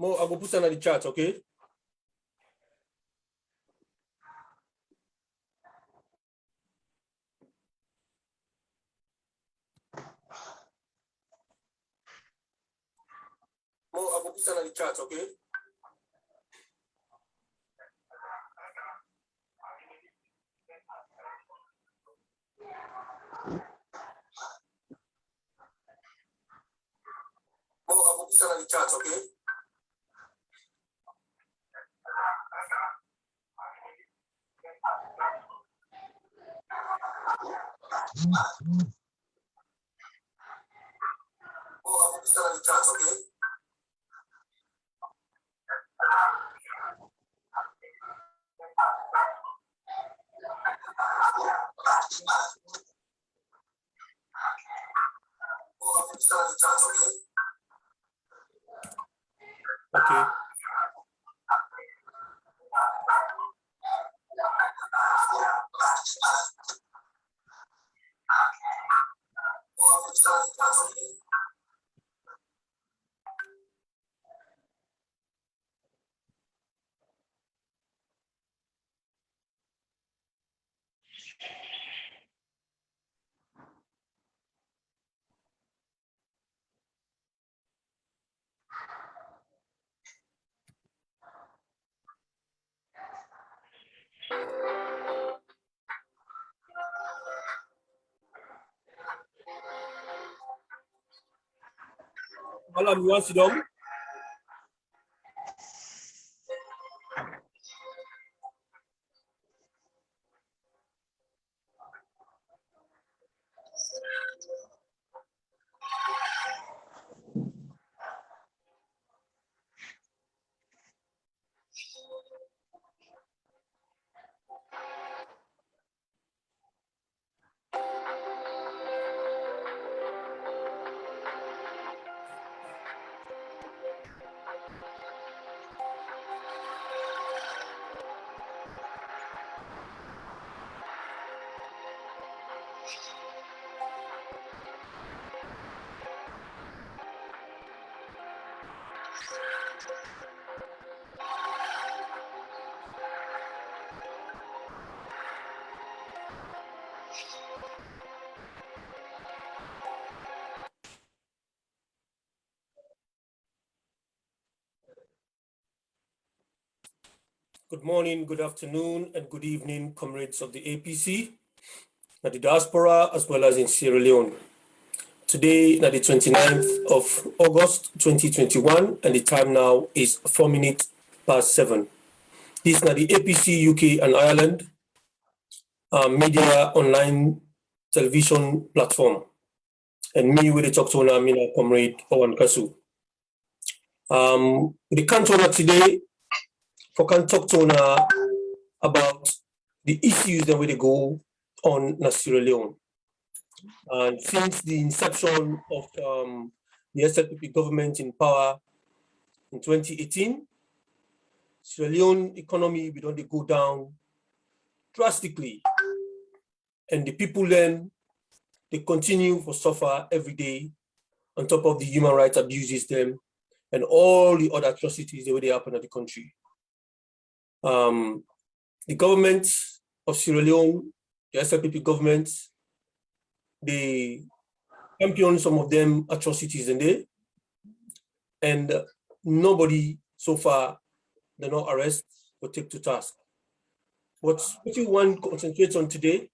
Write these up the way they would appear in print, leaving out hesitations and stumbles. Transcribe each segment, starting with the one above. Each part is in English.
Mo, I go put some in the chat, okay? Mo, I go put some in the chat, okay? Mo, I go put some in the chat, okay? Okay. Malam, you want to sit down? Good morning, good afternoon, and good evening, comrades of the APC, at the diaspora, as well as in Sierra Leone. Today, na the 29th of August, 2021, and the time now is 4 minutes past 7. This is the APC UK and Ireland media online television platform. And me with the talk to now, my comrade Owen Kasu. The cantonor today, for can talk to now about the issues that we go on in Sierra Leone. And since the inception of the SLPP government in power in 2018, Sierra Leone economy we don't go down drastically, and the people then they continue to suffer every day on top of the human rights abuses them and all the other atrocities that they happen in the country. The government of Sierra Leone, the SLPP government, they champion some of them atrocities in there, and nobody so far they're not arrested or take to task. What we want to concentrate on today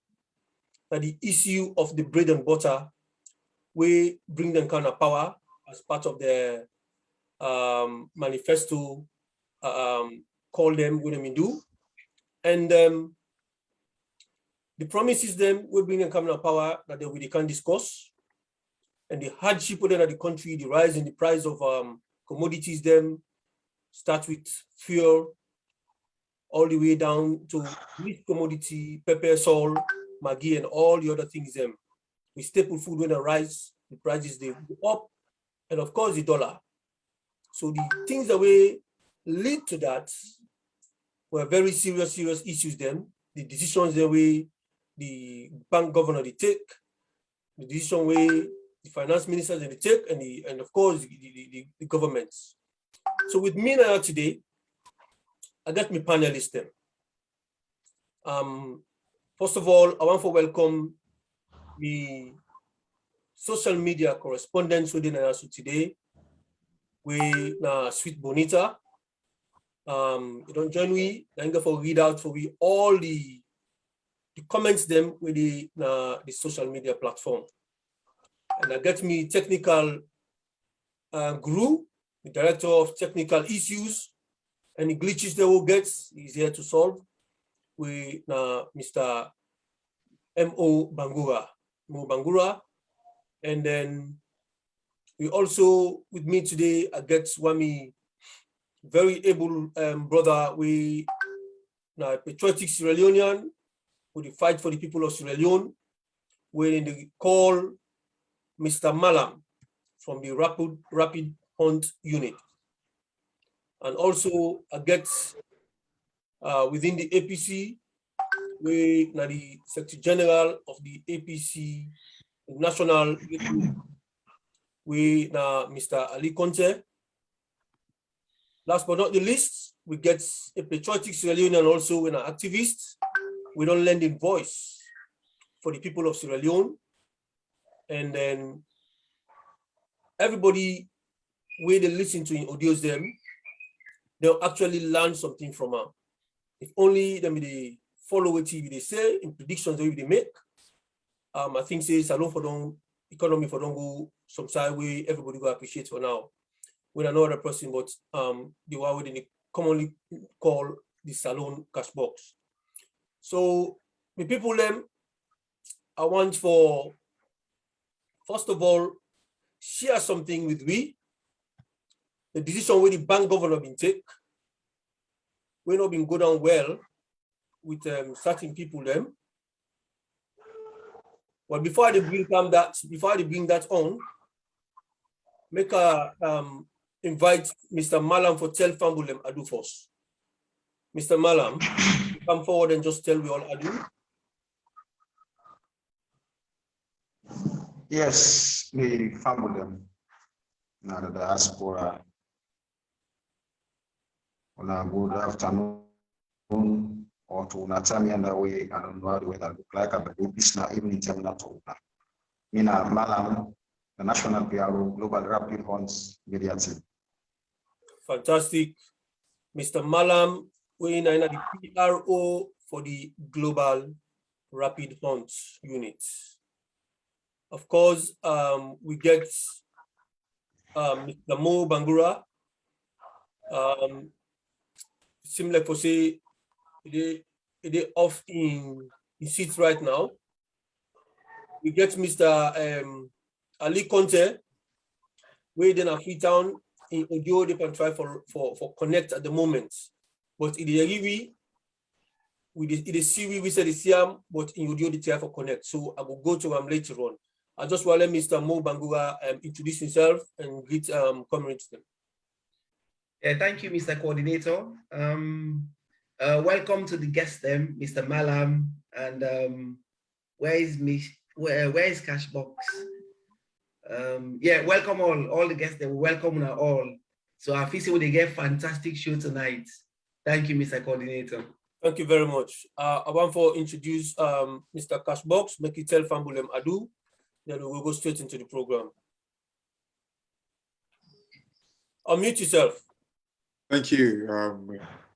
are the issue of the bread and butter, we bring them kind of power as part of their manifesto, call them what they do, and the promises them we bring them kind of power that they can discuss, and the hardship within the country, the rise in the price of commodities them start with fuel all the way down to meat commodity, pepper, salt, maggi, and all the other things them. We staple food when they rise, the prices they go up, and of course the dollar. So the things that we lead to that were very serious issues then. The decisions that the bank governor they take, the decision way the finance ministers they take, and of course the governments. So with me now today, I got my panelists them. First of all, I want to welcome the social media correspondents within us today. We Sweet Bonita. You don't join we, then go for read out for we all the comments them with the social media platform. And I get me technical guru, the director of technical issues, any glitches they will get, he's here to solve. We Mr. Mo Bangura. And then we also with me today, I get Swami, very able brother, we patriotic Sierra Leonean, who the fight for the people of Sierra Leone. We call Mr. Malam from the Rapid Hunt Unit. And also I get within the APC, we the Secretary General of the APC National, we Mr. Ali Conte. Last but not the least, we get a patriotic Sierra Leone and also an activist. We don't lend in voice for the people of Sierra Leone. And then everybody, when they listen to audios them, they'll actually learn something from them. If only them they follow what TV they say in predictions they make. I think say salon for them, economy for them go some side way, everybody go appreciate for now. With another person, but the one they commonly call the salon cash box. So the people them, I want for first of all share something with we. The decision where the bank governor been take, we not been go down well with certain people them. But before they bring that on, make a invite Mr. Malam for tell Fambulem Adu first. Mr. Malam, come forward and just tell we all Adu. Yes, me Fambulem, now the diaspora. Good afternoon, or to Natami and away. I don't know how the weather look like, but it's not even in Terminator. Mina Malam, the National PRO Global Rapid Hunts Media Team. Fantastic. Mr. Malam, we are the PRO for the Global Rapid Hunts Unit. Of course, we get Mr. Mo Bangura. Similar for say, they off in seats right now. We get Mr. Ali Conte, we then a Freetown in audio they can try for connect at the moment. But in the Rivi, with the Siri we said the Siam, but in audio they try for connect. So I will go to him later on. I just want to let Mr. Mo Bangura introduce himself and greet comrades them. Thank you, Mr. Coordinator. Welcome to the guest them, Mr. Malam, and where is Cashbox? Welcome all the guests them. Welcome all. So I feel we get fantastic show tonight. Thank you, Mr. Coordinator. Thank you very much. I want to introduce Mr. Cashbox, make it tell Fambulem Adu, then we will go straight into the program. Unmute yourself. Thank you,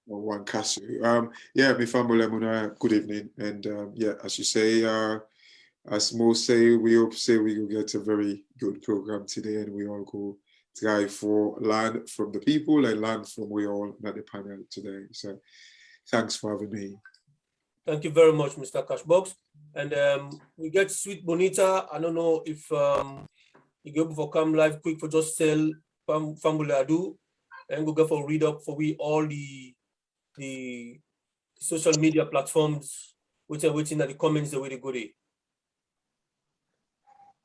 Juan Kasu. Me Fambulem, good evening. And as you say, as most say, we hope we will get a very good program today, and we all go try for learn from the people and learn from we all at the panel today. So thanks for having me. Thank you very much, Mr. Cashbox. And we get Sweet Bonita. I don't know if you go for come live quick for just tell Fambule Adu and go for read up for we all the social media platforms which are waiting at the comments the way they go there.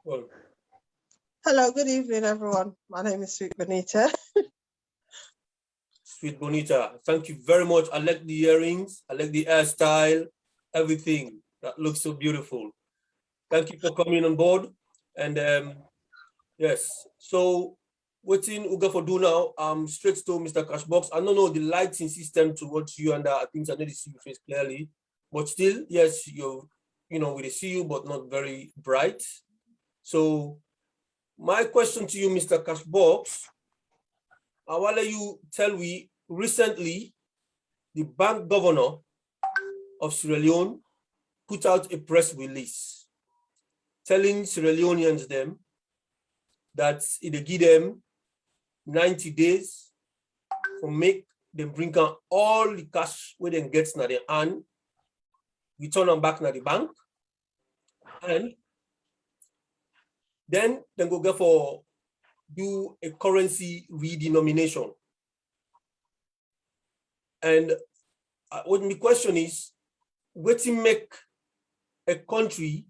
Well. Hello, good evening, everyone. My name is Sweet Bonita. Sweet Bonita, thank you very much. I like the earrings, I like the hairstyle, everything. That looks so beautiful. Thank you for coming on board. And yes, so waiting Uga for do now, straight to Mr. Cashbox. I don't know the lighting system towards you and I think I need to see your face clearly, but still, yes, we see you, but not very bright. So my question to you, Mr. Cashbox, I want you tell me recently, the bank governor of Sierra Leone put out a press release telling Sierra Leoneans them that it give them 90 days to make them bring out all the cash where they get na their hand, return them back na the bank, and then they go get for do a currency redenomination. And what my question is, what to make a country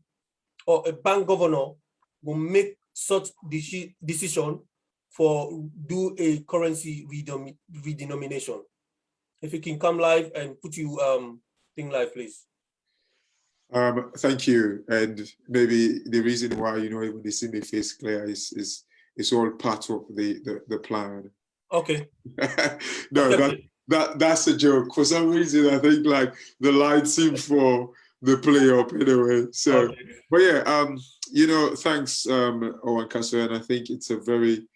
or a bank governor will make such decision for do a currency redenomination? If you can come live and put you thing live, please. Thank you. And maybe the reason why even they see my face clear is all part of the plan. Okay. No, that's a joke. For some reason, I think like the line seemed for the play up anyway. So, okay. But yeah, thanks, Owankaso, and I think it's a very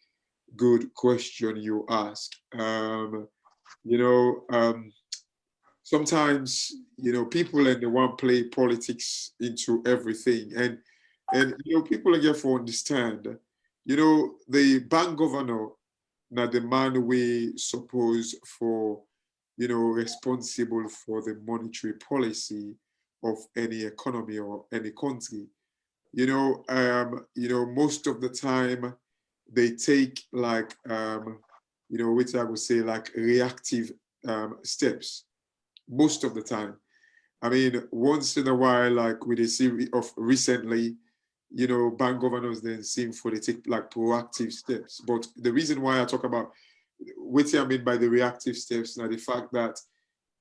good question you ask. Sometimes people and they want to play politics into everything, and people again for understand. The bank governor, now the man we suppose for responsible for the monetary policy of any economy or any country. Most of the time they take like which I would say like reactive steps. Most of the time. I mean, once in a while, like with a series of recently, bank governors then seem for they take like proactive steps. But the reason why I talk about what I mean by the reactive steps now the fact that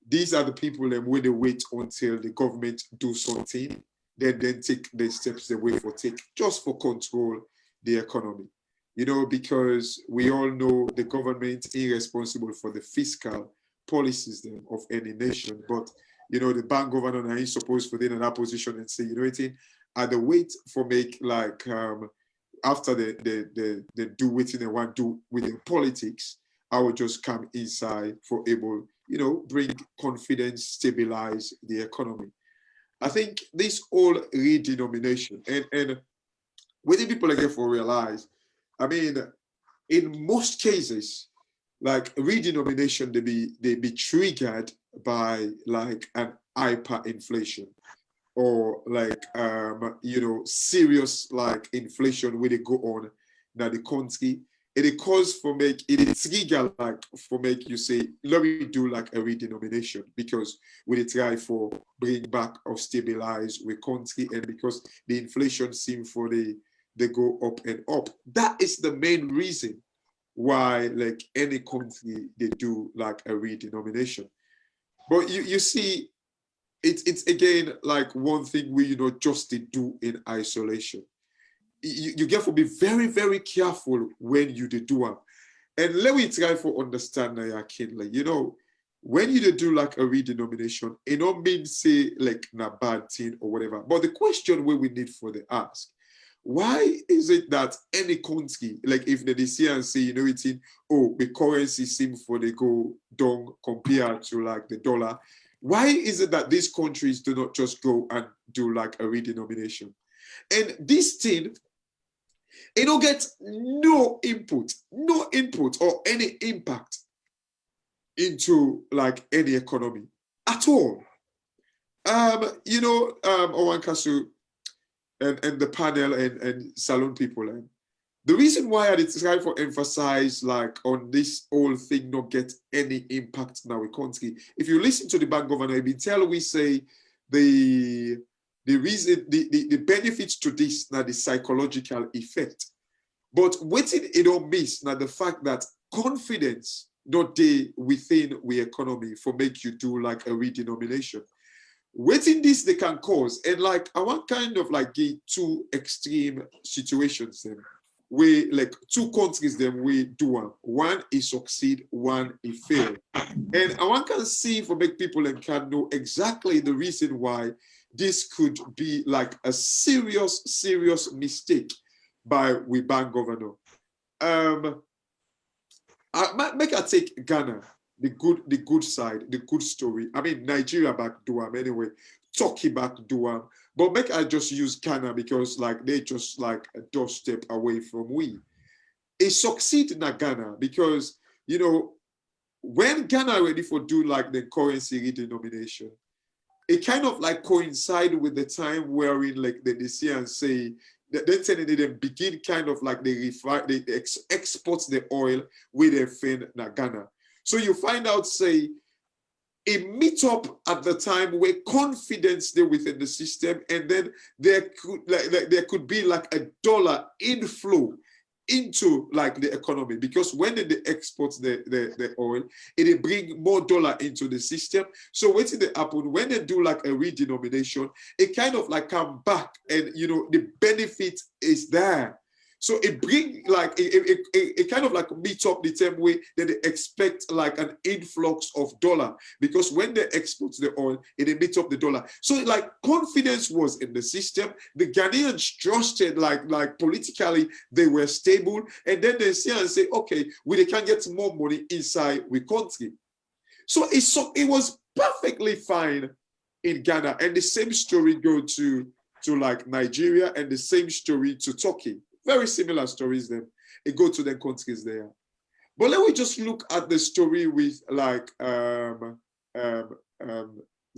these are the people that when they wait until the government do something, then take the steps they wait for take just for control the economy. Because we all know the government is responsible for the fiscal policies then of any nation, but the bank governor is supposed to be in that position and say, at the wait for make like after they do what they want to do with the politics, I will just come inside for able, bring confidence, stabilize the economy. I think this all redenomination and what people again for realize, I mean, in most cases, like redenomination, they be triggered by like an hyperinflation or like serious like inflation where they go on now the country. It cause for make it trigger like for make you say let me do like a redenomination because we try for bring back or stabilize with country and because the inflation seem for they go up and up. That is the main reason why like any country they do like a redenomination. But you see it's again like one thing we just to do in isolation. You get to be very, very careful when you do it. And let me try for understand now, Kinley. When you do like a redenomination, it don't mean say like a bad thing or whatever. But the question where we need for the ask, why is it that any country, like if they see and say, the currency seems for they go down compared to like the dollar, why is it that these countries do not just go and do like a redenomination? And this thing, it don't get no input or any impact into like any economy at all. Owankasu, and the panel and salon people. And the reason why I try to emphasize like on this whole thing not get any impact in our country. If you listen to the bank governor, we say the reason the benefits to this now the psychological effect. But waiting it don't miss now the fact that confidence not day within the economy for make you do like a redenomination. Waiting this they can cause, and like I want kind of like get two extreme situations then. we like two countries them we do one is succeed, one is fail. And I want to see for big people and can know exactly the reason why this could be like a serious mistake by we bank governor. Make I take Ghana, the good side, the good story. I mean Nigeria back Duam anyway, Turkey back Duam. But make I just use Ghana because like they just like a doorstep away from we. It succeed in Ghana because you know when Ghana ready for do like the currency redenomination, it kind of like coincide with the time wherein like they see and say that they're telling them begin kind of like they export the oil with their fin na Ghana. So you find out say a meet up at the time where confidence there within the system, and then there could be like a dollar inflow into like the economy, because when they export the oil, it bring more dollar into the system. So what did they happen when they do like a redenomination? It kind of like come back, and you know the benefit is there. So it bring like it kind of like meets up the same way that they expect like an influx of dollar, because when they export the oil, it meets up the dollar. So like confidence was in the system. The Ghanaians trusted like politically they were stable, and then they see and say, okay, we can get more money inside we country. So it was perfectly fine in Ghana, and the same story go to like Nigeria, and the same story to Turkey. Very similar stories then. It go to the countries there. But let me just look at the story with like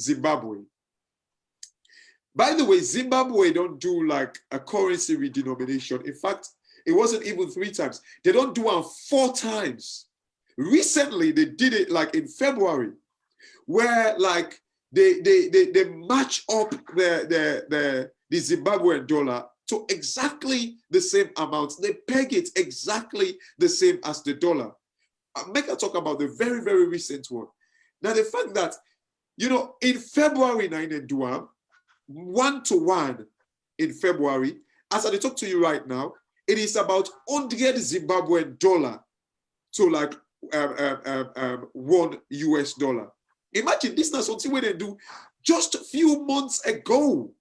Zimbabwe. By the way, Zimbabwe don't do like a currency redenomination. In fact, it wasn't even 3 times. They don't do it 4 times. Recently, they did it like in February, where like they match up the Zimbabwean dollar to exactly the same amount. They peg it exactly the same as the dollar. I'll make a talk about the very, very recent one. Now, the fact that, you know, in February 9 in Duam, 1-to-1 in February, as I talk to you right now, it is about 100 Zimbabwean dollar to like $1 US. Imagine this is something where they do just a few months ago.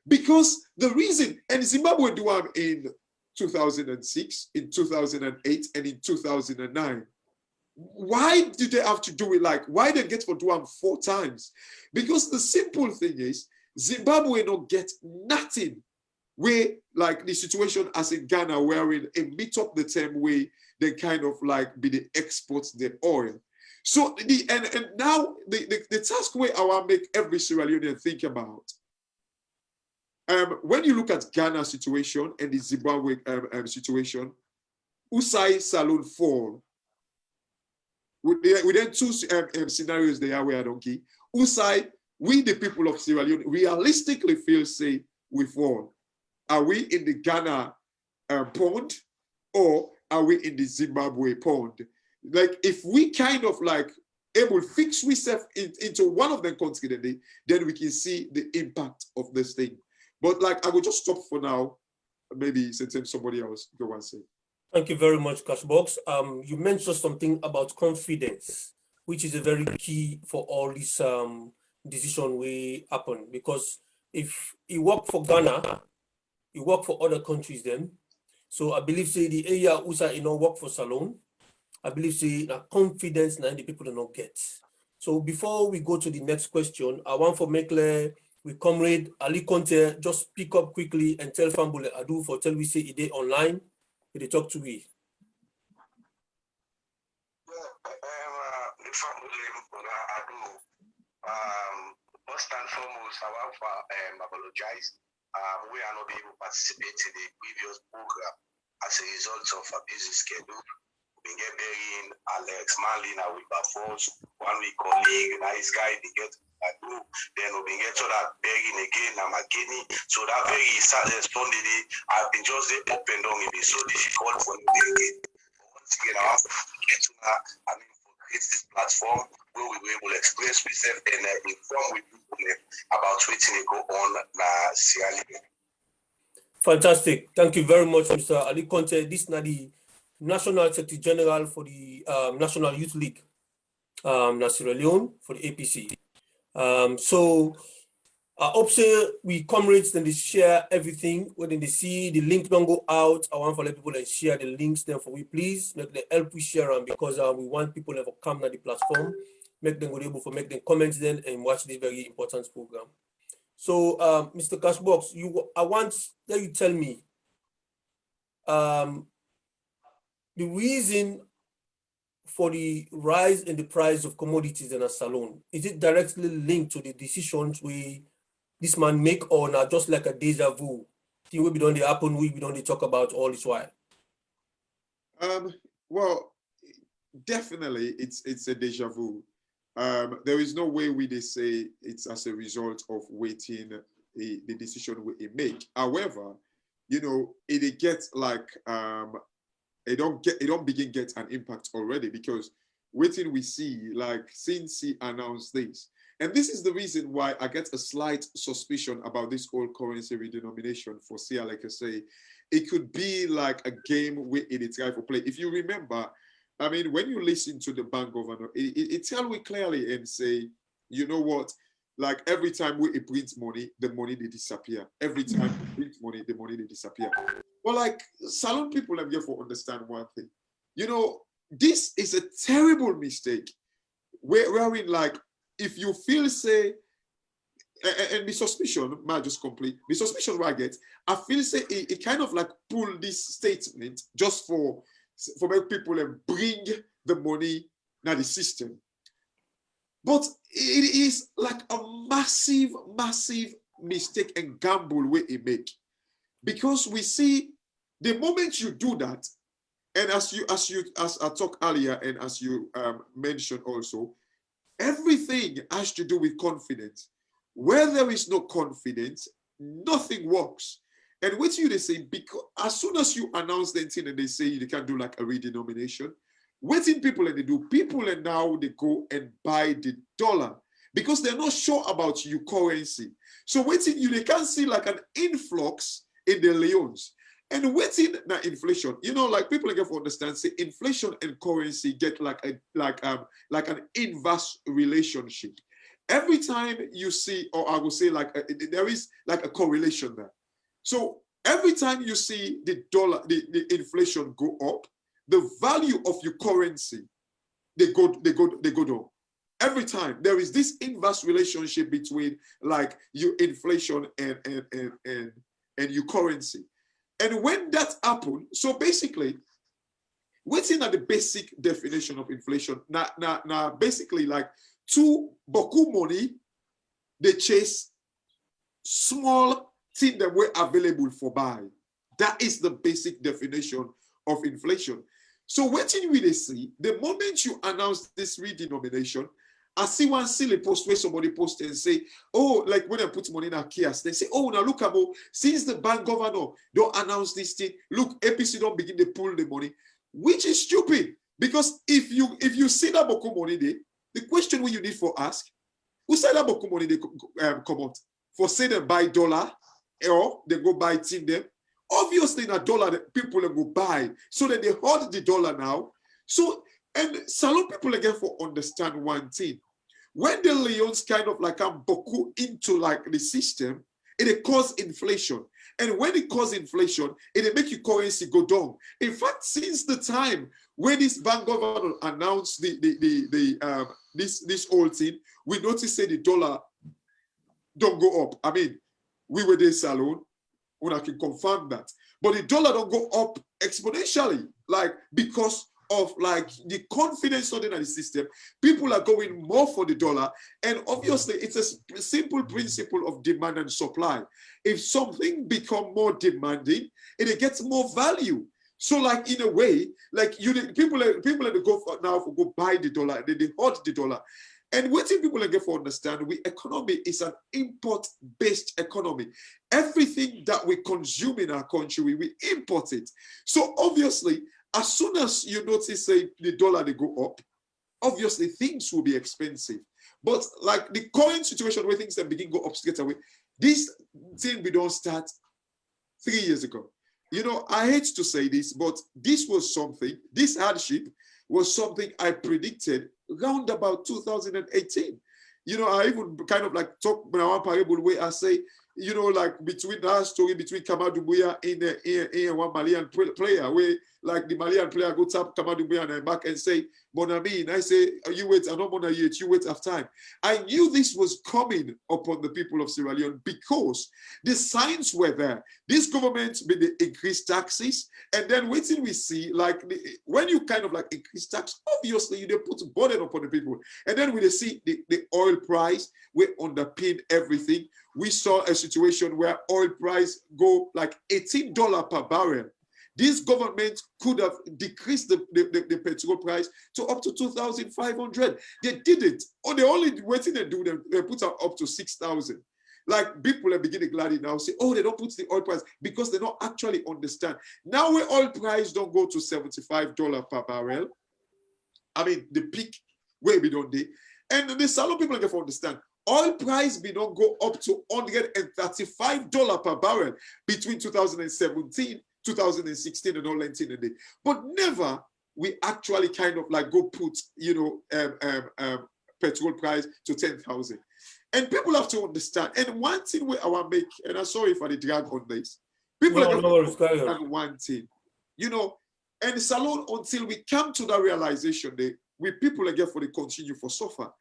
Because the reason, and Zimbabwe do them in 2006, in 2008, and in 2009. Why did they have to do it like, why they get for Duam 4 times? Because the simple thing is, Zimbabwe don't get nothing where like the situation as in Ghana, wherein it meet up the same way they kind of like be the exports the oil. So and now the task way I want to make every Sierra Leonean think about. When you look at Ghana situation and the Zimbabwe situation, Usai Salon fall. Within 2 scenarios they are where donkey. Usai, we the people of Sierra Leone realistically feel say we fall. Are we in the Ghana pond, or are we in the Zimbabwe pond? Like if we kind of like able to fix ourselves into one of the countries, then we can see the impact of this thing. But like, I will just stop for now. Maybe somebody else go and say. Thank you very much, Cashbox. You mentioned something about confidence, which is a very key for all this decision will happen. Because if you work for Ghana, you work for other countries then. So I believe say the area USA you know work for Salon. I believe say that confidence now the people do not get. So before we go to the next question, I want for Mekle with Comrade Ali Conte just pick up quickly and tell Fambule Adu for tell we say it online. They talk to me. First and foremost, I want to apologize. We are not able to participate in the previous program as a result of a busy schedule. We get burying Alex Marlin with Bafos, 1 week colleague, nice guy, they get Adu, then we get to that burying again, Namageni. So that very sad responded, I've been just up and down in it, so difficult for me to get. Once again, I want to get to that, create this platform where we were able to express ourselves and inform with people about what's going on in Sierra Leone. Fantastic. Thank you very much, Mr. Ali Conte. This is the National Secretary General for the National Youth League, Sierra Leone, for the APC. So I hope say we comrades then they share everything when they see the link don't go out. I want for let people and share the links then for we please make them help we share them because we want people to come to the platform, make them go able for make them comments then and watch this very important program. So Mr. Cashbox, I want that you tell me the reason for the rise in the price of commodities in a salon. Is it directly linked to the decisions we this man make or not just like a deja vu? Thing we don't happen, we don't talk about all this while. Well, definitely it's a deja vu. There is no way we they say it's as a result of waiting the decision we make. However, you know, it gets like it don't begin get an impact already because waiting we see like since he announced this. And this is the reason why I get a slight suspicion about this whole currency redenomination for CR, like I say, it could be like a game where it's guy for play. If you remember, I mean, when you listen to the bank governor, it tells we clearly and say, you know what, like every time we print money, the money they disappear. Every time we print money, the money they disappear. Well, like salon people, I'm here for understand one thing. You know, this is a terrible mistake. Wherein like, if you feel say, and the suspicion, might just complete, the suspicion where I get, I feel say it kind of like pull this statement just for make people and bring the money now the system. But it is like a massive mistake and gamble where it make. Because we see the moment you do that, and as I talked earlier, and as you mentioned also, everything has to do with confidence. Where there is no confidence, nothing works. And what you they say, because as soon as you announce the thing and they say you can do like a redenomination, waiting people and they do, people and now they go and buy the dollar because they're not sure about your currency. So waiting you, they can see like an influx in the leons. And waiting now inflation, you know, like people again for understand, say inflation and currency get like an inverse relationship. Every time you see, or I will say like there is like a correlation there. So every time you see the dollar, the inflation go up, the value of your currency, they go down. Every time there is this inverse relationship between like your inflation and your currency. And when that happens, so basically, what's in the basic definition of inflation? Now, basically, like two boku money, they chase small things that were available for buy. That is the basic definition of inflation. So what we they see, the moment you announce this redenomination, I see one silly post where somebody post and say, oh, like when I put money in a kiosk, they say, oh, now look about, since the bank governor don't announce this thing, look, APC don't begin to pull the money, which is stupid. Because if you see that boku money there, the question what you need for ask, who said that boku money they come out? For say they buy dollar or they go buy tin them. Obviously, in a dollar that people go buy, so that they hold the dollar now. So, and salon people again for understand one thing. When the leons kind of like boku into like the system, it cause inflation. And when it cause inflation, it make your currency go down. In fact, since the time when this bank governor announced this whole thing, we noticed that the dollar don't go up. I mean, we were there salon, when I can confirm that. But the dollar don't go up exponentially, like because of like the confidence not in the system. People are going more for the dollar. And obviously it's a simple principle of demand and supply. If something become more demanding, it gets more value. So like in a way, like people have to go for now for go buy the dollar, they hold the dollar. And what people get for understand, we economy is an import-based economy. Everything that we consume in our country, we import it. So obviously, as soon as you notice, say, the dollar, they go up, obviously things will be expensive. But like the current situation where things then begin to go up straight away, this thing we don't start 3 years ago. You know, I hate to say this, but this was something, this hardship was something I predicted around about 2018. You know, I even kind of like talk in our parable where I say, you know, like between that story between Kamadu Buya and one Malian player, where like the Malian player go tap Kamadu Buya and I back and say, Bon Ami, I say, you wait, I don't want to yet, you wait half time. I knew this was coming upon the people of Sierra Leone because the signs were there. This government with the increased taxes, and then waiting we see, like when you kind of like increase tax, obviously you put a burden upon the people. And then we see the oil price, we underpin everything. We saw a situation where oil price go like $18 per barrel. This government could have decreased the petrol price to up to 2,500. They did it. Or they only waiting and do them. They put up to 6,000. Like people are beginning gladly now say, oh, they don't put the oil price because they don't actually understand. Now where oil price don't go to $75 per barrel. I mean, the peak where we don't do. And the salon people are going to understand. Oil price be don't go up to $135 per barrel between 2017, 2016, and all that in a day. But never we actually kind of like go put, you know, petrol price to 10,000. And people have to understand. And one thing we our make, and I'm sorry for the drag on this. People are going to understand one thing, you know, and salon until we come to that realization that we people again for the continue for suffer.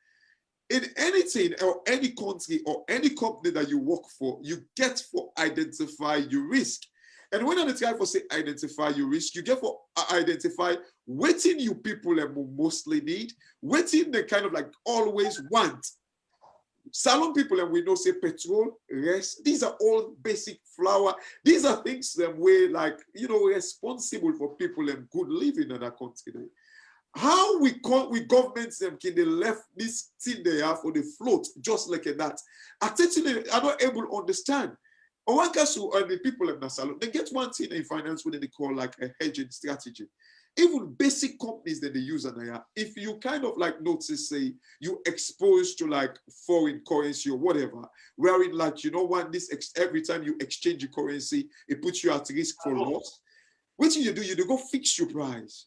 In anything or any country or any company that you work for, you get for identify your risk. And when I try for say identify your risk, you get for identify waiting you people mostly need, waiting they kind of like always want. Salon people and we know say petrol, rest, these are all basic flour. These are things that way like, you know, responsible for people and good living in that country. How we governments them can they left this thing they have for the float just like that? Actually, I'm not able to understand. Owankasu and the people of Nasalo, they get one thing in finance what they call like a hedging strategy. Even basic companies that they use and they are, if you kind of like notice, say you exposed to like foreign currency or whatever, wherein like you know what, this every time you exchange your currency, it puts you at risk for loss. What you do go fix your price.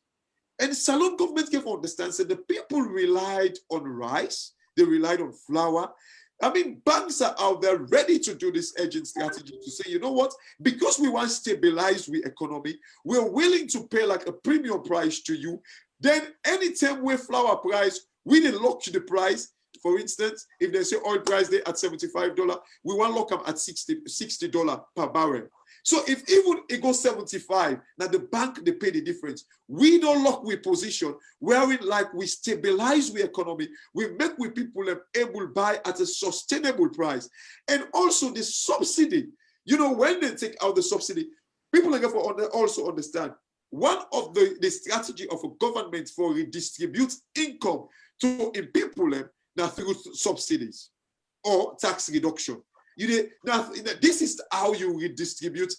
And Salon government can understand that the people relied on rice, they relied on flour. I mean, banks are out there ready to do this hedging strategy to say, you know what, because we want to stabilize the economy, we're willing to pay like a premium price to you. Then anytime we flour price, we didn't lock the price. For instance, if they say oil price there at $75, we want to lock them at $60 per barrel. So if even it goes 75, now the bank, they pay the difference. We don't lock we position wherein like we stabilize the economy. We make we people able to buy at a sustainable price. And also the subsidy, you know, when they take out the subsidy, people are going to also understand one of the strategy of a government for redistribute income to people now through subsidies or tax reduction. Now, this is how you redistribute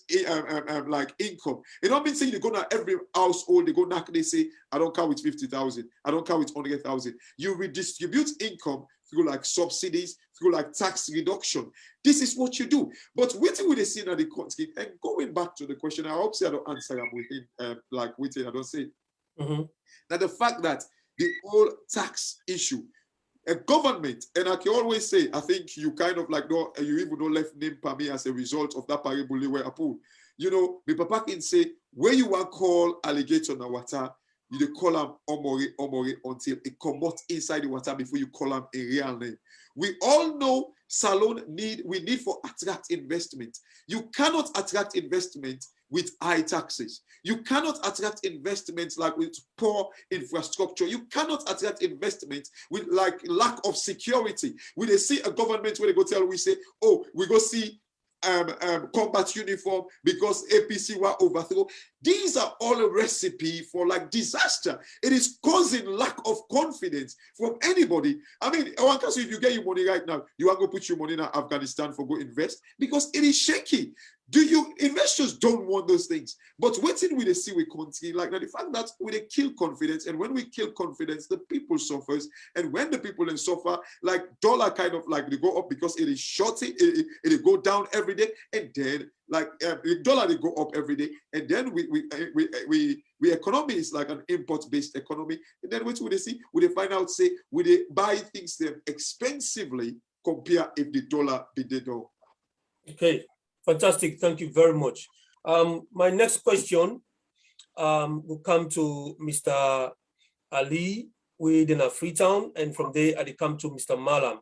like income. It don't mean saying you go to every household, they go knock, they say, I don't count with 50,000, I don't count with 100,000. You redistribute income through like subsidies, through like tax reduction. This is what you do. But waiting with the scene of the country, and going back to the question, I hope I don't answer them within like waiting, I don't say. Now the fact that the whole tax issue, a government, and I can always say, I think you kind of like, no, you even don't left name per me as a result of that parable where I pull. You know, the papa can say, where you want call alligator in the water, you call them omori until it come out inside the water before you call them a real name. We all know Salon we need for attract investment. You cannot attract investment with high taxes. You cannot attract investments like with poor infrastructure. You cannot attract investment with like lack of security. We they see a government where they go tell, we say, oh, we go see combat uniform because APC were overthrown. These are all a recipe for like disaster. It is causing lack of confidence from anybody. I mean, if you get your money right now, you are going to put your money in Afghanistan for go invest because it is shaky. Investors don't want those things. But waiting with the see we continue like now the fact that we kill confidence, and when we kill confidence, the people suffers. And when the people then suffer, like dollar kind of like they go up because it is shorting, it go down every day, and then like the dollar they go up every day, and then we economy is like an import-based economy, and then what would they see? Would they find out say would they buy things them expensively compare if the dollar be they don't? Okay, fantastic. Thank you very much. My next question will come to Mr. Ali within a Freetown, and from there I come to Mr. Malam.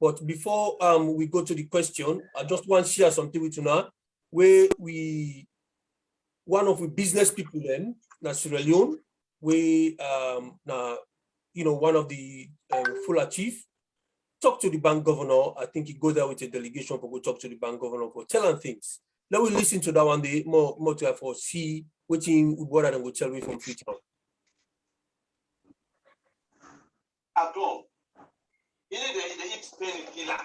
But before we go to the question, I just want to share something with you now, where one of the business people in Sierra Leone, we one of the full chief talk to the bank governor. I think he go there with a delegation for go talk to the bank governor for tell them things. Let we listen to that one day more to for see what what I will tell me from Freetown. At all. You know, they eat painkiller.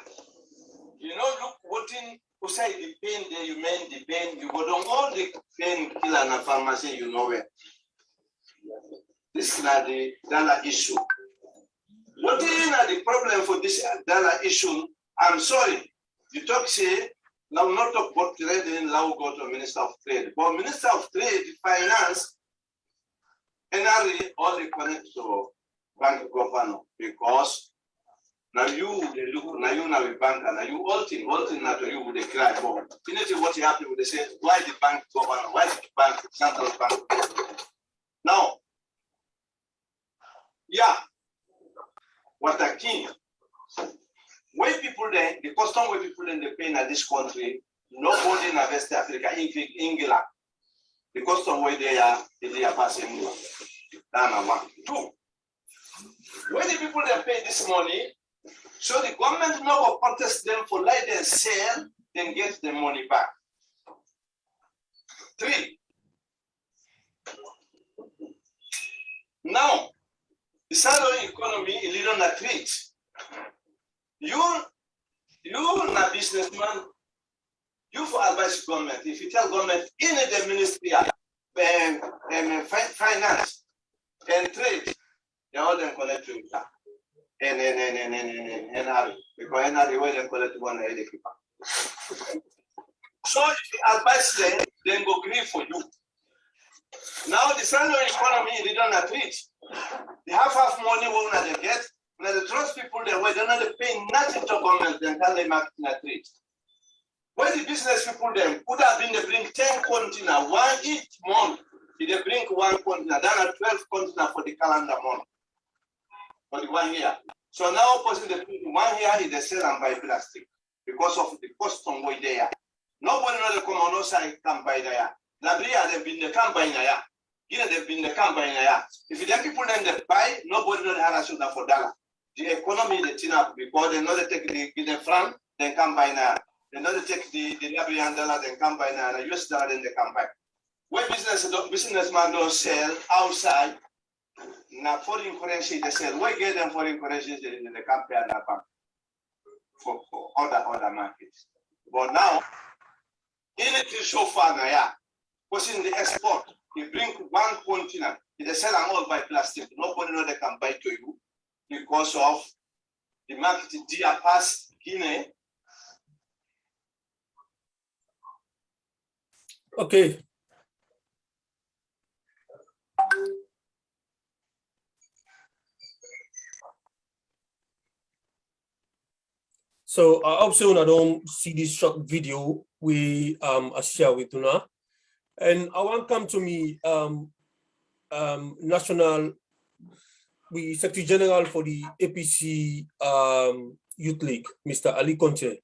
You know, look what in beside the pain there, you mean the pain, you go down all the painkiller in a pharmacy, you know where. This is not the dollar issue. What is the problem for this dollar issue? I'm sorry. You talk say, now not talk about trade, now go to Minister of Trade. But Minister of Trade, Finance, NRA, all the connect to bank governor because now you they look now you now a banker now you all thing now to you with the cry for. You know what happened with they say why the bank governor, why the bank central bank now yeah what a king when people then the custom way people in the pay in this country nobody in West Africa in England the custom way they are passing that's number one. Two, when the people they pay this money, so the government now will contest them for let them sell, then get the money back. Three, now the salary economy is little not treat. You a businessman, you for advice government. If you tell government in the ministry finance and trade, they all then collect to that. And NRA, because NRA will then collect 180 people. So if you advise them, then go agree for you. Now the salary economy they don't treat. They have half money when they get. When they trust people their way, they're not paying nothing to government, then tell them market not treat. When the business people them could have been they bring 10 containers, one each month. If they bring one container, then a 12 container for the calendar month. For the 1 year. So now person the 1 year is they sell and buy plastic because of the custom way there. Nobody knows the common outside can buy there. Labria they've been the can buy there. You know they've been the can buy there. If the people then they buy, nobody knows how to shoot for dollar. The economy they tin up because they know they take the franc, then can buy now. They know they take the Liberian dollar, then can buy now. The US dollar, then they come back. When businessman don't sell outside, now foreign currency they sell. Why get them foreign currency in the compare that bank for other markets? But now, anything so far now, yeah, because in the export, you bring one continent, they sell them all by plastic. Nobody know they can buy to you because of the market dear pass Guinea. Okay. So I hope so I don't see this short video we I share with you now. And I want to come to me national we Secretary General for the APC Youth League, Mr. Ali Conte.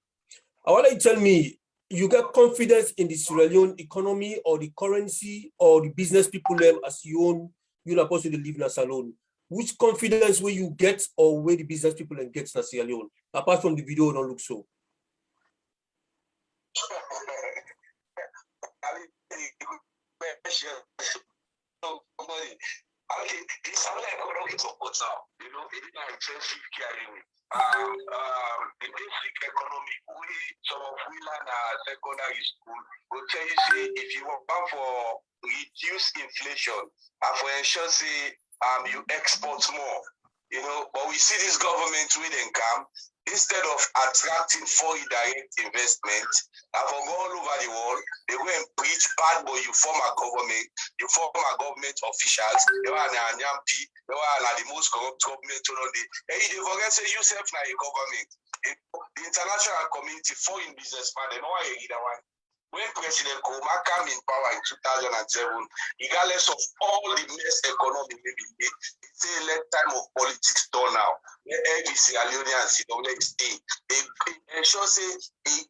I want you to tell me you got confidence in the Sierra Leone economy or the currency or the business people them as you're supposed to live in a salon. Which confidence will you get or where the business people and get in Sierra Leone? Apart from the video, don't look so. Okay, it's all economic support now. You know, it is an intensive caring. The basic economy, some of we learn secondary school will tell you say if you want for reduce inflation and for ensure say you export more. You know, but we see this government when they come, instead of attracting foreign direct investment, and from all over the world, they go and preach bad boy, you form a government officials, they were an Nyampi, they were the most corrupt government on the hey, they forget say yourself now a government. The international community, foreign businessman, they know why you either one. When President Koma came in power in 2007, regardless of all the mess economy maybe he say let time of politics done now. Let APC, Alliance, they ensure say he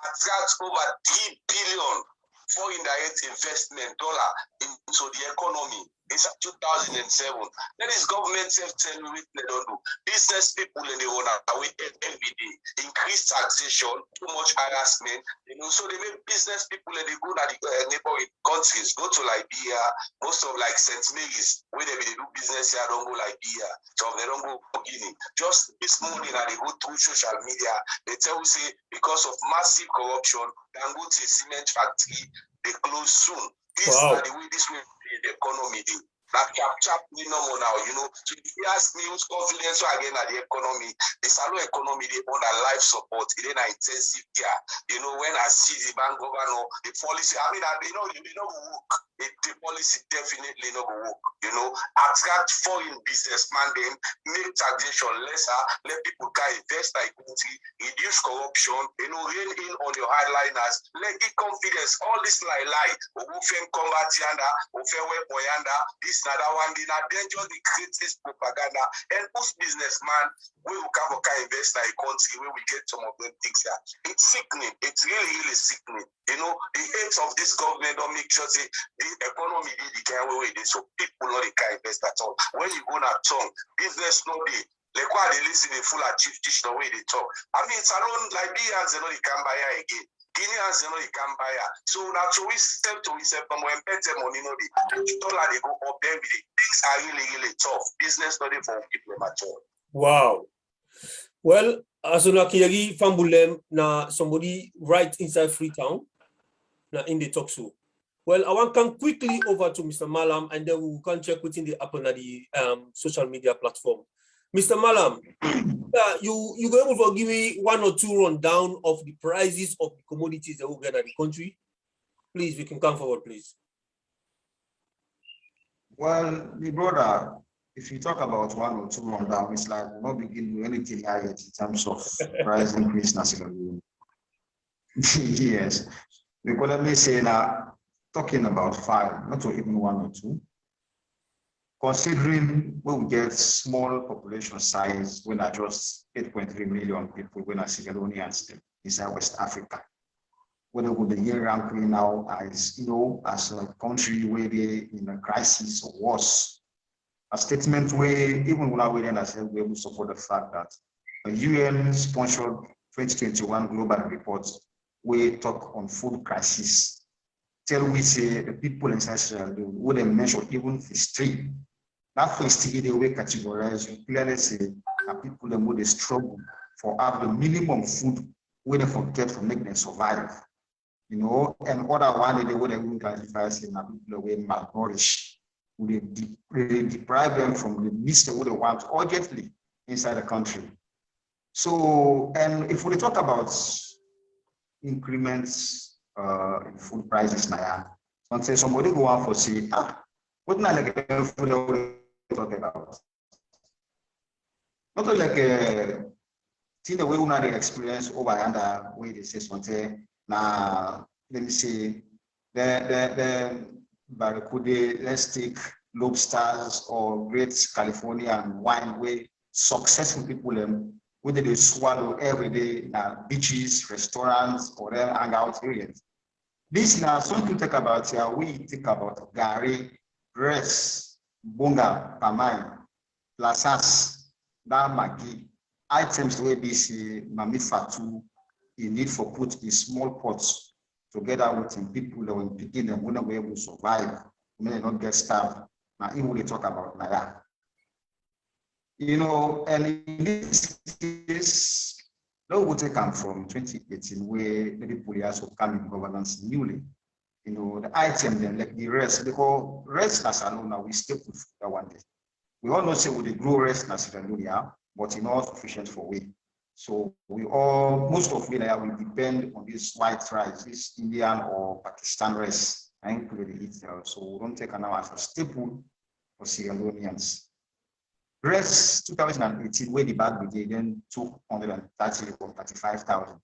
attracts over 3 billion foreign direct investment dollar into the economy. It's 2007. Then his government tell me what they don't do. Business people in the run away every day. Increased taxation, too much harassment. So they make business people and they go to the neighboring countries, go to Liberia, most of like St. Mary's, where they do business here, don't go Liberia. So they don't go Guinea. Just this morning, they go through social media. They tell you say because of massive corruption, Dangote cement factory, they close soon. This is the way this will be the economy. That chap no more now, So if you ask me who's confidence again at the economy, the Salo economy, they own a life support, it ain't intensive care. When I see the bank governor, the policy, they don't work. The policy definitely not work. Attract foreign businessman them, make taxation lesser, let people can invest in country, reduce corruption, rein in on your hardliners, let give confidence. All this lie, Ogufen combat yanda, Ofewe boyanda, this another one, they not then just the greatest propaganda. And whose businessman we will come invest in a country where we get some of them things here. It's sickening. It's really, really sickening. The aims of this government don't make sure say the economy did the kind way it is, so people not can invest at all. When you go at tongue, business no be. Like why they listen in full at chief dish the way they talk. It's alone Liberians they know they can buy again. Guineans they know they can buy. So now to we step when better money no the dollar they go up there with it. Things are really, really tough. Business not for people at all. Wow. Well, as on Akiyagi Fambulem, na somebody right inside Freetown, na in the talk show. Well, I want to come quickly over to Mr. Malam, and then we can check within the app on the social media platform. Mr. Malam, you go able to give me 1 or 2 rundown of the prices of the commodities that we get at the country? Please, we can come forward, please. Well, my brother, if you talk about 1 or 2 rundown, it's like we're not beginning with anything yet in terms of price increase nationally. Yes. Because let me say now, talking about 5, not even 1 or 2. Considering we will get small population size, when are just 8.3 million people, when are Sierra Leone and still inside West Africa. When we the year ranking now as as a country where they in a crisis or worse. A statement where even when I went I said we will support the fact that a UN-sponsored 2021 global report we talk on food crisis. Tell we say the people inside Sierra Leone wouldn't measure even history. That history they way categorize you clearly say that people them would struggle for have the minimum food where they forget to make them survive. And other one they would even classify say that people way malnourished. They deprive them from the least they would want urgently inside the country. So, and if we talk about increments in food prices now, somebody go on for say, what not like food we talk about? Not like a thing the way we not experience over under where they say something. Now, let me see the barracuda, let's take lobsters or great Californian wine where successful people whether they swallow every day beaches, restaurants, or hangout areas. This now something to talk about here. We think about Gary, Dress, Bunga, Pamai, Lasas, Magi, items where this Mami Fatu you need for put in small pots together with people that will begin them when we able to survive, may not get starved. Now, even we talk about Naya. And in this case, no would take come from 2018, where the people also come in governance newly. The item then like the rest, because rest as alone now we stay with that one day. We all know say we grow rest as Sierra Leone, but not sufficient for we. So most of we will depend on this white rice, this Indian or Pakistan rice, and so we don't take an hour as a staple for Sierra Leoneans. Rest 2018, where the bag began, then 230 or 35,000.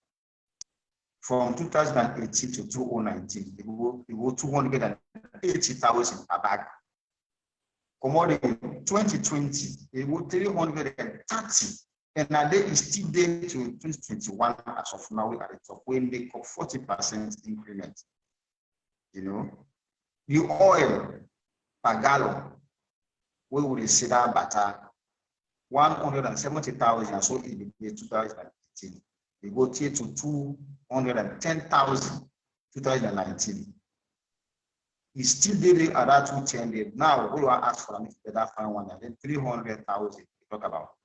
From 2018 to 2019, it go 280,000 a bag. Commodity in 2020, it go 330. And now they is still there to 2021 as of now at the top, we make up 40% increment. You know, the oil per gallon, we will see that butter 170,000, so in the year 2018. We go to 210,000 2019. It's still there at that 210. Now we will ask for that final one, and then 300,000 we talk about.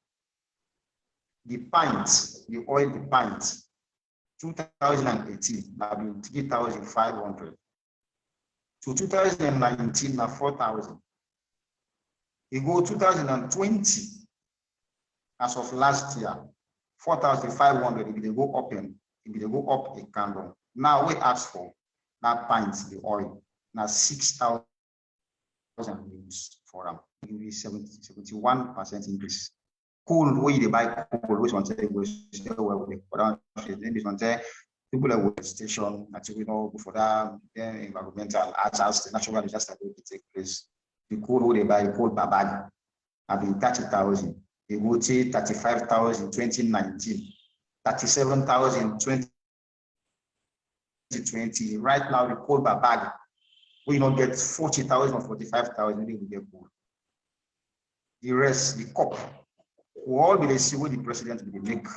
The pints, the oil, the pints, 2018, now been 3,500. To 2019, now 4,000. You go 2020, as of last year, 4,500. If they go up and if they go up a candle. Now we ask for that pints, the oil, now 6,000 for them. It will be 71% increase. Cool way they buy coal, which one say was well with this one say people are with station actually know for that environmental attacks, the natural disaster will take place. The coal they buy coal per bag have been 30,000. They go to 35,000 2019, 37,000 2020. Right now the coal per bag we don't get 40,000 or 45,000. They will get coal. The rest, the cup. We all be see what the president will make,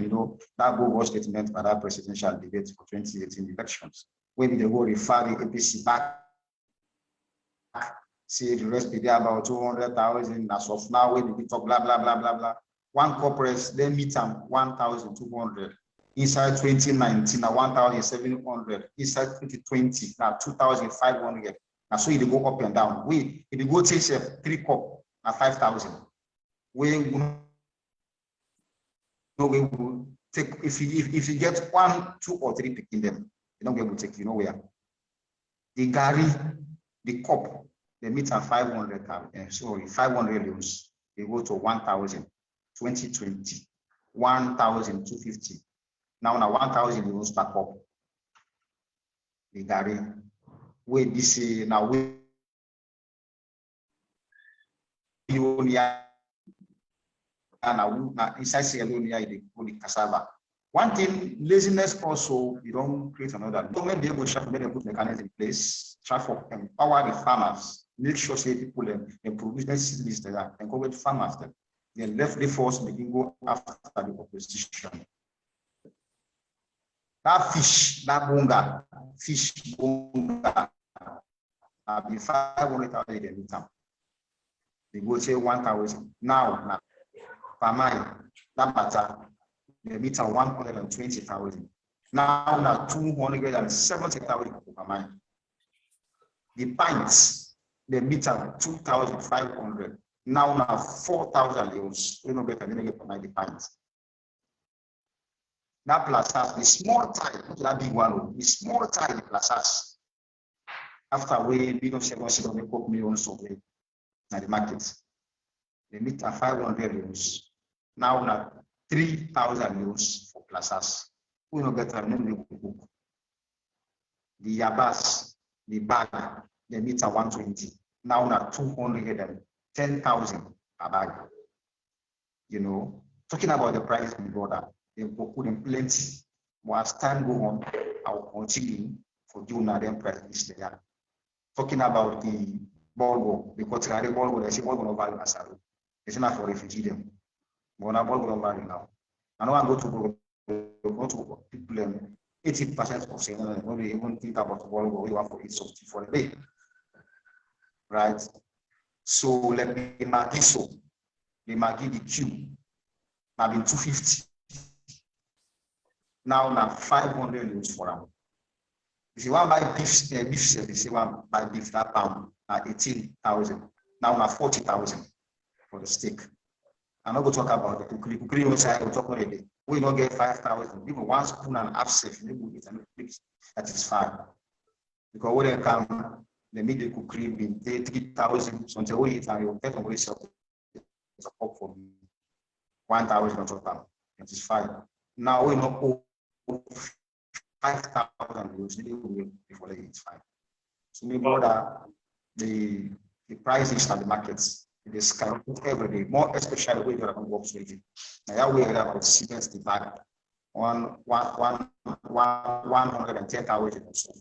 you know, that go statement by that presidential debate for 2018 elections. When they go refer the APC back, say the rest be there about 200,000 as of now, when we talk blah blah blah blah blah. One corporate then meet them 1,200. Inside 2019 now 1,700. Inside 2020 now 2,500. Now so you go up and down. We if you go take 3 cup at 5,000. We will take if you get 1, 2, or 3 picking them, you don't be able to take you nowhere. The gari, the cup, they meet at 500,000. Sorry, 500 euros. They go to 1,000. 2020, 1,250. Now 1,000 euros per cup. The gari. We this now we inside Sierra Leone, they call it cassava. One thing, laziness also, you don't create another. Government be able to put mechanisms in place, try for empower the farmers, make sure say people and produce seeds that encourage farmers. Then left the force, they can go after the opposition. That fish, that bunga, fish bunga, be 500,000 every time. They go say 1,000. Now, per mile, that butter, they meet 120,000. Now 270,000 per mile. The pints, they meet 2,500. Now 4,000 euros. You know better than get the pints. That plus the small tie, that big one, the small tie plus us. After we don't say they put millions of it at the market. They meet 500 euros. Now 3,000 euros for plazas. We don't get a book. The yabas, the bag, they meet 120. Now 210,000 per bag. You know, talking about the price in border, they put in plenty. But as time go on, I will continue for doing them price there. Talking about the bulgo, because the bulgo, they say bulgo no value as a it's not for refugee them. But now bulgo no value now. I know I go to people 80% of saying when we even think about bulgo, we want for eat something for a day. Right? So let me Maggi so the Maggi the cube have been 250. Now 500 euros for them. If you want to buy beef service, you want to buy beef that pound at 18,000. Now 40,000 for the steak. I'm not going to talk about the kukuri. Kukuri which I will talk about it. We don't get 5,000. Even 1 spoon and half safe. That is fine. Because when they come, the middle kukuri be 3,000. So until we eat and you get away something. It's a cup for me. 1,000 on top. That is fine. Now we know 5,000 usually before they eat fine. So me brother, the prices at the markets, it is skyrocket every day, more especially when you're on work trading. Now we have about cement the bag 110,000 or so.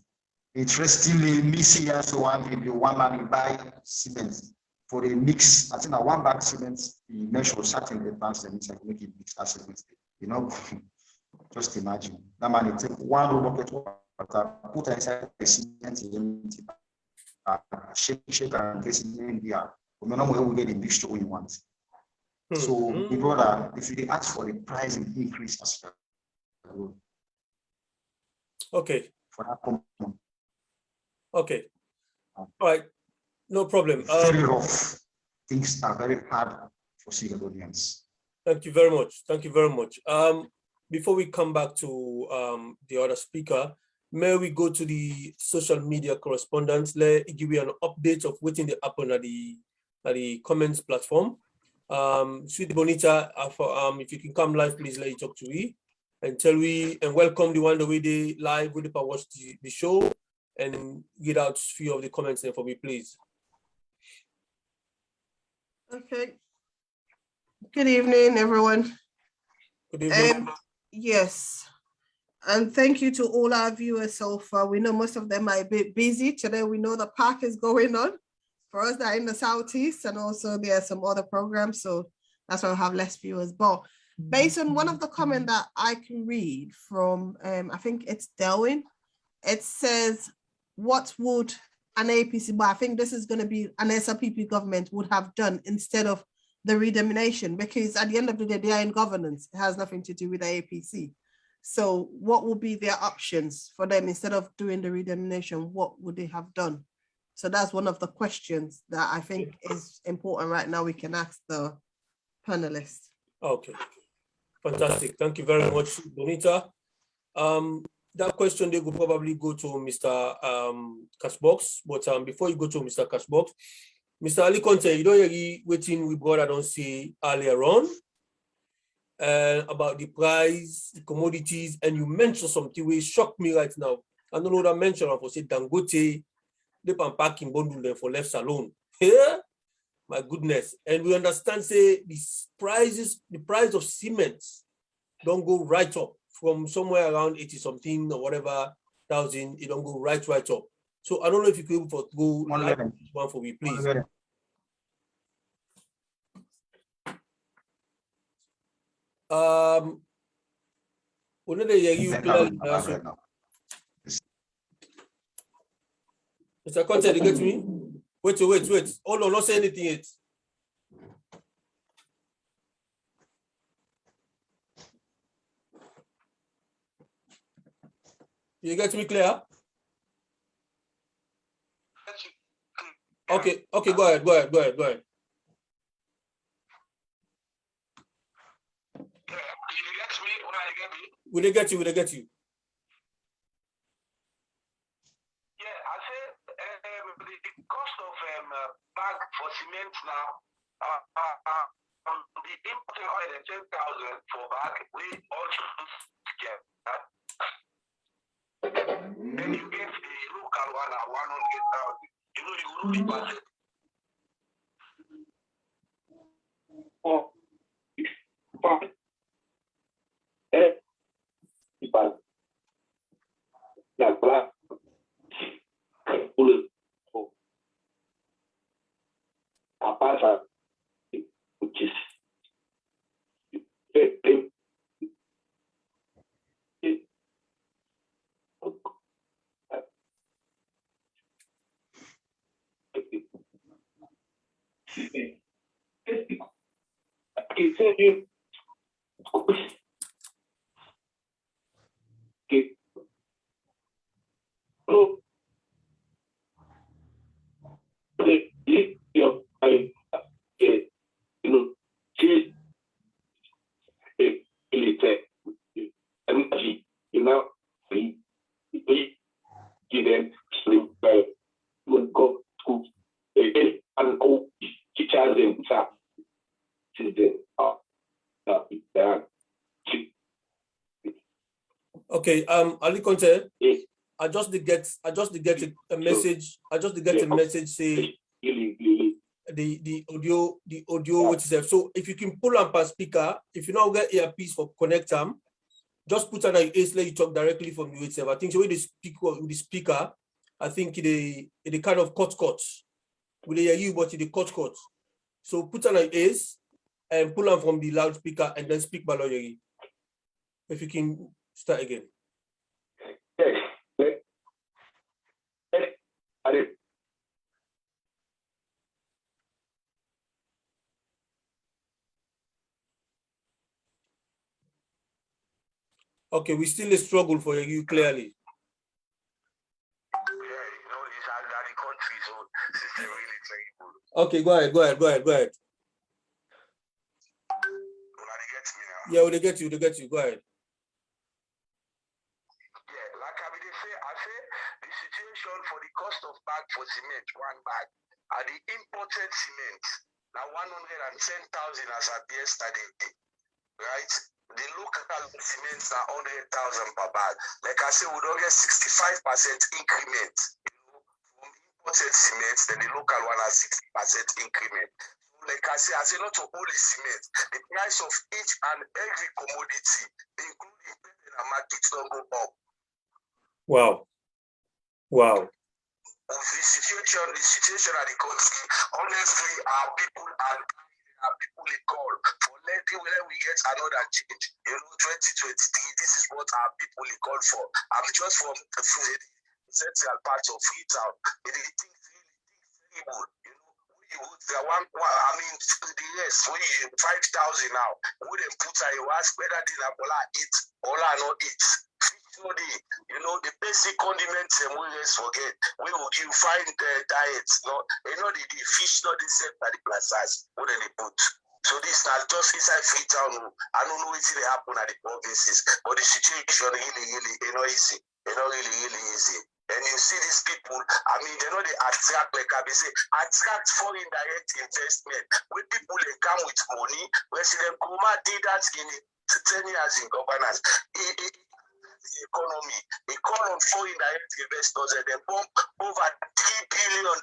Interestingly, me see also one video, one man will buy cement for a mix. I think a 1 bag cement, he measure certain advanced and make it mix that cement. You know, just imagine that man will take 1 bucket water, put inside the cement, shake and place it in there. We will get the mixture we want. So, my brother, if you ask for the price increase as well. Okay. For that company. Okay. All right. No problem. Very rough. Things are very hard for Singaporeans. Thank you very much. Thank you very much. Before we come back to the other speaker, may we go to the social media correspondence? Let give you an update of what in the happen at the comments platform. Sweet Bonita, if you can come live, please let you talk to me and tell we and welcome the one the way they live with the watch the show and get out a few of the comments there for me, please. Okay. Good evening, everyone. Good evening. Yes. And thank you to all our viewers so far. We know most of them are a bit busy. Today, we know the park is going on for us that are in the Southeast, and also there are some other programs. So that's why we have less viewers. But based on one of the comments that I can read from, I think it's Delwyn, it says, what would an APC, but I think this is going to be an SRPP government would have done instead of the redenomination, because at the end of the day, they are in governance. It has nothing to do with the APC. So what would be their options for them instead of doing the redenomination? What would they have done? So that's one of the questions that I think is important right now. We can ask the panelists. Okay, fantastic. Thank you very much, Bonita. That question they could probably go to Mr. Cashbox, but before you go to Mr. Cashbox, Mr. Ali Conte, you don't hear waiting we brought I don't see earlier on about the price, the commodities, and you mentioned something which shocked me right now. I don't know what I mentioned for say Dangote, they can pack in bundle them for left alone. Yeah, my goodness. And we understand say these prices, the price of cement don't go right up from somewhere around 80 something or whatever thousand, it don't go right up. So I don't know if you could go live one for me, please. Mr. Conte, you get me? Wait. Hold on, not say anything yet. You get me clear? Okay, go ahead. Will they get you? Yeah, I said the cost of bag for cement now, the importing oil is 10,000 for bag. We also get that. Then you get the local one at 100,000. You know you will be budget. Okay, Ali Conte, I just did get a message. I just did get a message say the audio what is there. So if you can pull up a speaker, if you now get earpiece for connect them, just put on a ears, let you talk directly from the itself. I think so with the speaker, I think the kind of cut. Will hear you, but the cut. So put on an ears and pull on from the loudspeaker and then speak Baloyeri. If you can start again. Okay, we still a struggle for you clearly. Okay, go ahead. Yeah, they get you. Go ahead. Yeah, like I say the situation for the cost of bag for cement, one bag, are the imported cement, now 110,000 as at yesterday, right? The local cements are 100,000 per bag. Like I say, we don't get 65% increment, from imported cement, then the local one has 60% increment. Like I say, not to only cement, the price of each and every commodity, including paper and markets, don't go up. Wow. The situation at the country, honestly, our people they call for let we get another change. 2023, this is what our people they call for. I'm just from the central part of Freetown. They think really terrible. The the rest, when you 5,000 now, we then put you ask whether they eat or not eat. The basic condiments and we just forget. You find the diets, the fish not the same by the plazas, what they put. So this now just inside Freetown. I don't know what's really happen at the provinces, but the situation really easy. Really easy. And you see these people, they know they attract, like I say, attract foreign direct investment. When people they come with money, when see them Kuma did that in 10 years in governance. The economy, they call on foreign direct investors and they pump over $3 billion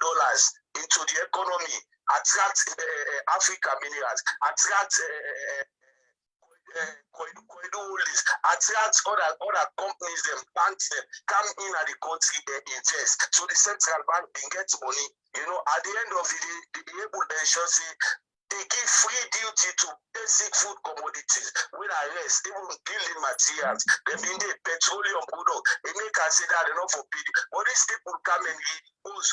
into the economy, attract African minerals, attract attract other companies, them banks, them come in at the country, they invest. So the central bank can get money. At the end of the day, they able to ensure say they give free duty to basic food commodities. When I rest, even building materials, they mean the petroleum product. They make us say that enough for people. But these people come and impose,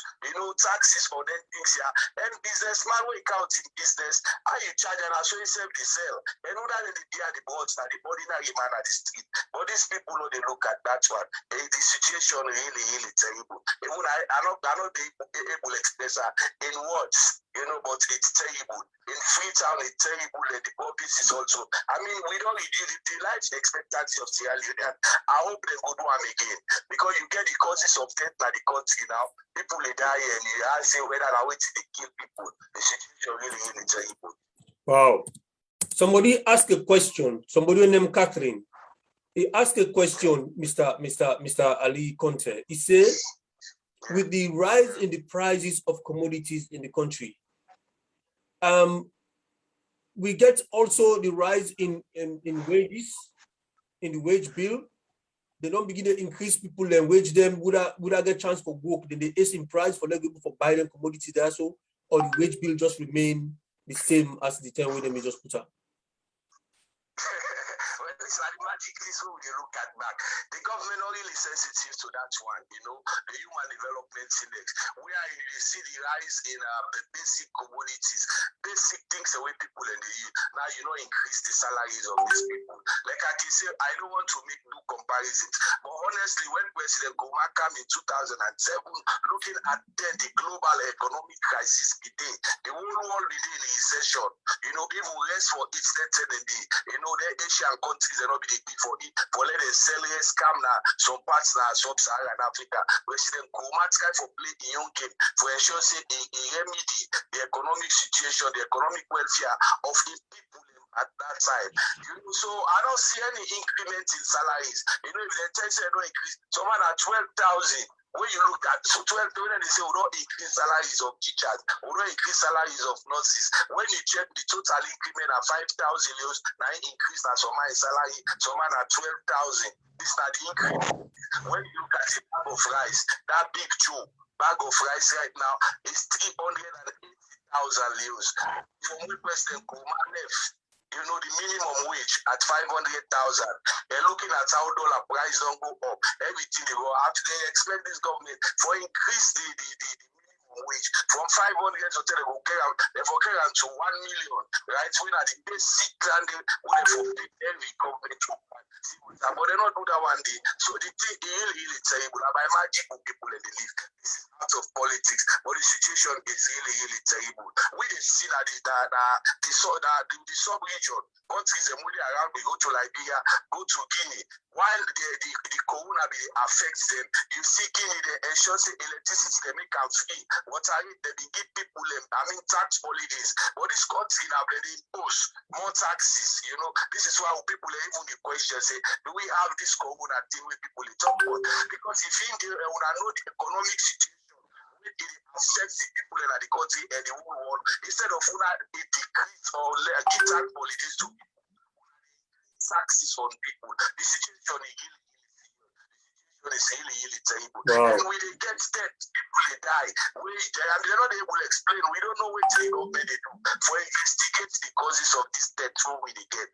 taxes for them things here. And businessman will count in business. How you charge and I show yourself the sell. And know that they are the boards, that the ordinary man at the street. But these people know they look at that one. The situation really terrible. Even I not able to express that in words. But it's terrible. In Freetown, it's terrible. The province is also. We don't reduce the life expectancy of Sierra Leone. I hope they go do them again. Because you get the causes of death in the country now. People they die and you ask whether I wait till they kill people. The situation really terrible. Wow. Somebody asked a question. Somebody named Catherine. He asked a question, Mr. Ali Conte. He said, with the rise in the prices of commodities in the country, we get also the rise in wages, in the wage bill. They don't begin to increase people and wage them. Would I get chance for work? Then they ace in price for them for buying them commodities there, so or the wage bill just remain the same as the time when they just put up. This is what they look at back. The government are really sensitive to that one, the Human Development Index, where you see the rise in the basic commodities, basic things the way people in the youth. Now, increase the salaries of these people. Like I can say, I don't want to make no comparisons, but honestly, when President Goma came in 2007, looking at the global economic crisis today, the whole world is in recession. Even less for each certain day, the Asian countries are not being for it, for let them sell scam now, some parts now, sub-Saharan Africa, President Goma try for play the young game for ensure say he remedy the economic situation, the economic welfare of the people at that time. So I don't see any increment in salaries. If the tax don't increase, someone at 12,000. When you look at 12, when they say we don't increase salaries of teachers, we don't increase salaries of nurses. When you check the total increment at 5,000 euros, now increase that someone salary, someone at 12,000. This is not the increment. When you look at the bag of rice, that big bag of rice right now is 380,000 euros. From when President Kouma left, the minimum wage at 500,000. They're looking at how dollar price don't go up. Everything they go after. They expect this government for increase the minimum wage from 500 to they forget to 1 million, right? When are the basic and when for every government to but they not do that one day. So the thing is really terrible. By magic people in the live. This is out of politics, but the situation is really terrible. We see that the sub-region countries and around, we go to Liberia, go to Guinea. While the corona affects them, you see Guinea, they ensure electricity, they make them free. Water, they give people, tax holidays. But this country now, they impose more taxes. This is why people are even the question, say, do we have this corona thing with people in talk about? Because if you know the economic situation, it affects the people in the country and the whole world, instead of a decrease or give tax holidays to people, taxes on people. The situation is really terrible. Wow. And when they get dead, people they die. And they're not able to explain. We don't know what the government they do for investigate the causes of this death. What we get,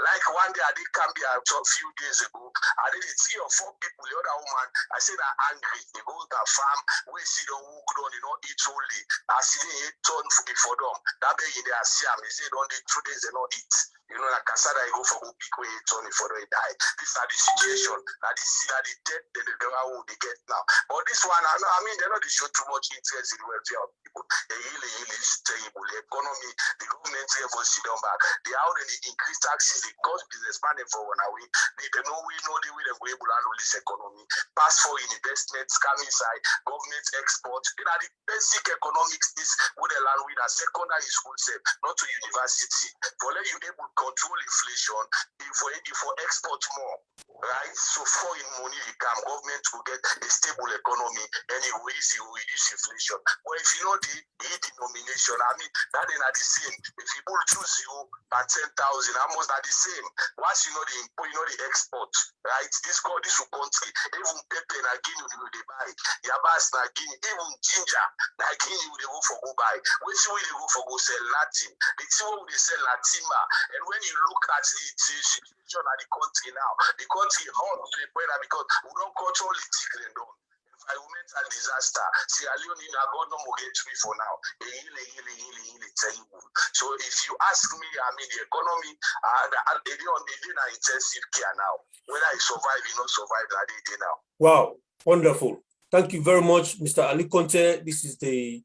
like one day I did come here a few days ago. I did 3 or 4 people. The other woman, I said they're angry. They go to the farm, we see the walk down, eat only. I see they eat ton for them. That day they are Siam. They say only 2 days they not eat. Like Casada, I go for a big way, Tony, for they die. This is the situation. That the death, they get now. But this one, they're not show too much interest in welfare of people. They really terrible. The economy, the government level sit down back. They how they increase taxes, they cause businessmen for one away. They know the way they're able to handle this economy. Pass for investment, scamming side, government export. The basic economics is what they learn with a secondary school set, not to university. For let you able to control inflation, if for export more, right? So foreign money will come, government will get a stable economy, and it will reduce inflation. But if you know the denomination, that is not the same. If people choose you at 10,000, almost not the same. Once you know the export, right? This country, even pepper na Guinea they buy, yabas na Guinea, even ginger na Guinea they go for go buy. Which way they go for go sell Latin? The two they sell Latima, and when you look at the situation of the country now, the country hot to the point because we don't control it down. Environmental disaster. Sierra Leone God no more get me for now. Really terrible. So if you ask me, the economy, they're in intensive care now. Whether I survive, you not survive that day now. Wow, wonderful. Thank you very much, Mr. Ali Conte. This is the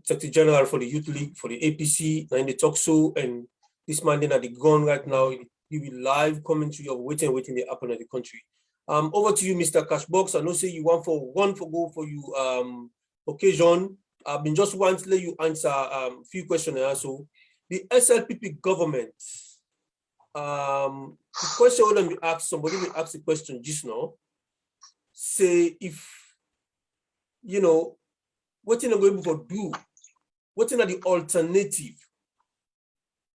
Secretary General for the Youth League for the APC in the talk show, and this man at the gun right now. He will live commentary of waiting the happen in the country. Over to you, Mr. Cashbox. I know say you want for go for you occasion. I've been just want to let you answer a few questions also. The SLPP government. The question when we ask somebody will ask the question just now. Say if what are going to do? What are the alternative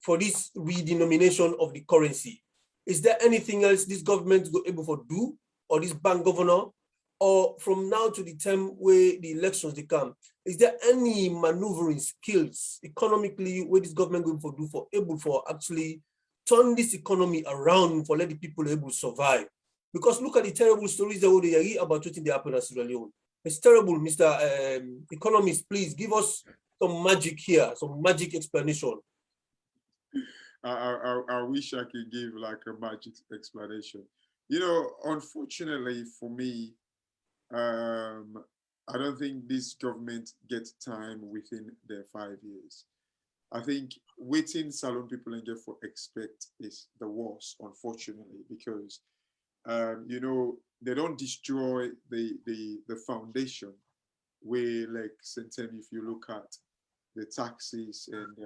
for this redenomination of the currency? Is there anything else this government is able to do, or this bank governor, or from now to the time where the elections they come? Is there any maneuvering skills economically where this government going to do able for actually turn this economy around for let the people able to survive? Because look at the terrible stories that they hear about what they happen in Sierra Leone. It's terrible, Mr. Economist. Please give us some magic here, some magic explanation. I wish I could give like a magic explanation. Unfortunately for me, I don't think this government gets time within their 5 years. I think waiting Salone people and get for expect is the worst, unfortunately, because they don't destroy the foundation where, like, sometimes if you look at the taxes, and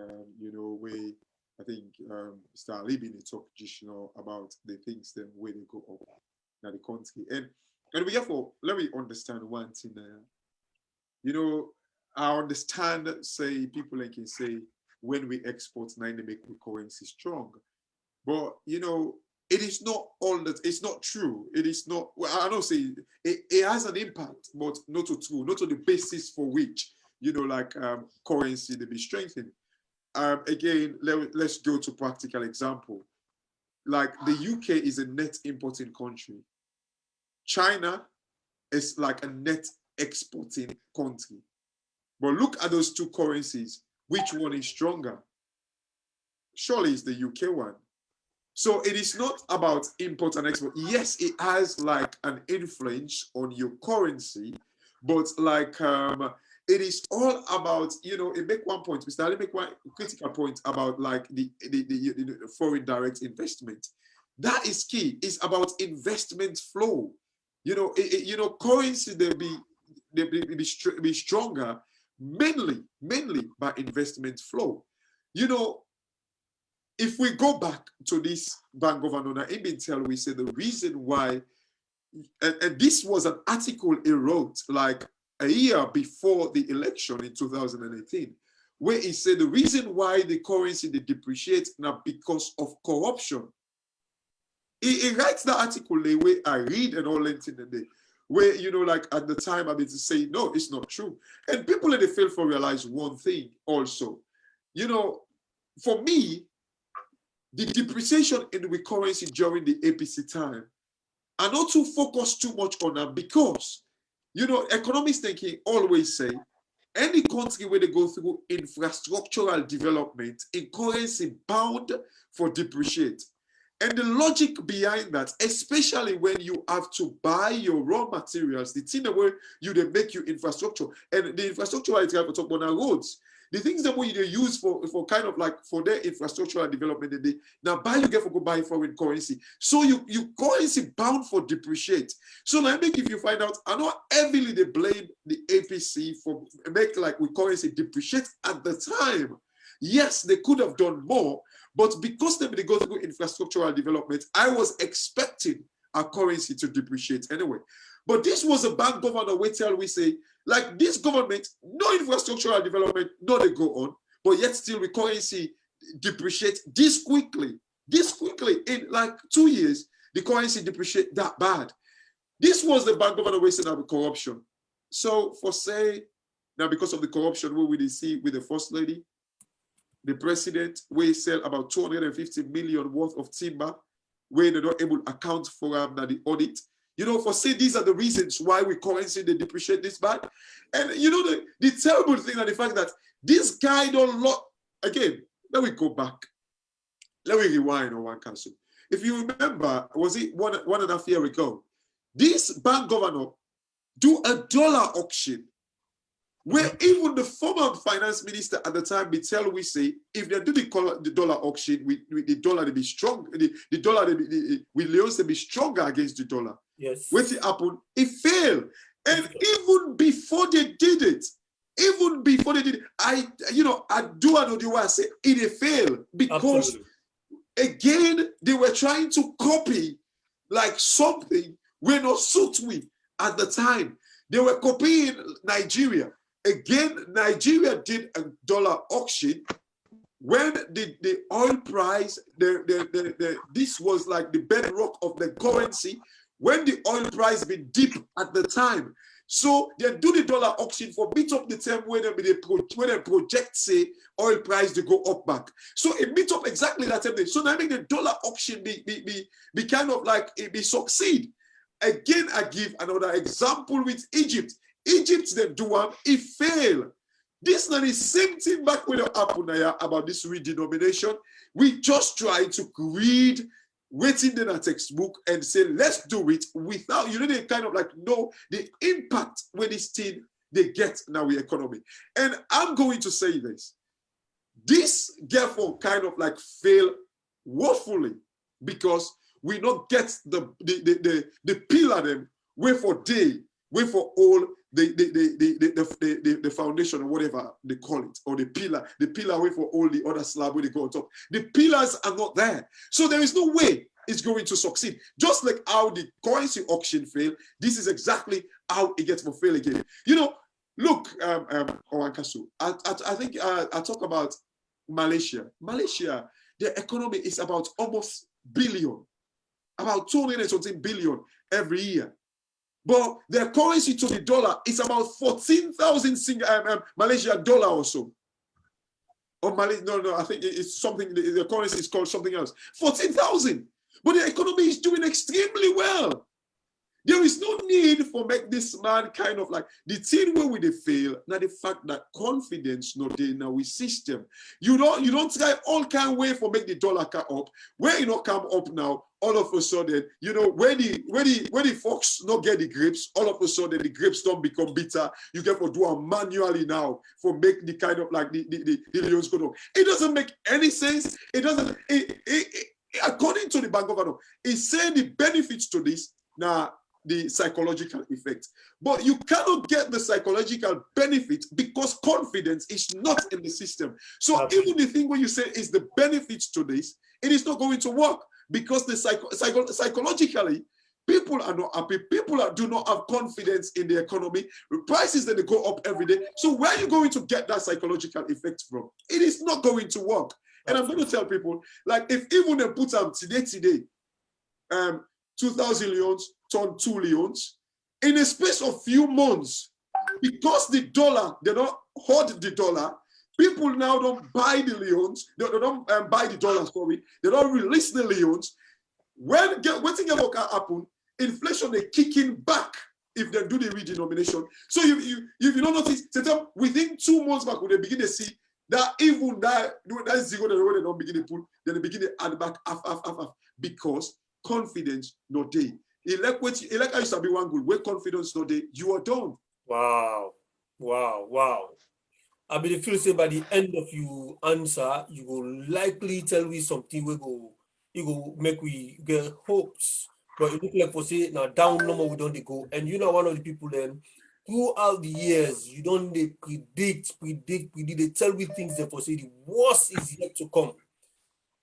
you know, we I think start living the talk just, you know, about the things then where they go up in the country. And we therefore let me understand one thing there. You know, I understand, say, people like can say when we export now they make the currency strong. But you know, it is not all that. It's not true. It is not. Well, I don't say it has an impact, but not to true, not to the basis for which, you know, like currency to be strengthened. Again, let's go to practical example. Like the UK is a net importing country. China is like a net exporting country. But look at those two currencies. Which one is stronger? Surely it's the UK one. So it is not about import and export. Yes, it has like an influence on your currency, but like it is all about, you know, it make one point, Mr. Ali make one critical point about like the foreign direct investment. That is key. It's about investment flow. You know, you know, currency they be stronger mainly by investment flow. You know, if we go back to this bank governor, Ibn we say the reason why, and this was an article he wrote like a year before the election in 2018, where he said the reason why the currency they depreciate now because of corruption. He writes the article the way I read and all in the day, where, you know, like at the time I've been to say, no, it's not true. And people they fail to realize one thing also, you know, for me, the depreciation in the currency during the APC time, are not to focus too much on that because, you know, economists thinking always say, any country where they go through infrastructural development in currency bound for depreciate. And the logic behind that, especially when you have to buy your raw materials, the thing where they make you infrastructure, and the infrastructure is going to talk about roads. The things that we use for kind of like for their infrastructural development, they now buy you get for go buy foreign currency. So you currency bound for depreciate. So now make if you find out, I know heavily they blame the APC for make like we currency depreciate at the time. Yes, they could have done more, but because they go through infrastructural development, I was expecting our currency to depreciate anyway. But this was a bank governor, we say, like this government, no infrastructural development, no they go on, but yet still the currency depreciate this quickly in like 2 years, the currency depreciate that bad. This was the bank governor wasting out corruption. So for say, now because of the corruption, what we see with the first lady, the president, we sell about 250 million worth of timber, where they're not able to account for now the audit. You know, for say these are the reasons why we currency they depreciate this bad. And you know, the terrible thing and the fact that this guy don't lot again, let me go back. Let me rewind on one council. If you remember, was it one and a half year ago, this bank governor do a dollar auction where even the former finance minister at the time be tell we say if they do the dollar auction with the dollar to be strong, the dollar will Leos to be stronger against the dollar. Yes. With the apple, it failed. And even before they did it, I do know the way I say it failed because again they were trying to copy like something we not suit with at the time. They were copying Nigeria. Again, Nigeria did a dollar auction when the oil price, this was like the bedrock of the currency, when the oil price been deep at the time. So they do the dollar auction for bit of the time when they project, say, oil price to go up back. So it meet up exactly that time. So now I make the dollar auction be kind of like it be succeed. Again, I give another example with Egypt. Egypt, they do one, it failed. This is not the same thing back when it happened about this redenomination. We just try to read waiting in a textbook and say, let's do it without, you know, they kind of like know the impact when this thing they get in our economy. And I'm going to say this. This therefore kind of like fail woefully because we not get the pillar them, wait for day, wait for all the foundation or whatever they call it, or the pillar way for all the other slab where they go on top. The pillars are not there. So there is no way it's going to succeed. Just like how the currency auction failed, this is exactly how it gets to fail again. You know, look, Owankasu, I think I talk about Malaysia. Malaysia, their economy is about almost billion, about 200 and something billion every year. But their currency to the dollar is about 14,000 Malaysia dollar or so. Or no, I think it's something, the currency is called something else. 14,000. But the economy is doing extremely well. There is no need for make this man kind of like the thing where we fail. Now the fact that confidence not there now with system. You don't try all kind of way for make the dollar come up. Where you not come up now, all of a sudden, you know, when the folks not get the grapes, all of a sudden the grapes don't become bitter. You get to do them manually now for make the kind of like the loans go down. It doesn't make any sense. It doesn't. According to the Bank of Ghana, it's saying the benefits to this now. The psychological effect, but you cannot get the psychological benefit because confidence is not in the system. So even the thing when you say is the benefits to this, it is not going to work because the psychologically people are not happy. People do not have confidence in the economy. The prices that they go up every day. So where are you going to get that psychological effect from? It is not going to work. And I'm going to tell people, like, if even they put them today, 2,000 leons turn 2 leons in a space of few months, because the dollar, they don't hold the dollar. People now don't buy the leons. They don't buy the dollar. Sorry, they don't release the leons. When thing ever can happen, inflation they kicking back if they do the redenomination. So if you don't notice, within 2 months back when they begin to see that even that zero they don't begin to pull, then they begin to add back half because confidence not there. Like I used to be one good. Where confidence not there, you are done. Wow. I mean, if you say by the end of your answer, you will likely tell me something you go make we get hopes. But it look like for say now down number we don't go. And you know one of the people then throughout the years, you don't they predict, they tell me things that for say the worst is yet to come.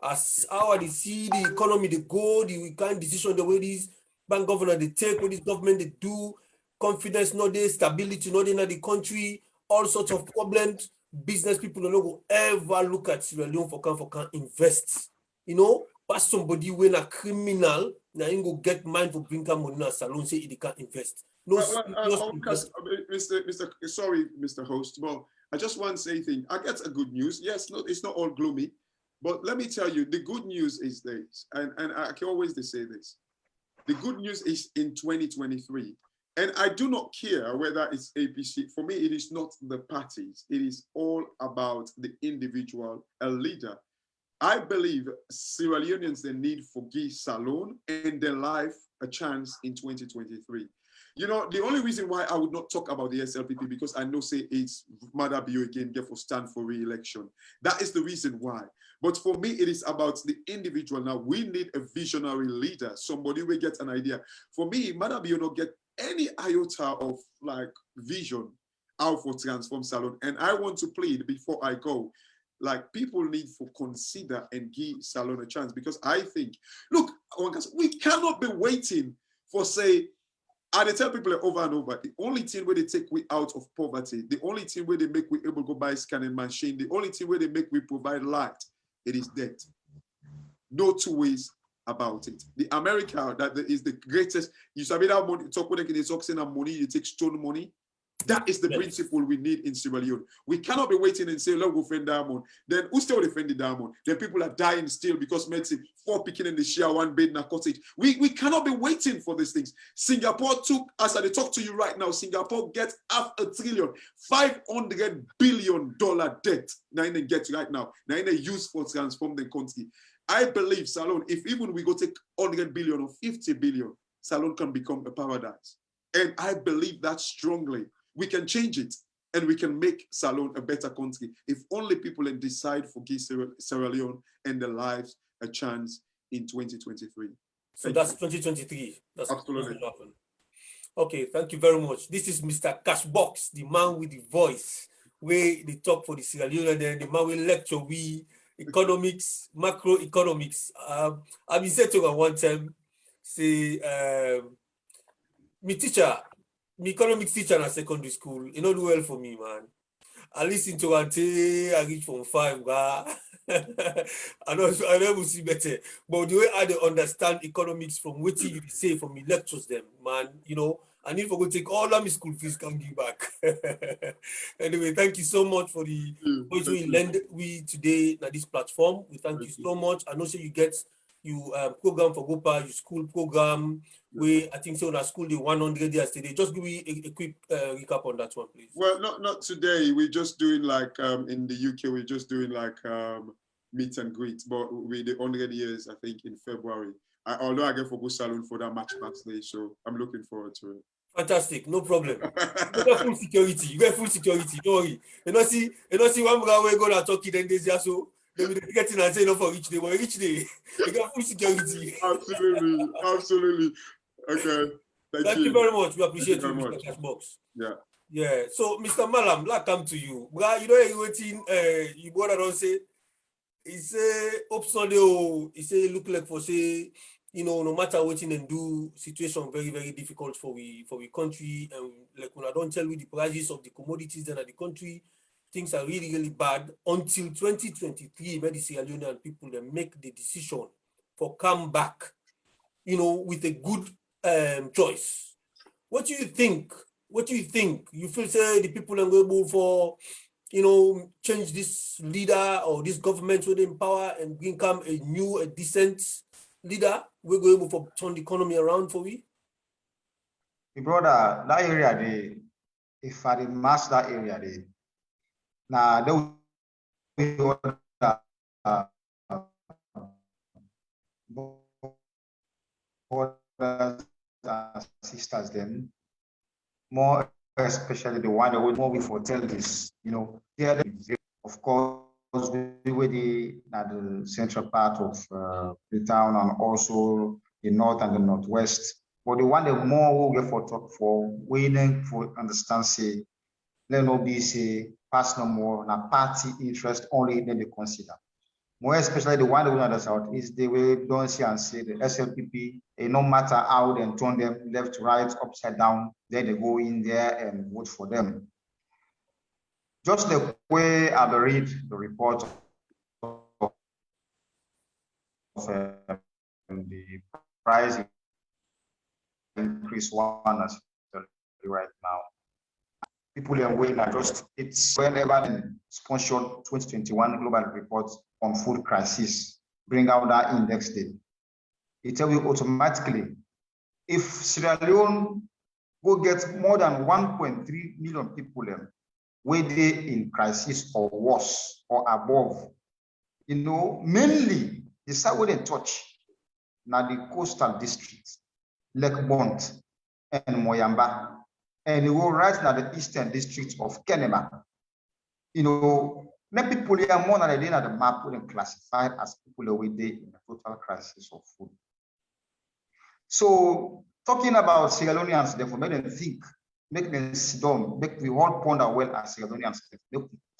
As how they see the economy, they go, the kind of decision, the way these bank governor they take, what this government they do, confidence not there, stability not in the country, all sorts of problems. Business people don't go ever look at Sierra Leone for can invest. You know, but somebody when a criminal, now you go get mind for bring money in a salon, say he can't invest. No, Mr. Host. Well, I just want to say thing. I get a good news. Yes, no, it's not all gloomy. But let me tell you, the good news is this, and I can always say this. The good news is in 2023, and I do not care whether it's APC. For me, it is not the parties. It is all about the individual, a leader. I believe Sierra Leoneans, they need for Guy Salone and their life a chance in 2023. You know, the only reason why I would not talk about the SLPP because I know say it's Mother Bio again, get for stand for re-election. That is the reason why. But for me, it is about the individual. Now, we need a visionary leader, somebody will get an idea. For me, Mother Bio don't get any iota of like vision out for Transform Salon. And I want to plead before I go, like people need to consider and give Salon a chance because I think, look, we cannot be waiting for say, and I tell people over and over, the only thing where they take we out of poverty, the only thing where they make we able to go buy scanning machine, the only thing where they make we provide light, it is debt. No two ways about it. The America that is the greatest, you sabi that money, talk when they talk saying money, you take stone money. That is the principle we need in Sierra Leone. We cannot be waiting and say, let's go defend diamond. Then who still defend the diamond? Then people are dying still because medicine, 4 picking in the share, 1 bed narcotic. We cannot be waiting for these things. Singapore took, as I talk to you right now, Singapore gets $500 billion, $500 billion debt. Now they get right now. Now they use for transform the country. I believe Salon, if even we go take 100 billion or 50 billion, Salon can become a paradise. And I believe that strongly. We can change it and we can make Salon a better country if only people decide for give Sierra Leone and their lives a chance in 2023. So that's 2023. That's absolutely happen. Okay, thank you very much. This is Mr. Cashbox, the man with the voice. where they talk for the Sierra Leone, then the man will lecture we economics, macroeconomics. I've been said to her one time, say, me teacher, me economics teacher in a secondary school, you know do well for me, man. I listen to until I reach from 5, I never see better. But the way I dey understand economics from what you say from me lectures them, man, you know, I need to go take all of my school fees, come give back. Anyway, thank you so much for the voice we lend we today at this platform. We thank you so much. I know so you get you program for Gopa, your school program. We I think so on our school the 100 yesterday. Just give me a quick recap on that one, please. Well, not today. We're just doing like in the UK. We're just doing like meet and greet, but with the 100 years, I think in February. Although I get for go salon for that match day, so I'm looking forward to it. Fantastic, no problem. You get full security. You get full security. Don't worry. You know see one guy we go to Turkey then this year, so they will be getting and say no for each day, but each day you get full security. Absolutely, absolutely. Okay. Thank you very much. We appreciate you, very Mr. much. Cashbox. Yeah. Yeah. So, Mr. Malam, let's come to you. You know, you waiting. You brother don't say. He say, option de. He say, look like for say, you know, no matter what you do, situation very very difficult for we country, and like when I don't tell you the prices of the commodities in the country, things are really really bad until 2023. Where the Sierra Leonean people they make the decision for come back, you know, with a good choice. What do you think? What do you think? You feel say the people are going to move for, you know, change this leader or this government within power and become a new, a decent leader? We're going to move for turn the economy around for we? The brother, that area, if I mass that area, now they will brothers and sisters then, more especially the one that would more before tell this, you know, of course, we were the central part of the town and also the north and the northwest. But the one that more will get for talk for waiting for understand say, let not be say personal more na party interest only then they consider. More especially the one that we know the south is the way don't see and say the SLPP, no matter how they turn them left, right, upside down, then they go in there and vote for them. Just the way I read the report of the price increase one as right now. People are waiting just it's whenever the sponsored 2021 global report on food crisis bring out that index date. It tells you automatically if Sierra Leone will get more than 1.3 million people where they in crisis or worse or above, you know, mainly the side where they touch now the coastal districts, Lake Bont and Moyamba, and you go right now the eastern district of Kenema. You know, many people are more than the map when classified as people away there in the total crisis of food. So talking about Sierra Leoneans, therefore, make them think, make them sit down, make the whole ponder well as Sierra Leoneans,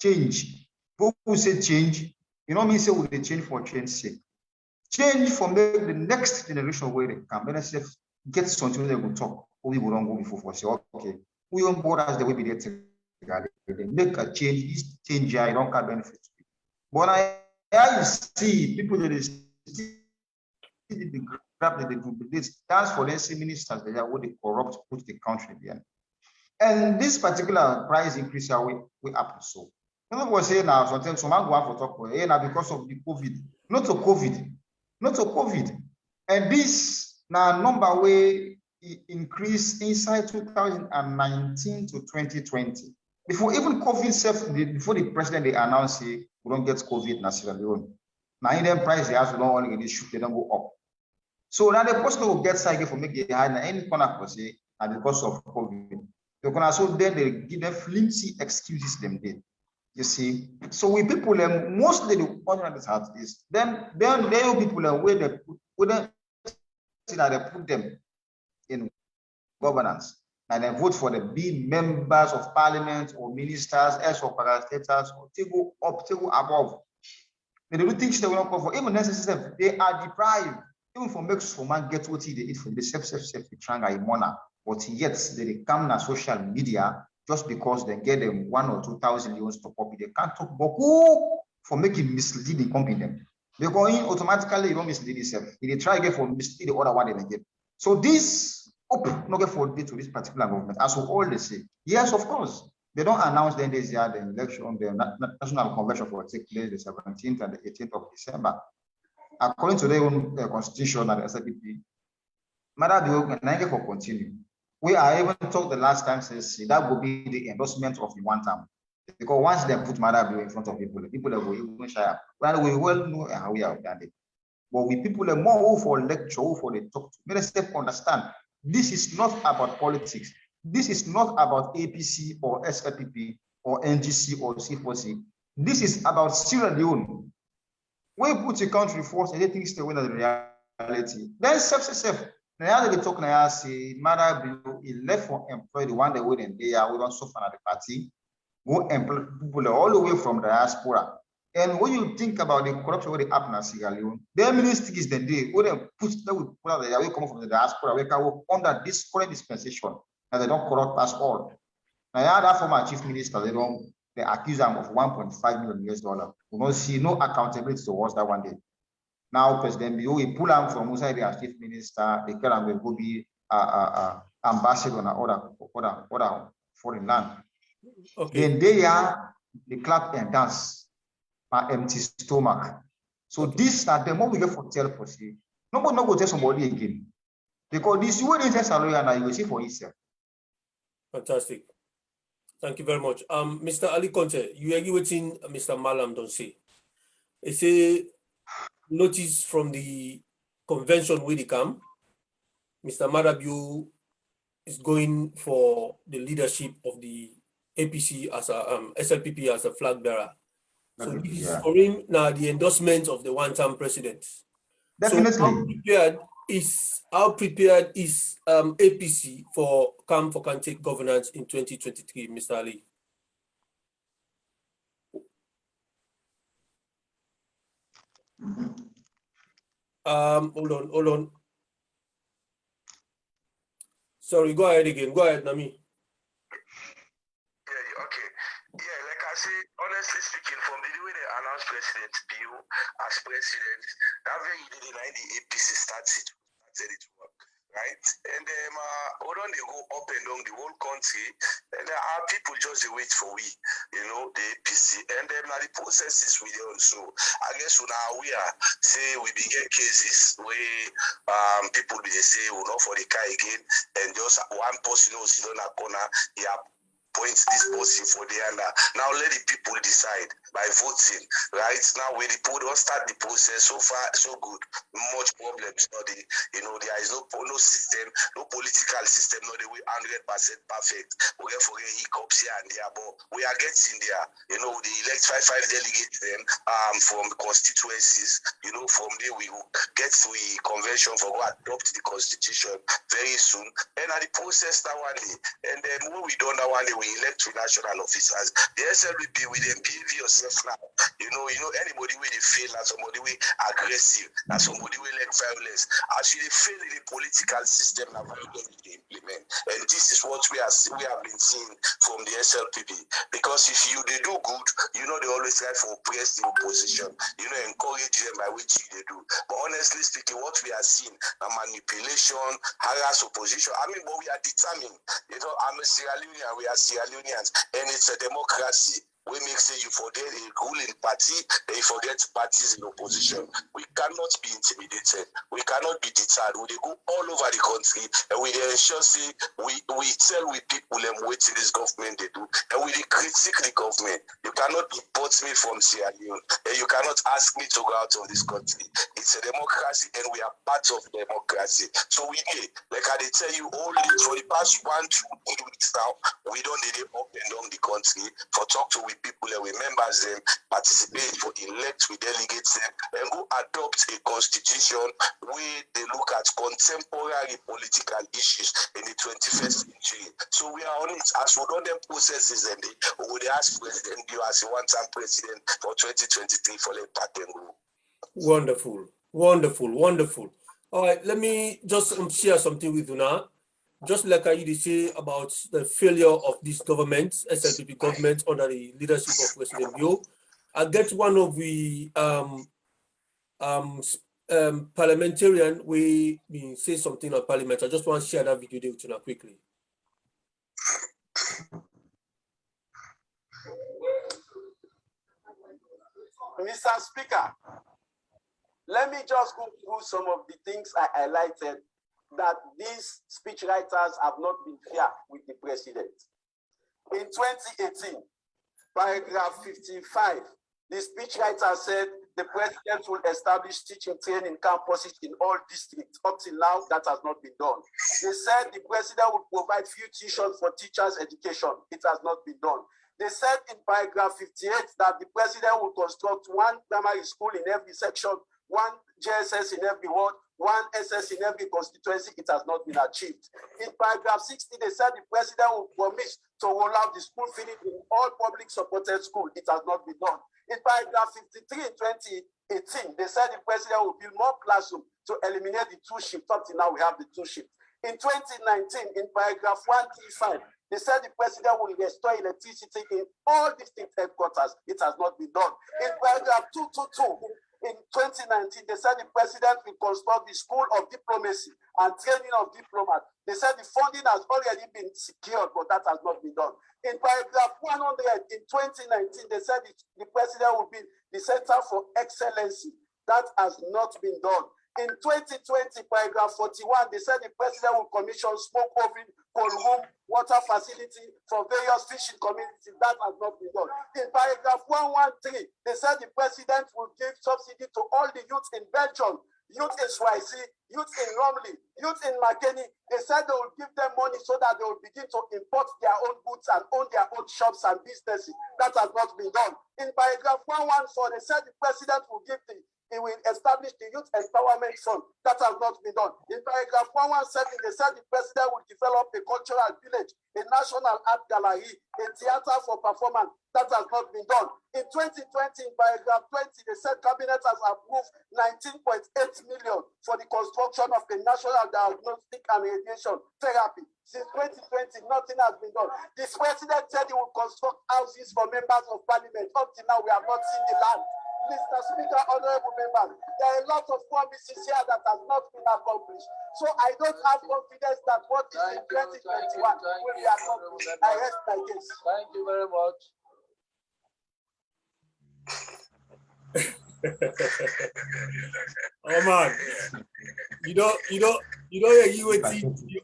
change. People say change, you know me say we they change for change's sake. Change for make the next generation where they come. When I say get something they will talk, we will not go before for say, okay, we on board as the way we get to make a change, this change here, I don't have benefit to it. But I see people that is the grab that they do this dance for them see ministers they are what they corrupt put the country there. And this particular price increase we happen so. People will say now sometimes some go out for talk now because of the COVID, not to COVID. And this now number way increase inside 2019 to 2020. Before even COVID before the president they announced we don't get COVID in Sierra Leone. Now in them price they have to don't only shoot, they don't go up. So now the person will get cycle for make the high any corner for say and because of COVID. They're gonna so then they give them flimsy excuses them did. You see, so we people mostly the point this heart is then there are people where they put them in governance. and then vote for the big members of parliament or ministers, as or parastatals, or take go up, take go above. They do things they will not cover. Even necessary, they are deprived. Even for makes for man get what he they eat for the self tranga in mona, but yet they come na social media just because they get them 1 or 2,000 euros to copy. They can't talk about who for making misleading company them. They go in automatically, you don't mislead yourself. If they try again for mislead the other one they get. So this not get for to this particular government, as we all they say. Yes, of course. They don't announce then this year the election, the national convention for take place the 17th and the 18th of December. According to their own constitution and the SLPP, matter the for continue. We are even talked the last time says that will be the endorsement of the one term. Because once they put Mother in front of people that will even share. Well, we well know how we have done it. But we people are more for lecture, for the talk. Let us understand. This is not about politics. This is not about APC or SLPP or NGC or C4C. This is about Sierra Leone. When you put your country first, anything stay with the reality. Then self. Now they talk now, say, Mother he left for employ the one they wouldn't they are, we don't suffer at the party. Go employ people all the way from the diaspora. And when you think about the corruption where they happen in Sierra Leone, their ministry is the day where they put out they come from the diaspora, we can work under this current dispensation, and they don't corrupt us all. Now, that former chief minister, they accuse them of $1.5 million US. We don't see no accountability towards that one day. Now, President Bio, he pull him from inside the chief minister, they tell him will go be ambassador on other foreign land. Okay. Then they are the clap and dance. Empty stomach. So this that the more we get for tell for see, nobody not go tell somebody again. Because this way they tell salary and you will see for yourself. Fantastic. Thank you very much. Mr. Ali Conte, you agree with Mr. Malam don't say. It's a notice from the convention where they come. Mr. Madabu is going for the leadership of the APC as a SLPP as a flag bearer. So this is for him now the endorsement of the one-term president. Definitely. So how prepared is APC for can take governance in 2023, Mr. Ali? Hold on. Sorry, go ahead again. Go ahead, Nami. Yeah, like I say, honestly speaking, from the way they announced President Bio as president, that very day the APC started to work, right? And then they go up and down the whole country, and our people just wait for we, the APC. And then the processes we also, I guess now we are say we begin cases where people they say we're not for the car again, and just one person who's in a corner, points this person for the other. Now let the people decide by voting, right? Now when the people don't start the process, so far so good, much problems. There is no system, no political system, no the way 100% perfect. We have forget hiccups here and there, but we are getting there. They elect 5 delegates then from constituencies. From there we will get to the convention for what adopt the constitution very soon. And at the process that one day, and then when we done that one day, we elect national officers. The SLPP with them behave yourself now. Anybody where they fail as somebody way aggressive, as somebody way like violence. Actually fail in the political system now violence they implement. And this is what we have been seeing from the SLPP. Because if they do good, they always try to oppress the opposition. Encourage them by which they do. But honestly speaking, what we are seeing, manipulation, harass opposition. But we are determined. I'm a Sierra Leonean, we are Sierra Leoneans, and it's a democracy. We make say you forget a ruling party, then you forget parties in opposition. We cannot be intimidated. We cannot be deterred. We go all over the country, and we ensure say we tell people them what this government they do, and we critique the government. You cannot import me from Sierra Leone, and you cannot ask me to go out of this country. It's a democracy, and we are part of democracy. So we like I tell you, only for the past 1-2 weeks now, we don't need it up and down the country for talk to with people and with members them, participate for elect with delegates them, and go adopt a constitution where they look at contemporary political issues in the 21st century. So we are on it. As we run them processes and we would ask President Bio as a one-time president for 2023 for the pattern group. Wonderful, wonderful, wonderful. All right, let me just share something with you now. Just like I did say about the failure of this government, SLPP government, under the leadership of President Bio, I get one of the parliamentarian we say something on parliament. I just want to share that video with you now quickly. Mr. Speaker, let me just go through some of the things I highlighted that these speechwriters have not been fair with the president. In 2018, paragraph 55, the speechwriter said the president will establish teaching training campuses in all districts. Up till now, that has not been done. They said the president will provide few tuition for teachers' education. It has not been done. They said in paragraph 58 that the president will construct one primary school in every section, one JSS in every ward, one SS in every constituency. It has not been achieved. In paragraph 60, they said the president will promise to roll out the school feeding in all public supported schools. It has not been done. In paragraph 53 in 2018, they said the president will build more classrooms to eliminate the two shifts. Up till now, we have the two shifts. In 2019, in paragraph 135, they said the president will restore electricity in all district headquarters. It has not been done. In paragraph 222, in 2019, they said the president will construct the School of Diplomacy and Training of Diplomats. They said the funding has already been secured, but that has not been done. In paragraph 100, in 2019, they said the president will be the Center for Excellency. That has not been done. In 2020, paragraph 41, they said the president will commission smoke oven, cold room, water facility for various fishing communities. That has not been done. In paragraph 113, they said the president will give subsidy to all the youth in Belgium, youth in Swazi, youth in Romley, youth in McKinney. They said they will give them money so that they will begin to import their own goods and own their own shops and businesses. That has not been done. In paragraph 114, they said the president will he will establish the Youth Empowerment Fund. That has not been done. In paragraph 117, they said the president will develop a cultural village, a national art gallery, a theater for performance. That has not been done. In 2020, in paragraph 20, they said cabinet has approved 19.8 million for the construction of a national diagnostic and radiation therapy. Since 2020, nothing has been done. The president said he will construct houses for members of parliament. Up till now, we have not seen the land. Mr. Speaker, honorable members, there are a lot of promises here that has not been accomplished. So I don't have confidence that what is in 2021 will be accomplished. I rest my case. Thank you very much. Oh man, the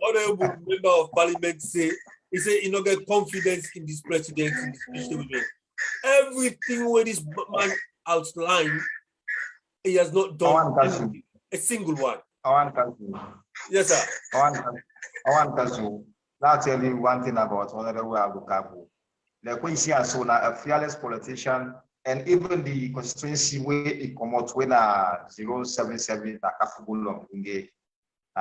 honorable member of parliament say, he said he not get confidence in this president in the speech debate. Everything where this man outlined, he has not done a single one. Yes, sir. I want to now tell you one thing about Honorable Abukabu. Like when you see a fearless politician, and even the constituency where it come out when 077 Takafubulong Inge,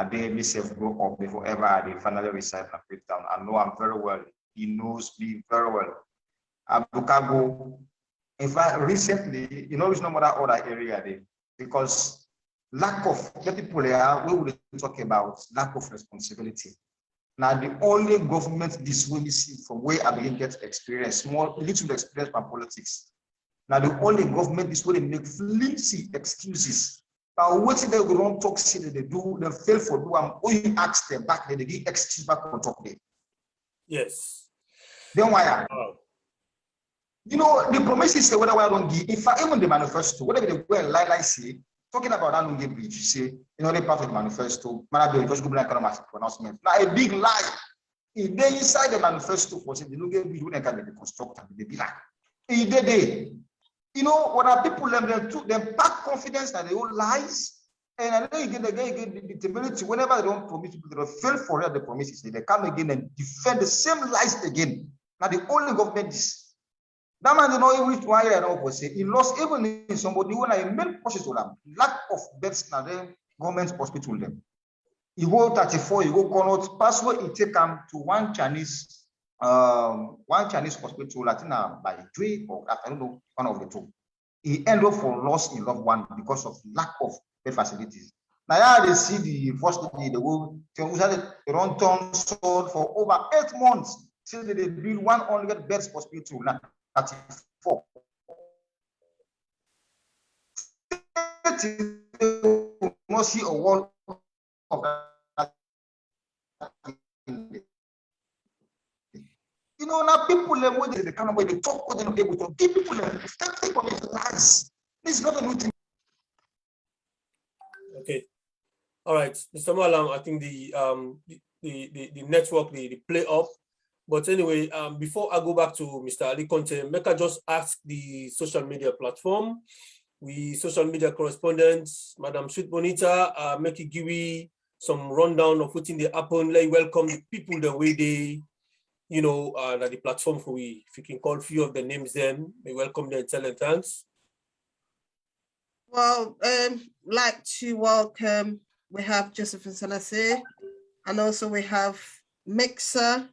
they myself broke up before ever they finally resign and quit down. I know I'm very well. He knows me very well. Abukabu. In fact, recently, it's no more that other area there because lack of the people here, we will talk about lack of responsibility. Now, the only government this way we see from where I begin get experience, little experience from politics. Now, the only government this way they make flimsy excuses. Now, what they don't talk, see that they do, they fail for do, or you ask them back, they get excuse back on top there. Yes. Then why? The promises say whether I don't give. In fact, even the manifesto, whatever they go and lie say, talking about that don't give bridge, you say, the part of the manifesto, maybe just go back and make pronouncement. Now, a big lie. If they inside the manifesto for saying they don't give bridge, they can be constructed, they be like. If they, what are people them pack confidence that they all lies, and I know you get the ability whenever they don't promise people, they fail for the promises, they come again and defend the same lies again. Now, the only government is. That man did not even to hire an say he lost even in somebody when I made process to them. Lack of beds na them government hospital them. You go 34, you go connect password, you take them to one Chinese hospital, Latina by Dre or I don't know, one of the two. He ended up for loss in loved one because of lack of bed facilities. Now yeah, they see the first day they will they run turn sold for over 8 months since they build 100 beds hospital now 34. Not see a wall of that. You know, now people when they kind of way they talk with them, they will give people start think of it lies. This is not a new thing. Okay. All right, Mr. Malam, I think the network, the play up. But anyway, before I go back to Mr. Ali Conte, make I just ask the social media platform. We social media correspondents, Madam Sweet Bonita, make it give me some rundown of what's in the happen. Like welcome the people the way they, you know, at the platform for we. If you can call a few of the names, then we welcome them and tell them thanks. Well, like to welcome. We have Joseph and Sanase, and also we have Mixer.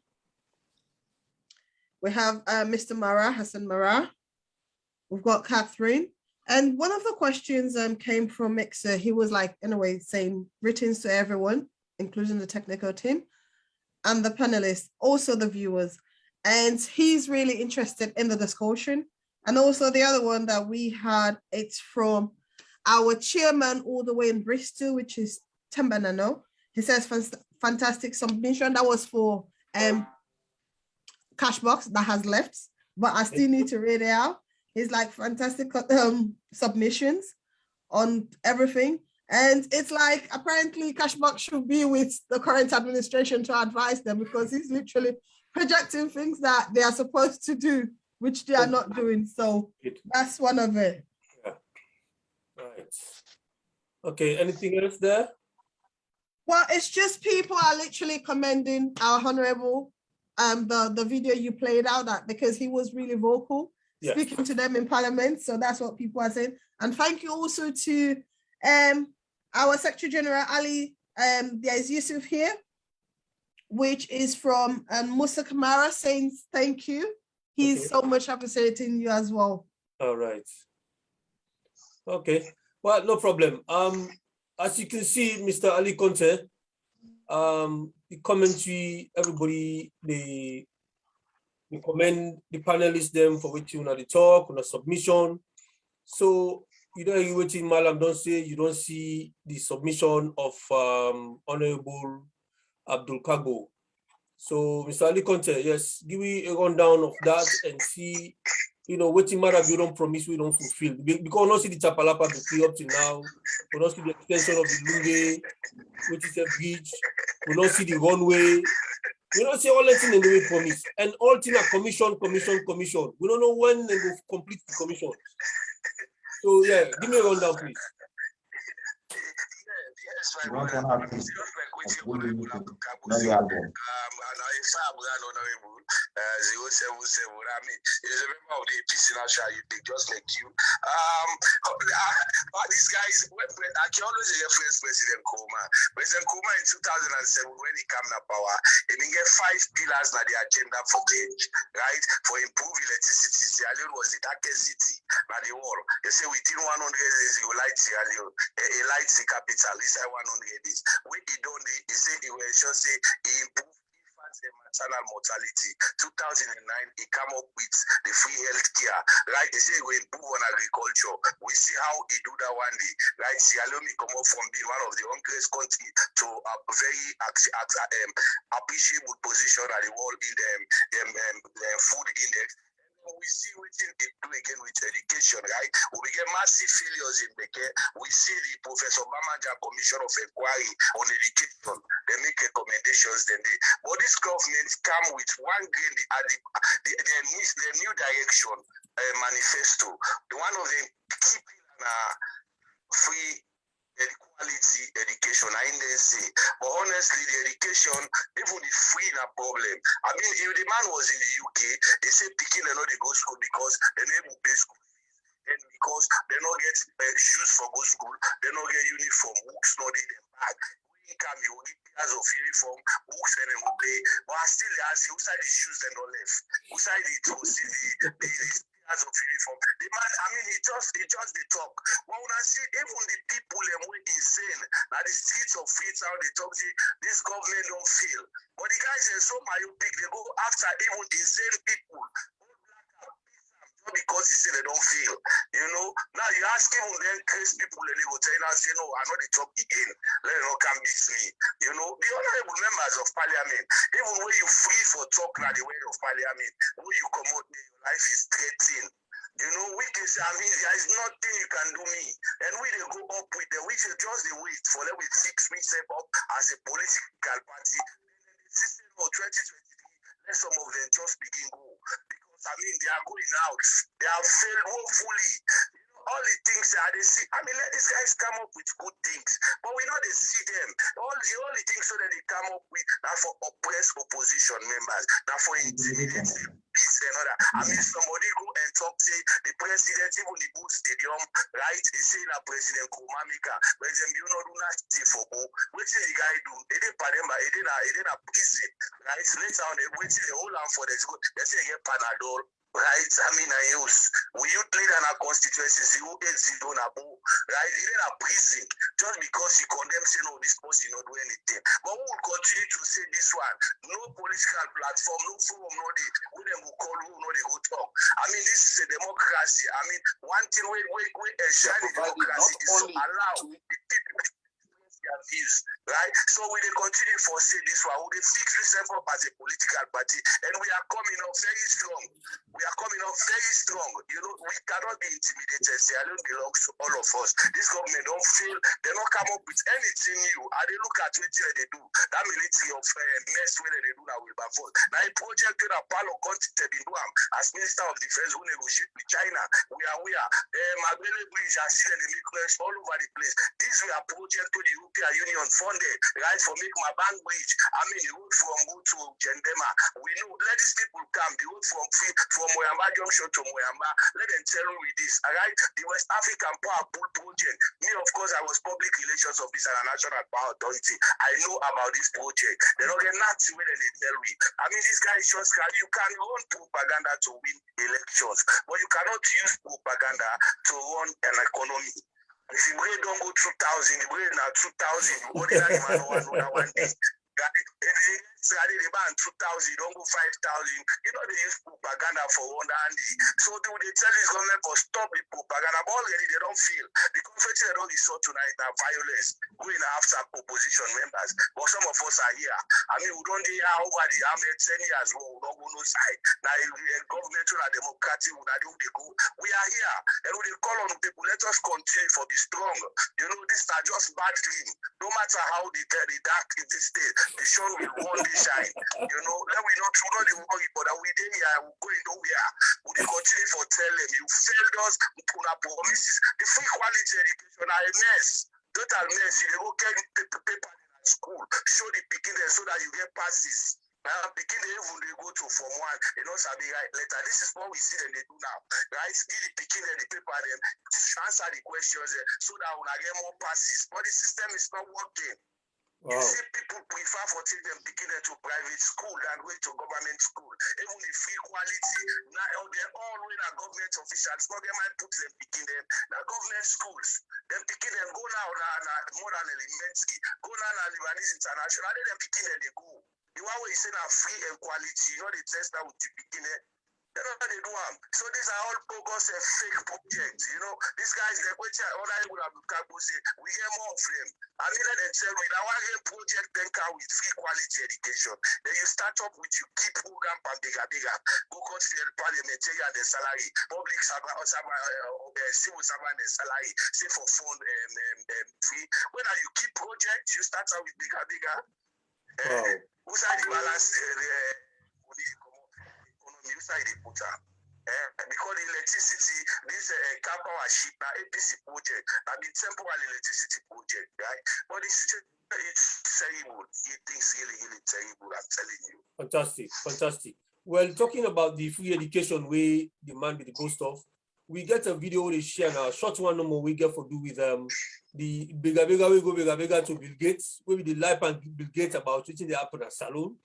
We have Mr. Mara, Hassan Mara. We've got Catherine. And one of the questions came from Mixer. He was like, in a way, saying greetings to everyone, including the technical team and the panelists, also the viewers. And he's really interested in the discussion. And also the other one that we had, it's from our chairman all the way in Bristol, which is Tembanano. He says, fantastic submission. That was for Cashbox that has left, but I still need to read it out. It's like fantastic submissions on everything. And it's like, apparently Cashbox should be with the current administration to advise them because he's literally projecting things that they are supposed to do, which they are not doing. So that's one of it. Yeah. Right. Okay, anything else there? Well, it's just people are literally commending our honorable, the video you played out that because he was really vocal, yes, speaking to them in Parliament. So that's what people are saying. And thank you also to our Secretary General Ali. There is Yusuf here, which is from Musa Kamara saying thank you. He's so much appreciating you as well. All right. Okay. Well, no problem. As you can see, Mr. Ali Conte, the commentary, everybody, they commend the panelists them for waiting on the talk, on the submission. So, you know, you waiting, Malam, don't say you don't see the submission of Honorable Abdul Kago. So, Mr. Ali Conte, yes, give me a rundown of that and see, you know, waiting matter you don't promise, we don't fulfill. Because we don't see the Chapalapa be up to now. We don't see the extension of the Lunge, which is a bridge. We don't see the runway. We don't see all that things in the way promise. And all things are commission. We don't know when they will complete the commission. So yeah, give me a rundown, please. You want to have this it's a member of the APC national youth, just like you. But these guys, I can always reference President Kuma. President Kuma in 2007, when he came to power, he didn't get 5 pillars on the agenda for change, right? For improving electricity. Sierra Leone was the darkest city by the world. They say within 100 days, you light Sierra Leone, a light the capital, inside 100 days. When he don't, he say he will just say he improved maternal mortality. 2009, he came up with the free health care. Right? They say we improve on agriculture. We see how he do that one day. Right? Sierra Leone come up from being one of the hungriest countries to a very appreciable position at the world in the food index. We see what they do again with education, right? We get massive failures in Beke. We see the Professor Bamaja Commission of Inquiry on Education. They make recommendations, but this government come with one grain, the new direction manifesto. The one of the key free quality education, I didn't say. But honestly, the education, even the free na problem. I mean, if the man was in the UK, they say picking and not they go school because they never pay school fees. And because they don't get shoes for go school, they don't get uniform, books, not in them bag. When come, you will get pairs of uniform, books, and then will pay. But I still ask you, who side the shoes and not left? Who side it to see the pairs of uniform? The man, I mean, he just the talk. Well, when I see even the people went insane, now the streets of Freetown, they talk, this government don't feel. But the guys are so myopic, they go after even insane people. Because he said they don't feel, you know. Now you ask him, then crazy people, and they will tell you, say, no, I know the talk again. Let them not come beat me. You know, the honorable members of parliament, even when you free for talk now the way of parliament, when you come out there, your life is threatened. You know, we can say, I mean, there is nothing you can do me. And we they go up with them, we should just wait for them with 6 weeks up as a political party. Then the system of 2023, let some of them just begin go. I mean, they are going out. They have failed woefully. You know, all the things that they see. I mean, let these guys come up with good things, but we know they see them. All the things so that they come up with now for oppressed opposition members, now for intimidating peace and other. I mean, somebody go and talk, say the president, even the Bull Stadium, right? They say that President Kumamika, President, you know, do nothing for go. What did the guy do? They didn't pay them, they didn't prison, right? Later on, they wait till the whole land for this. They say they get Panadol. Right, I mean, I use. We youth leader in our constituencies, who else don't have, right? Even a prison, just because he condemns, say, no, this person not do anything. But we will continue to say this one. No political platform, no forum, no they, who them will call, who no they go talk. I mean, this is a democracy. I mean, one thing we a shiny democracy is to allow the people their views, right? So we will continue for say this one. We will fix ourselves up as a political party, and we are coming up very strong. We are coming up very strong. You know, we cannot be intimidated. Say, I don't belong to all of us. This government don't feel they don't come up with anything new. And they look at what they do. That military of mess where they do that will be fall. Now a project that Apollo constituted in Duam as Minister of Defense who negotiate with China. We are Magbele Bridge are still in the Midwest all over the place. These were a project to the European Union funded, right, for make my bank bridge. I mean, the road from Go to Gendema. We know, let these people come. The road from Moyamba Junction to Moyamba. Let them tell you with this, all right? The West African Power Pool project. Me, of course, I was public relations officer at National Power Authority. I know about this project. They don't get nothing when they tell me. I mean, these guys just you can run propaganda to win elections, but you cannot use propaganda to run an economy. If the brain don't go 2,000, the brain now 2,000, ordinary man know one day. They ban 2,000, don't go 5,000. You know, they use propaganda for one handy. So they tell this government for stop the propaganda, but already they don't feel. The conflict they don't resort tonight now violence, going after opposition members. But some of us are here. I mean, we don't hear over the army 10 years, we don't go no side. Now, government or democratic, they go. We are here, and we call on people, let us continue for be strong. You know, this are just bad dream. No matter how the dark in this state, the sun will one day shine. You know, let we not worry, but we did here, we're going nowhere. We continue for tell them, you failed us, we put our promises. The free quality education are a mess. Total mess. You go get paper in school, show the beginning so that you get passes. Now, beginning even they go to Form 1, you know, sabi right later. This is what we see them they do now, right? Give the beginning the paper, them answer the questions so that we get more passes. But the system is not working. Wow. You see, people prefer for take them beginning to private school than going to government school. Even the free quality, now they're all with our government officials. But they might put them beginning now government schools. Them beginning go now more than elementary, go now Lebanese International. They them beginning they go. The one where you say now free and quality, you know the test that with the beginning. They know what they do. So these are all bogus and fake projects. You know, these guys, they go to other people have say, we hear more of them. I mean, let them tell me, now one project then come with free quality education. Then you start up with your key program and bigger. Go consider parliamentary and the salary, public civil servant and salary, say for fund free. When you keep projects, you start out with bigger. Wow. Who's the balance? You say they put because the electricity, this car power ship, now APC project, I mean temporary electricity project, right? But it's terrible. It's really terrible, I'm telling you. Fantastic, fantastic. Well, talking about the free education we demand with the ghost of, we get a video we share now, short one no more we get for do with the bigger we go bigger to Bill Gates, we with the life and Bill Gates about what they happen at Salon.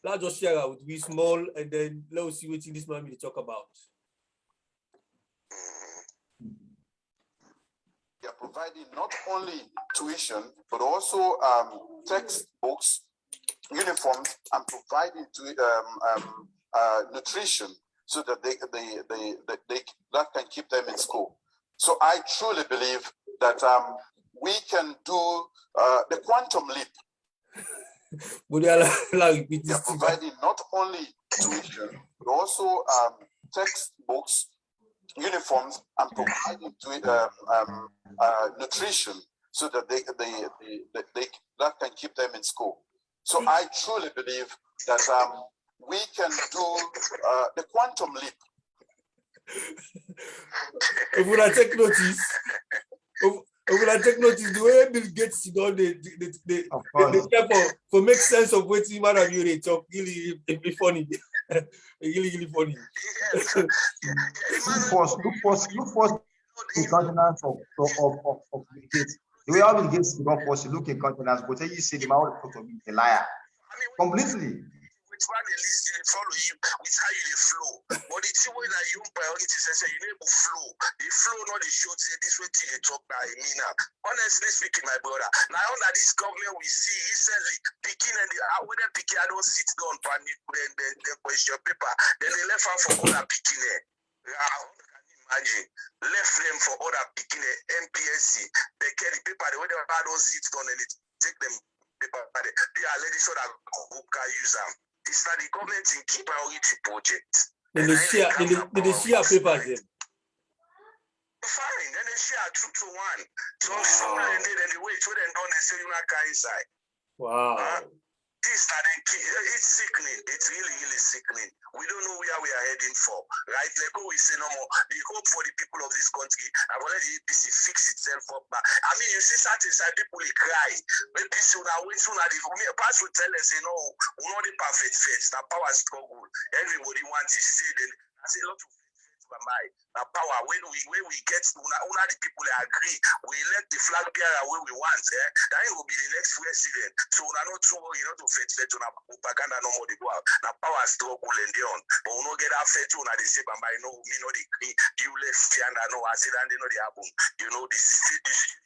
Let's just share out with we small and then let's see what this man will talk about. They are providing not only tuition, but also textbooks, uniforms, and providing nutrition so that they that can keep them in school. So I truly believe that we can do the quantum leap. They are providing not only tuition, but also textbooks, uniforms, and providing nutrition so that they that can keep them in school. So I truly believe that we can do the quantum leap. If we take notice, the way Bill Gates, you know, they for make sense of what you man and you talk, really funny. really funny. Look for the countenance of Bill Gates. The way Bill Gates don't force look in countenance, but you see the man put of a liar. Completely. Which one they listen, they follow you, which how you they flow. But the thing when you priorities and say you need to flow. The flow not the short, this way till they talk by me now. Honestly speaking, my brother, now under this government we see recently picking and when they picking, I don't sit down and then question paper. Then they left out for other picking there. Imagine, left them for other picking MPSC. They get the paper, the way they don't sit down and they take them paper. They are ladies so that who can use them. It's not the government in key priority project. Then they share papers then. Fine, then they share 2 to 1. So and then they wait, so then don't they say you not can inside. Wow. It's sickening. It's really sickening. We don't know where we are heading for, right? Like we say no more. The hope for the people of this country have already APC fixed itself up. I mean, you see certain side people they cry. APC now wait soon. The past will tell us, you know, we're not the perfect face. Now power struggle. Everybody wants to say that. That's a lot of power when we get una the people that agree we elect the flag bearer where we want that will be the next president so una not too worry not to fetch una propaganda no more they go out now power struggle and on but we no get that fetch una they say but I know me no they agree you left and I know I said and they know they happen you know this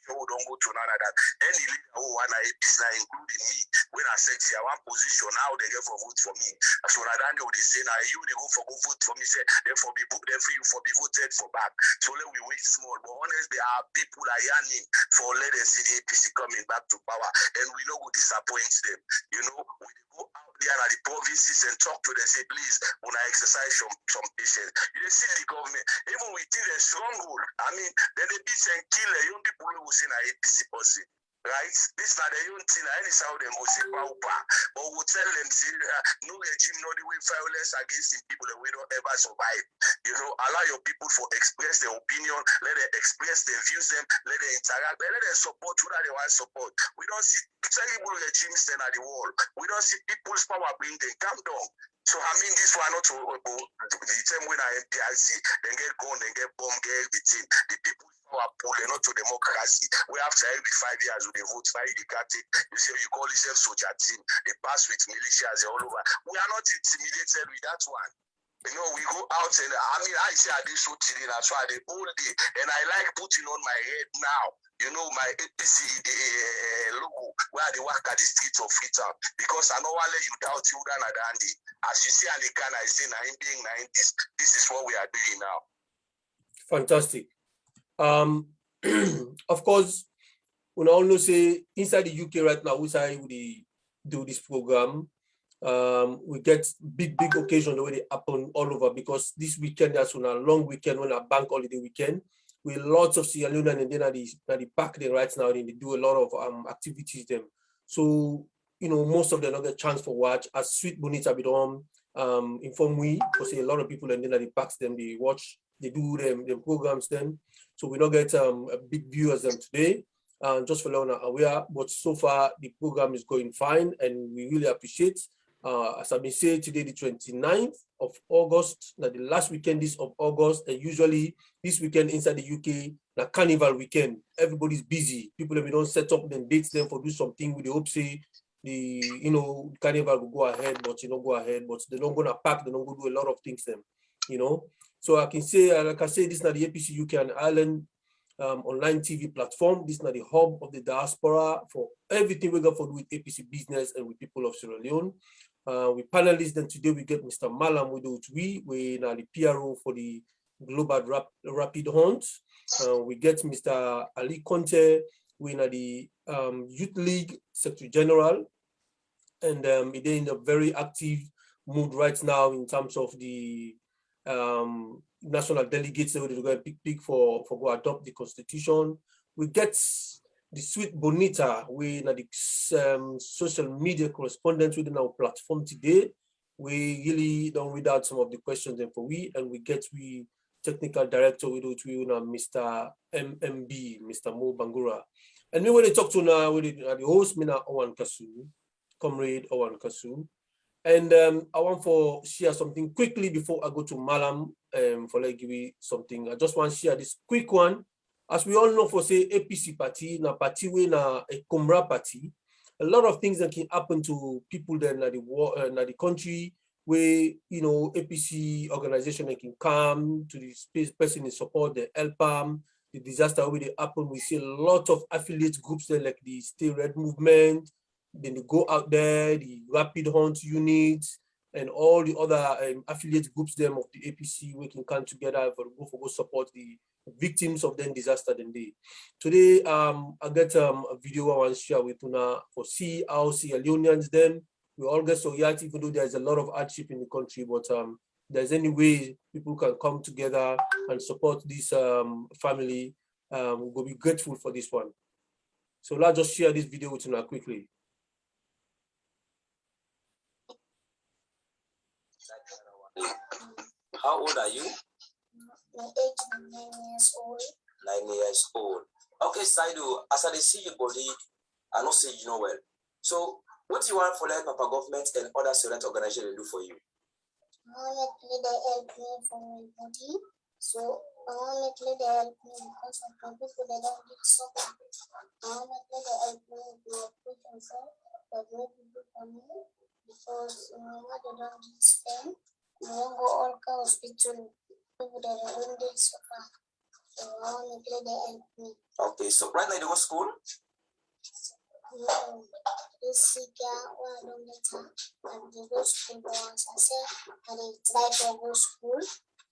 show don't go to none of that any leader who wanna APC including me when I said see I want position now they get for vote for me so now they say now you they go for go vote for me say therefore be booked you for be voted for back. So let we wait small. But honestly, there are people are yearning for let us see the APC coming back to power. And we know we disappoint them. You know, we go out there at the provinces and talk to them, say, please, when I exercise some patience. You see the government, even within a stronghold, I mean, then they beat and kill young people who say na APC person. Right? This is not the young thing, I how them will say but we'll tell them say no regime, no the way violence against the people that we don't ever survive. You know, allow your people for express their opinion, let them express their views them, let them interact, let them support who they want support. We don't see terrible regimes stand at the wall. We don't see people's power bring them calm down. So I mean this one not to the time when I MPRC, then get gone, then get bombed, get everything. The people are pulling not to democracy. We have to every 5 years with the vote by the country. You say you call yourself soldier team, they pass with militias all over. We are not intimidated with that one. You know, we go out and I mean I say I did so today, that's why the whole day. And I like putting on my head now, you know, my APC logo where they work at the streets of Freetown. Because I know I'll let you doubt you than a dandy. As you see and can I say 1990s, this is what we are doing now. Fantastic. Of course, we all know say inside the UK right now, we do this program. We get big occasions the way they happen all over because this weekend that's on a long weekend, on a bank holiday weekend, with lots of Sierra Leone and then at the park there right now, and they do a lot of activities them. So you know, most of them don't get chance for watch. As Sweet Bonita be done, inform we because a lot of people and then at the parks them they watch they do them programs then. So we don't get a big viewers today. Just for Leona aware, but so far the program is going fine, and we really appreciate. As I've been saying today, the 29th of August, the last weekend is of August, and usually this weekend inside the UK, the carnival weekend, everybody's busy. People we don't set up them dates them for do something with the hope say the carnival will go ahead, but go ahead, but they don't gonna pack, they don't go do a lot of things them, So I can say, like I say, this is not the APC UK and Ireland online TV platform. This is not the hub of the diaspora for everything we got for do with APC business and with people of Sierra Leone. We panelists, then today we get Mr. Malam we now the PRO for the Global Rapid Hunt. We get Mr. Ali Conte, we are the Youth League Secretary General, and they're in a very active mood right now in terms of the national delegates that we're going to pick for go adopt the constitution. We get the sweet Bonita, we are the social media correspondents within our platform today. We really don't read out some of the questions and we get technical director with Mr. MMB, Mr. Mo Bangura. And we want to talk to now with the host, Mina Owan Kasu, Comrade Owan Kasu. And I want to share something quickly before I go to Malam for like give you something. I just want to share this quick one. As we all know, for say APC party, na party we na a Comra party, a lot of things that can happen to people there in the country where APC organization that can come to the space person in support, they help them. The disaster where they happen, we see a lot of affiliate groups there like the Stay Red movement. Then they go out there, the Rapid Hunt units, and all the other affiliate groups them of the APC we can come together for go support the victims of the disaster. Today, I get a video I want to share with Una for see how Sierra Leoneans them. We all get so yet, even though there's a lot of hardship in the country, but there's any way people can come together and support this family. We'll be grateful for this one. So let's just share this video with Una quickly. How old are you? My age is 9 years old. 9 years old. Okay, Saidu, as I see your body, I know say you know well. So, what do you want for the Papa government and other student organizations to do for you? I want to let them help me for my body. So, I want to let them help me because of the people that don't get suffer. I want to let them help me with my patients that make people for me because they don't get spent. We don't go all the hospital. People that don't get suffer. So, I want to let them help me. Okay, so right now you go to school? No, this year when I don't get her, I go to school once. I said I try to go to school,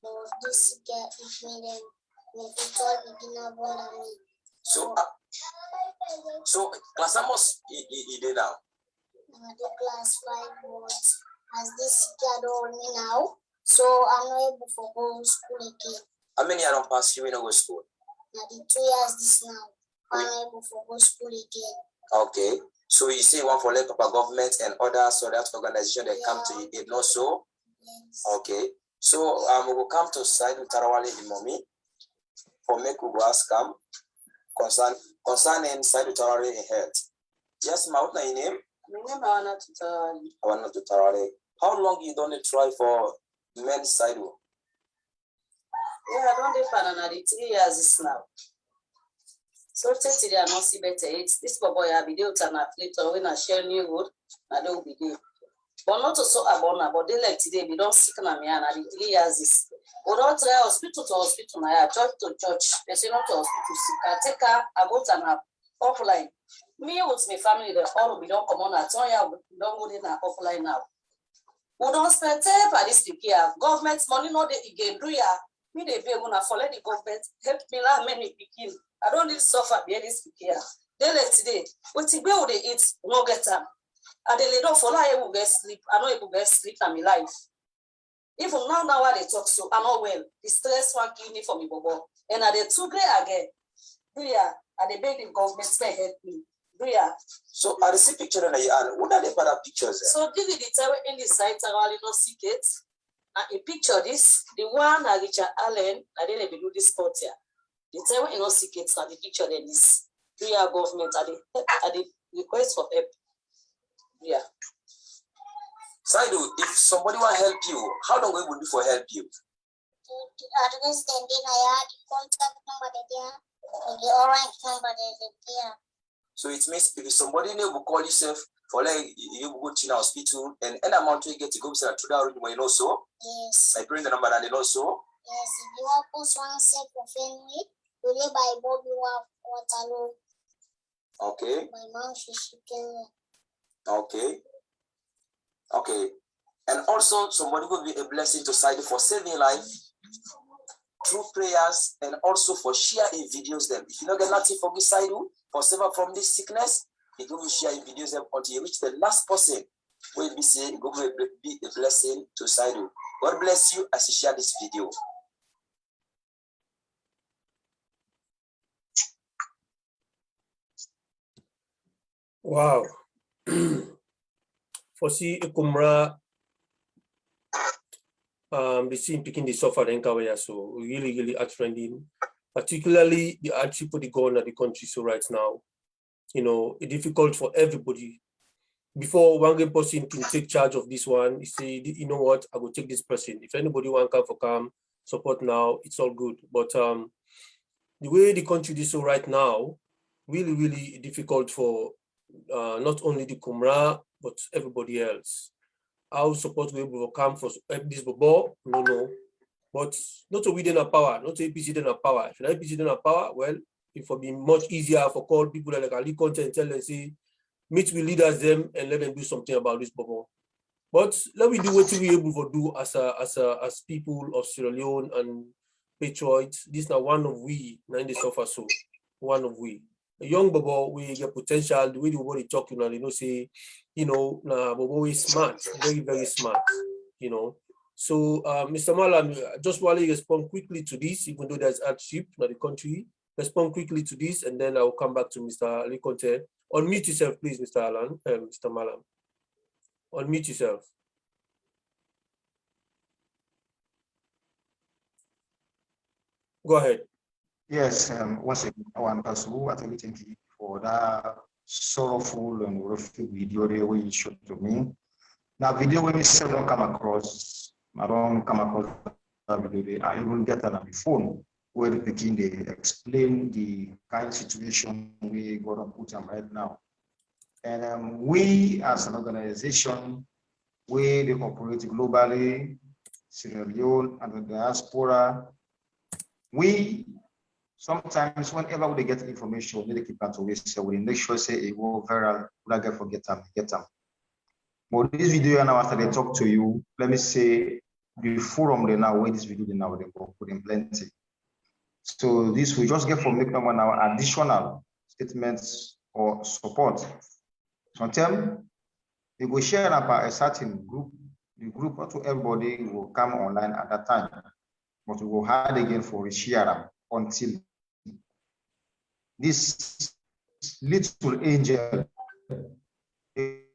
but this year it made them future beginner born me. So class almost you did now? I do class 5, but as this year don't me now, so I'm not able to go to school again. How many years don't pass you when you go to school? Now the 2 years this now, I'm not able to go to school again. Okay, so you say one for the Papa government and other so that organization that come to you, not so? Yes. Okay, so we will come to side with Tarawale Imomi for make we go ask concerning side with Tarawale in health. Yes, ma, what's your name? My name is Awana Tarawale. How long you don't try for men's side? Yeah, I don't do for 3 years now. So today I not see better. It's this boy I be there to an athlete when I share new wood, I don't be there. But not so abona, but they like today, we don't sick na me and 3 years is. We don't try hospital to hospital, church to church, person not to hospital, sick. I take her, I go to an offline. Me with my family, the all we don't come on at all, we don't go in an offline now. We don't spend time for this here. Government money not they again do ya. Me they be gonna follow the government, help me la many begin. I don't need to suffer behind this here. They let today. What they go they eat, no get them. And they don't follow I will get sleep. I know able get sleep in my life. Even now while they talk so I know well. The stress one kill me for me, Bobo. And are they too great again? Do ya? And they beg the government to help me. Do ya? So I see picture and what are the other pictures? So give you the time in the site I really don't see it. a picture this, the one that Richard Allen, I didn't do this spot here. The time when you know secrets and the picture then this prayer government at the request for help. Yeah. Saidu, if somebody will help you, how long will it be for help you? The address then I had contact number there, the orange number there. So it means if somebody will call yourself for like you go to the hospital and any amount you get to go to that room when you know so. Yes. I bring the number and they know so. Yes, if you want post one set for family, we live by Bobby Waterloo. Okay. My mom she's Kenya. Okay. Okay. And also somebody will be a blessing to Saidu for saving life through prayers and also for sharing videos them. If you don't get nothing from this Saidu for saving from this sickness, he will share videos them until you reach the last person. Will be say it will be a blessing to Saidu. God bless you as you share this video. Wow. For see Kumra, the scene picking the suffer in Kawaya, so really heart-rending, particularly the hardship for the government of the country. So right now, you know, it's difficult for everybody. Before one person can take charge of this one, he say, you know what, I will take this person. If anybody want to come support now, it's all good. But the way the country is so right now, really difficult for not only the Kumra, but everybody else. How support we will come for this bubble? No. But not to within our power, not to APC in our power. If APC in our power, well, it will be much easier for call people like Ali Content and tell them, say, meet with leaders them and let them do something about this bubble. But let me do what we able to do as people of Sierra Leone and patriots. This is now one of we, now in the suffer so one of we. A young bubble, we get potential, the way the body talk, you know, they know say, you know, nah, bubble is smart, very smart, you know. So Mr. Malam, just while you respond quickly to this, even though there's hardship in the country, respond quickly to this, and then I'll come back to Mr. Likonte. Unmute yourself, please, Mr. Alan, Mr. Malam. Unmute yourself. Go ahead. Yes, once again, I want to thank you for that sorrowful and rough video the way you showed to me. Now, video when you don't come across, I don't come across that video. I even get on the phone where they begin to explain the kind of situation we got to put on right now. And we as an organization, we operate globally, Sierra Leone and the diaspora. We sometimes whenever we get information, we keep that away, so we make sure say it go viral, we don't forget them. But this video now after they talk to you, let me say the forum they now where this video they now they go put in plenty. So this we just get from making one our additional statements or support. Sometimes we will share about a certain group. The group not to everybody will come online at that time, but we will hard again for a share until this little angel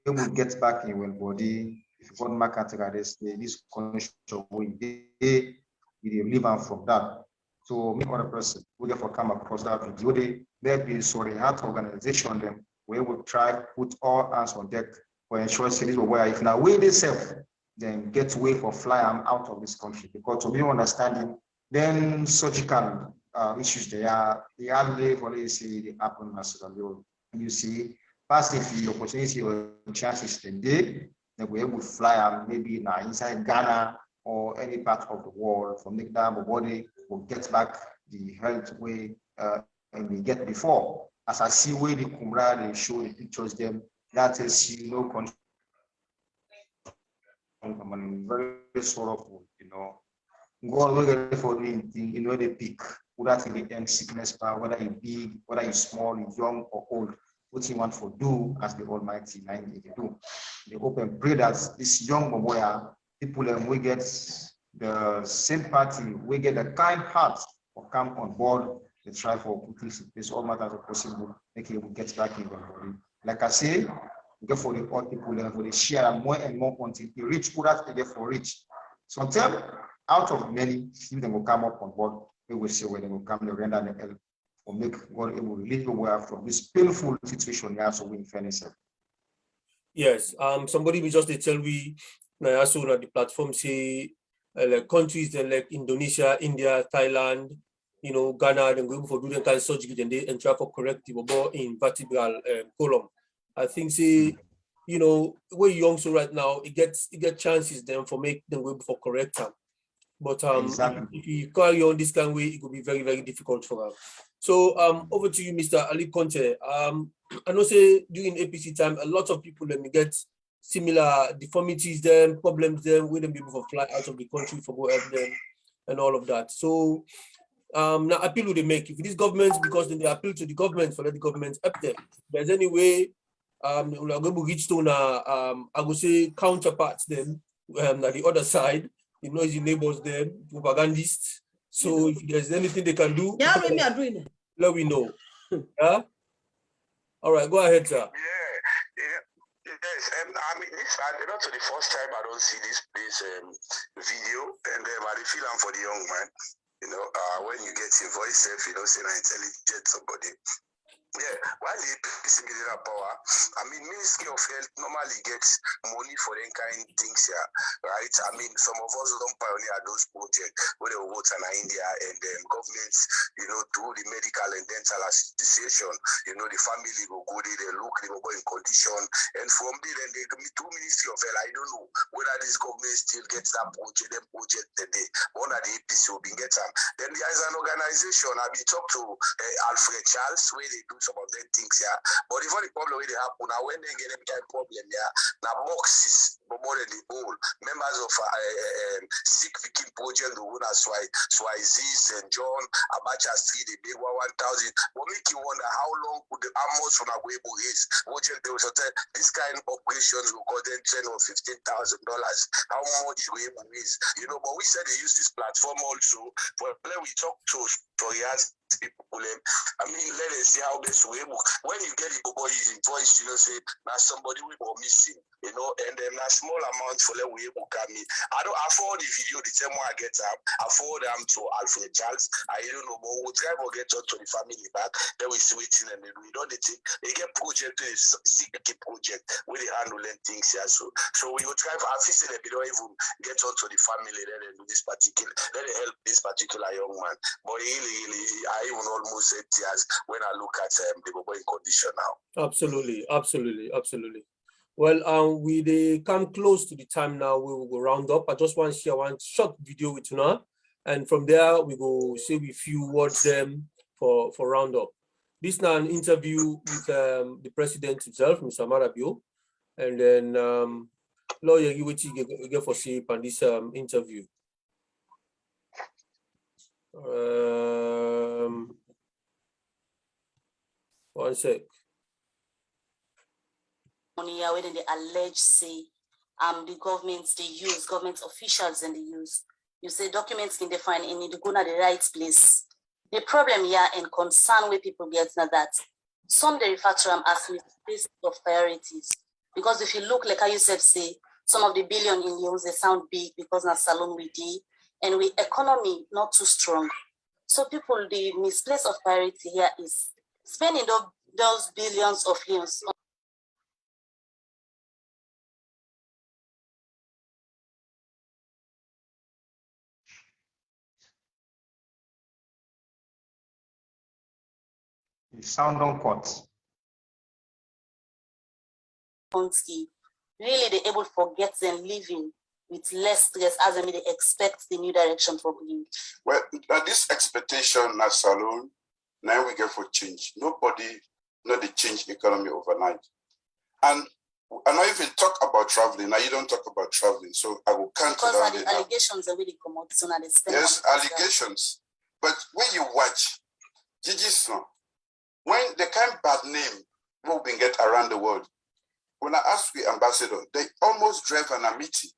will get back in one body. If God market this connection we live on from that. So me other person we therefore come across that video. They maybe sorry heart organization them we will try put all hands on deck for ensure cities where if now we themselves then get way for fly them out of this country, because to be understanding then surgical issues they are for they happen as well. You see, past if the opportunity or chances then we able to fly them maybe now inside Ghana or any part of the world from make down the body will get back the health way and we get before. As I see where the Kumra they show the pictures them, that is country. I'm very sorrowful, you know. God look for anything, they pick whether the end sickness power, whether you big, whether you small, you young or old, what you want to do as the Almighty they do. They hope and pray that this young boy, people we get the sympathy, we get the kind heart or come on board. They try for quickly this all matters are possible, make it get back in the body. Like I say, we get for the old people and for the share more and more until you reach that they get for reach. So until out of many, if they will come up on board, we will see where they will come to render the help or make God able to lead the way from this painful situation. Yeah, so we fairness. Yes. Somebody will just tell me now also on the platform say like countries like Indonesia, India, Thailand, Ghana, then going for doing kind of surgery, then they enter for corrective or in vertebral column. I think say, we're young, so right now it gets chances then for make them go for correct time. But Exactly. if you carry on this kind of way, it could be very, very difficult for them. So over to you, Mr. Ali Conte. I know say during APC time, a lot of people let me get similar deformities, them problems, them with them be able to fly out of the country for go help them and all of that. So now appeal would they make if these governments, because then they appeal to the government for let the government help them. If there's any way we're going to reach to I would say counterparts them at the other side, the noisy neighbors them, propagandists. So if there's anything they can do, Yeah, we are doing it. let me know. Yeah. All right, go ahead, sir. Yes, I mean, it's not the first time I don't see this video, and I feel for the young man. When you get your voice, if you don't say an intelligent somebody. Yeah, while the APC getting power, I mean, Ministry of Health normally gets money for them kind of things here, right? I mean, some of us don't pioneer those projects where they go to India and then governments, through the medical and dental association, the family will go there, they look, they will go in condition, and from there, then they through Ministry of Health, I don't know whether this government still gets that project today. One of the APC will be get them. Then there is an organization, I've been talked to Alfred Charles, where they do some of them things here. But the only problem with they happen now when they get any kind of problem here, now boxes more than the whole members of sick Viking project the one as Swazi, St. John, Abacha Street, the big 1,000. What make you wonder how long could the much from Agwebo is? They will tell this kind of operations will cost them $10,000 or $15,000. How much Agwebo is? But we said they use this platform also for when we talk to Torias people. I mean, let us see how best we able. When you get the boy voice, say now somebody we were missing, and then a small amount for let we able come in. I don't afford the video the same way I get up. I forward them to Alfred Charles. I don't know, but we'll try to get to the family back. Then we see waiting and then we don't think they get project to a sick project where they handle things here. So we will try to officially we don't even get on to the family then do this particular, let it help this particular young man. But really, I even almost 8 years when I look at the boy condition now. Absolutely. Well, we come close to the time now. We will go round up. I just want to share one short video with you now, and from there we go say a few words them for round up. This now an interview with the president himself, Mr. Marabio, and then lawyer you get for see on this interview. One sec. Where they allege say the government officials and they use. You say documents can define and need to go to the right place. The problem here and concern where people get now that some they refer to them as misplaced of priorities. Because if you look like how you said say some of the billion in loans they sound big because na salon we did and we economy not too strong. So people the misplaced of priority here is spending those billions of loans. You sound on court. Really, they're able to forget them living with less stress as they expect the new direction for believe. Well, this expectation as salon, now we get for change. Nobody know the change economy overnight. And I not even talk about traveling. Now you don't talk about traveling, so I will count because down the allegations are really come out soon. Yes, allegations. But when you watch Gigi's song, when the kind of bad name will be get around the world, when I asked the ambassador, they almost drive an amity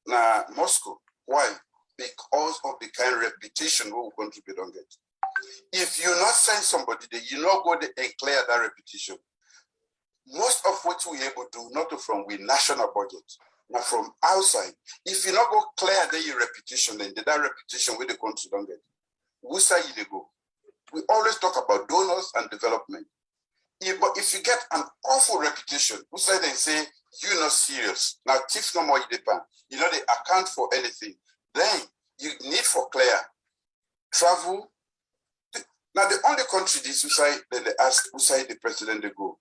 na Moscow. Why? Because of the kind of reputation we will contribute on get. If you not send somebody there, you not go there and clear that reputation. Most of what we able to do, not from we national budget, now from outside. If you not go clear your reputation, then that reputation with the country don't get. Who say they go? We always talk about donors and development. But if you get an awful reputation, who say they say you're not serious. Now thief no more you depend. You know they account for anything. Then you need for clear travel. Now the only country this say then they ask who say the president they go.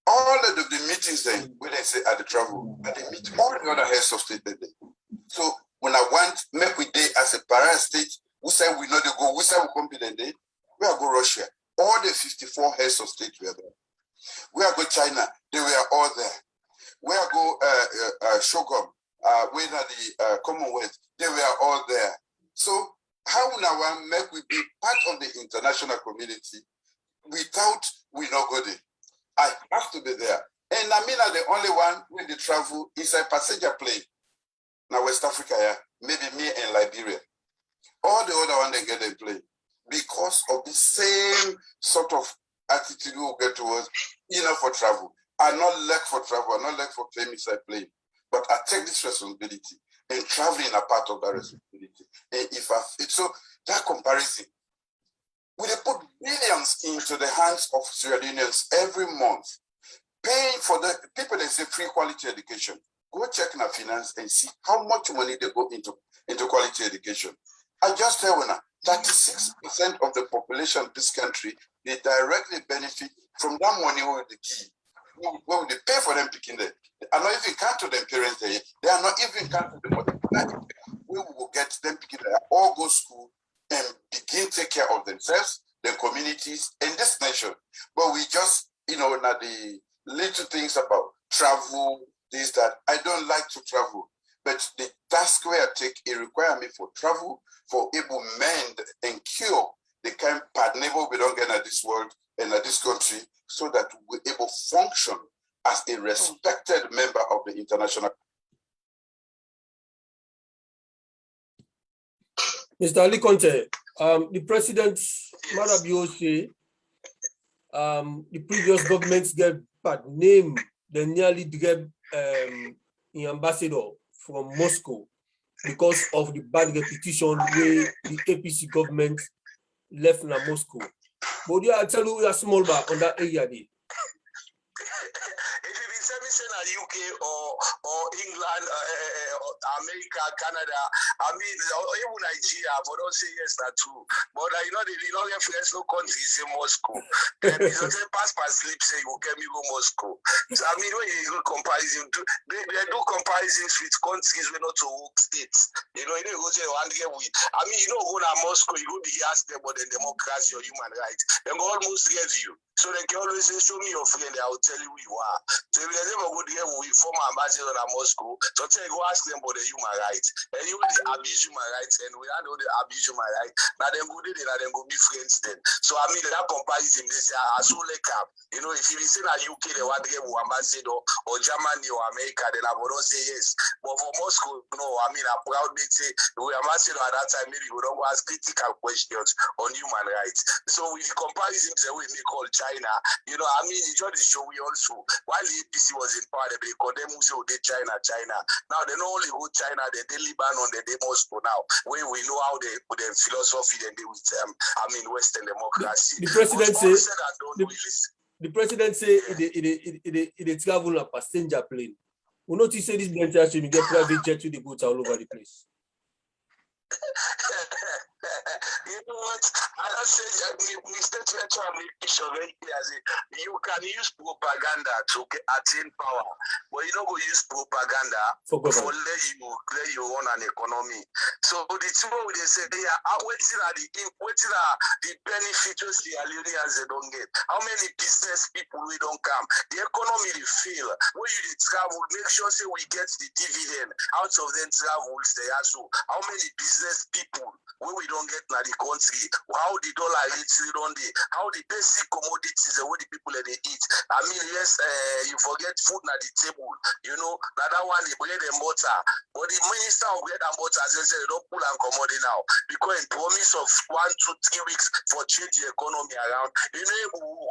All of the meetings then where they say at the travel, and they meet all the other heads of state that day. So when I want make we day as a parent state, who say we know they go, who say we come to the day, we are go Russia. All the 54 heads of state were there. We are go China, they were all there. We are go Shogom, we are the Commonwealth, they were all there. So how now make we be part of the international community without we not go there? I have to be there. And I mean, the only one when they travel is a passenger plane. Now West Africa, yeah, maybe me and Liberia. All the other one they get a plane because of the same sort of attitude we will get towards, for travel. I not like for travel, I not like for claim inside plane, but I take this responsibility and traveling a part of that responsibility. And so that comparison, we put billions into the hands of Sierra Leoneans every month, paying for the people that say free quality education. Go check in our finance and see how much money they go into quality education. I just tell you now, 36% of the population of this country, they directly benefit from that money with the key. When they pay for them picking them, they are not even count to them parents there. They are not even count to the money. We will get them picking them, all go school and begin to take care of themselves, their communities, and this nation. But we just, now the little things about travel, this, that. I don't like to travel. But the task where I take a requirement for travel, for able mend and cure the kind of bad neighbor we don't get at this world and at this country, so that we're able to function as a respected member of the international. Mr. Ali Conte, the president, Marabio say, the previous governments get bad name, they nearly get an ambassador from Moscow because of the bad reputation where the APC government left in Moscow. But yeah, I tell you, we are small bar on that area there. If you be sending UK or England, America, Canada, I mean, even Nigeria, but don't say yes, not true. But they don't get friends, no countries in Moscow. Then you say pass sleep, say you can go Moscow. So I mean, when you do comparison, they do comparisons with countries we not to work states. You go say one day we. I mean, go to Moscow, you go be asked them about the democracy or human rights. They go almost get you. So they can always say, show me your friend, I will tell you who you are. So if they never go there with former ambassador in Moscow, so tell you go ask them about the human rights. And you they abuse human rights, and we know they abuse human rights. Now they go there, now they go be friends then. So I mean that comparison, they say I so like up. If you say that UK they want to get an ambassador or Germany or America, then I would not say yes. But for Moscow, no, I mean I proudly say we ambassador at that time, maybe we don't ask critical questions on human rights. So with the comparison to we make all China, I mean, it's just show we also, while the APC was in power, they condemn who say they China. Now they not only go China, they Lebanon, they Moscow now, where we know how they put their philosophy and they with Western democracy. The president say it travel a passenger plane. We notice say this venture should get private jet with the boats all over the place. You know what? I don't say Mr. Chairman very clear. You can use propaganda to attain power, but you don't go use propaganda for let you run an economy. So the two they say, waiting at the benefit of the Leoneans they don't get. How many business people we don't come? The economy they fail. When you travel, make sure say we get the dividend out of them travels they also. How many business people when we don't get na the country, how the dollar rates on the, how the basic commodities and what the people they eat. I mean, yes, you forget food na the table, that one they bread and butter. But the minister of bread and butter, as I said, they don't pull and commodity now because in promise of 1 to 3 weeks for change the economy around,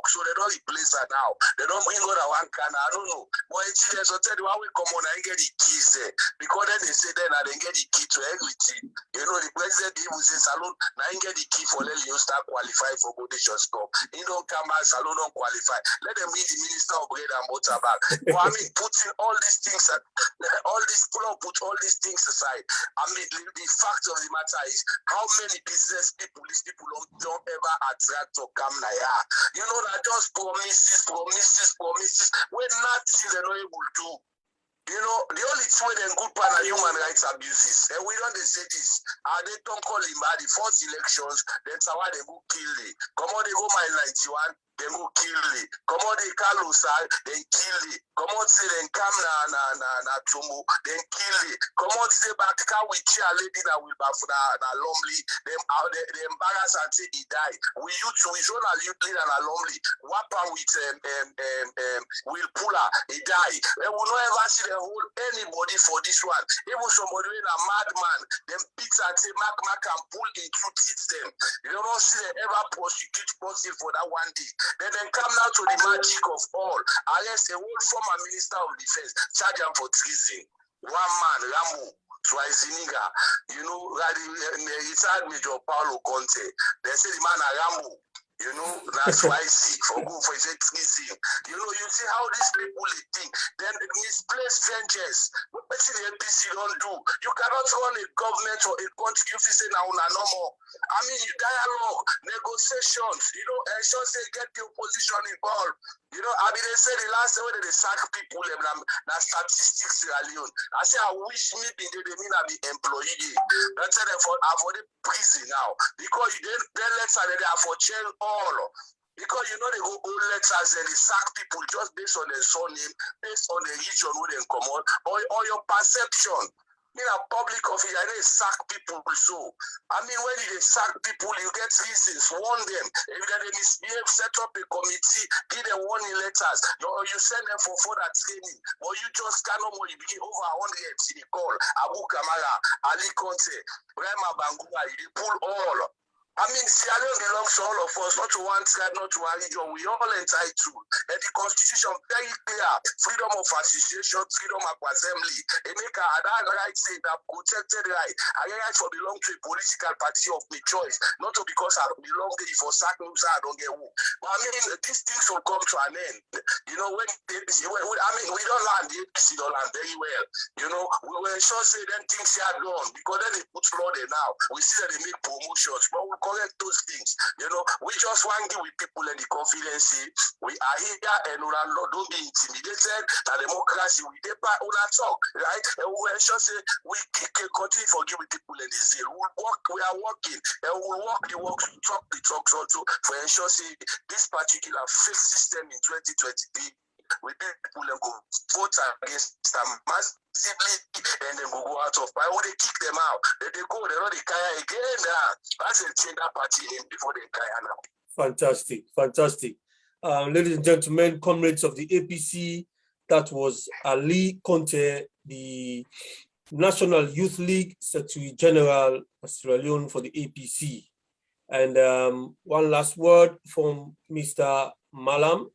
work, so they don't replace her now. They don't bring her one can, I don't know. But it's there's a tell you how we come on and get the keys there. Because then they say then I didn't get the key to everything. You know, the president he will say salon, now he get the key for let you start qualify for Godation Cup. He don't come out, salon don't qualify. Let them be the minister of bread and butter back. But I mean, putting all these things, put all these things aside. I mean, the fact of the matter is how many business people, these people don't ever attract or come here. You know, that just promises, when nothing they're not able to. You know, the only two way good part are human rights abuses. And we don't say this. They don't call him the first elections, that's why they go kill it. Come on, they go my 91, they go kill it. Come on, they call Usal, then kill it. Come on, say then come na Tumu, then kill it. Come on, say back we cheer lady that will bafuna na lonely. They embarrass and say he died. We show a youth leader na lonely. Wapa with Will Puller, he died. We will not ever see the whole anybody for this one. Even somebody with a madman, them picks and say Mark can pull in truth hits them. You don't see them ever prosecute person for that one day. Then come now to the magic of all. Arrest a whole former minister of defense, charge him for treason. One man, Ramu, Schwarzenegger, you know, retired Major Paulo Conte. They say the man Ramu. You know, that's why I see for good for treason. You know, you see how these people think. Then misplaced vengeance. What the APC don't do? You cannot run a government or a country if you say now no more. I mean, dialogue, negotiations. You know, and so say get the opposition involved. You know, I mean, they say the last way they sack people, na statistics Sierra Leone. I say I wish me they mean I be employee. That's why I've already prison now because you then let's say they are for jail all. Because you know they go old letters and they sack people just based on their surname, based on the region where they come on, or your perception. In a public office, they sack people so. I mean, when they sack people, you get reasons, warn them. If they misbehave, set up a committee, give them warning letters, or you send them for further training, or you just cannot more, you begin over 100 in the call. Abu Kamara, Ali Conte, Rema Bangura, you pull all. I mean, Sierra Leone belongs to all of us, not to one tribe, not to one region. We all entitled. And the Constitution very clear: freedom of association, freedom of assembly. It make that right say that protected right. I right for belong to a political party of my choice, not to because I belong there for sacrifice I don't get who. But I mean, these things will come to an end. You know, when the APC, we don't land the APC, don't land very well. You know, we will sure say then things are done because then they put law there now. We see that they make promotions, but we correct those things. You know, we just want to give with people and the confidence. We are here and we are not, don't be intimidated. The democracy, we talk, right? And we sure say we can continue to give with people in this deal. We are working and we will walk the walks, talk the talks also for ensure say this particular fixed system in 2023. We people and go vote against them massively and then go out of power. When they kick them out, they go, they run the kaya again. That's a change that party in before they kaya now. Fantastic, fantastic. Ladies and gentlemen, comrades of the APC, that was Ali Conte, the National Youth League Secretary General of Sierra Leone for the APC. And one last word from Mr. Malam.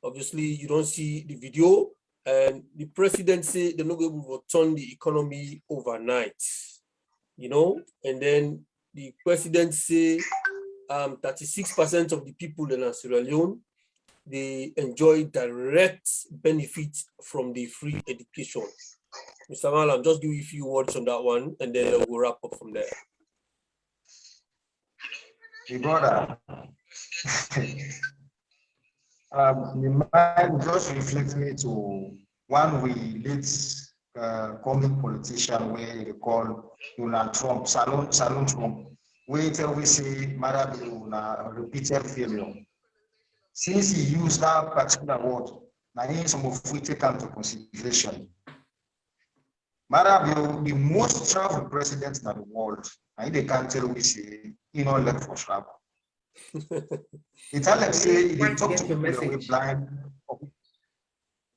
Obviously, you don't see the video, and the president said they're not going to turn the economy overnight, you know, and then the president say 36% of the people in Sierra Leone, they enjoy direct benefit from the free education. Mr. Malam, just give you a few words on that one, and then we'll wrap up from there. Hey, brother. The mind just reflects me to one we late comic politician where they call Donald Trump, Salon Trump, where we say Marabi na repeated failure. Since he used that particular word, now he some of we take into consideration. Marabi, the most traveled president in the world, and they can't tell we say he not left for travel. It's like say they talk to people the way blind,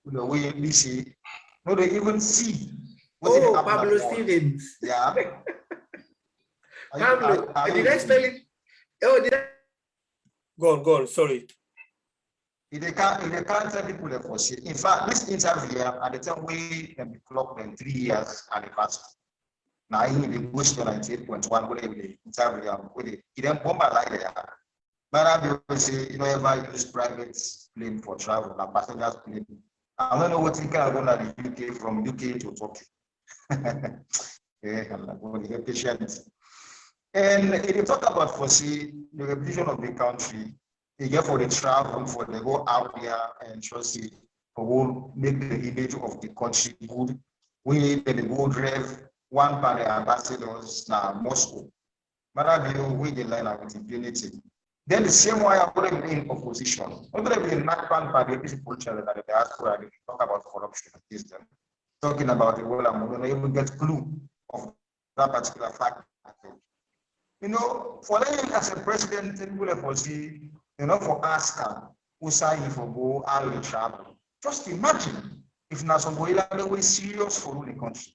the way we see, no, they even see. Oh, Pablo Stevens. Yeah. Pablo, did I spell it? Oh, did I? Go on, sorry. If they can't tell people they foresee. In fact, this interview at the time we can be clocked in 3 years anniversary. Now in the bush to 98.1 where the interview with it then bomb like that. But I will say, you know, ever use private plane for travel, a passenger plane. I don't know what you can go to the UK from UK to Turkey. Yeah, I'm like, patient. And if you talk about foresee the reputation of the country, you get for the travel, for the go out there and trust it, for make the image of the country good. We need the go drive one by the ambassadors now Moscow. But I will we the line with impunity. Then the same way I would have been in opposition. I would have been not one by the people that the diaspora talk about corruption against them. Talking about the world, I'm going to even get clue of that particular fact. You know, for them as a president, people have foresee, you know, for asking who sign for go out of travel. Just imagine if somebody way serious for the country.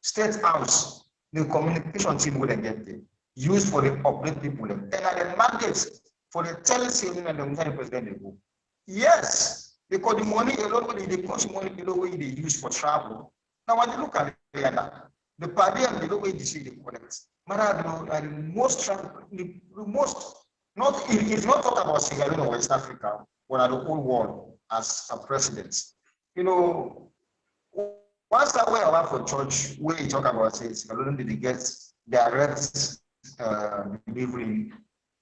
State House, the communication team will get there. Used for the public people. And the mandates for the telesales and the president go. Yes, because the money alone, the cost money below way they use for travel. Now when you look at the party and the way they see the connect. The most, not if not talk about Sierra Leone or West Africa, but at the whole world as a president. You know, once that way I work for church, where you talk about it, Sierra Leone did get direct delivery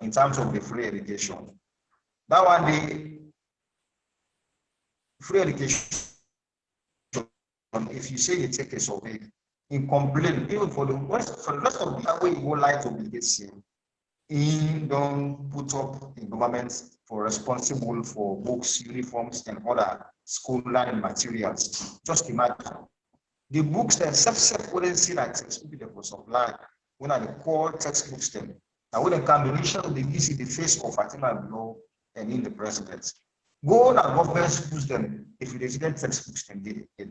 in terms of the free education. That one, the free education, if you say you take a survey, in complaint, even for the rest of the way you go lie to be seen, he don't put up in government for responsible for books, uniforms, and other school learning materials. Just imagine the books that self wouldn't see like textbook they for supply. One of the core textbooks them. Now when the combination of the VC, the face of Fatima below and in the president. Go on and government schools them if you didn't textbooks them did it.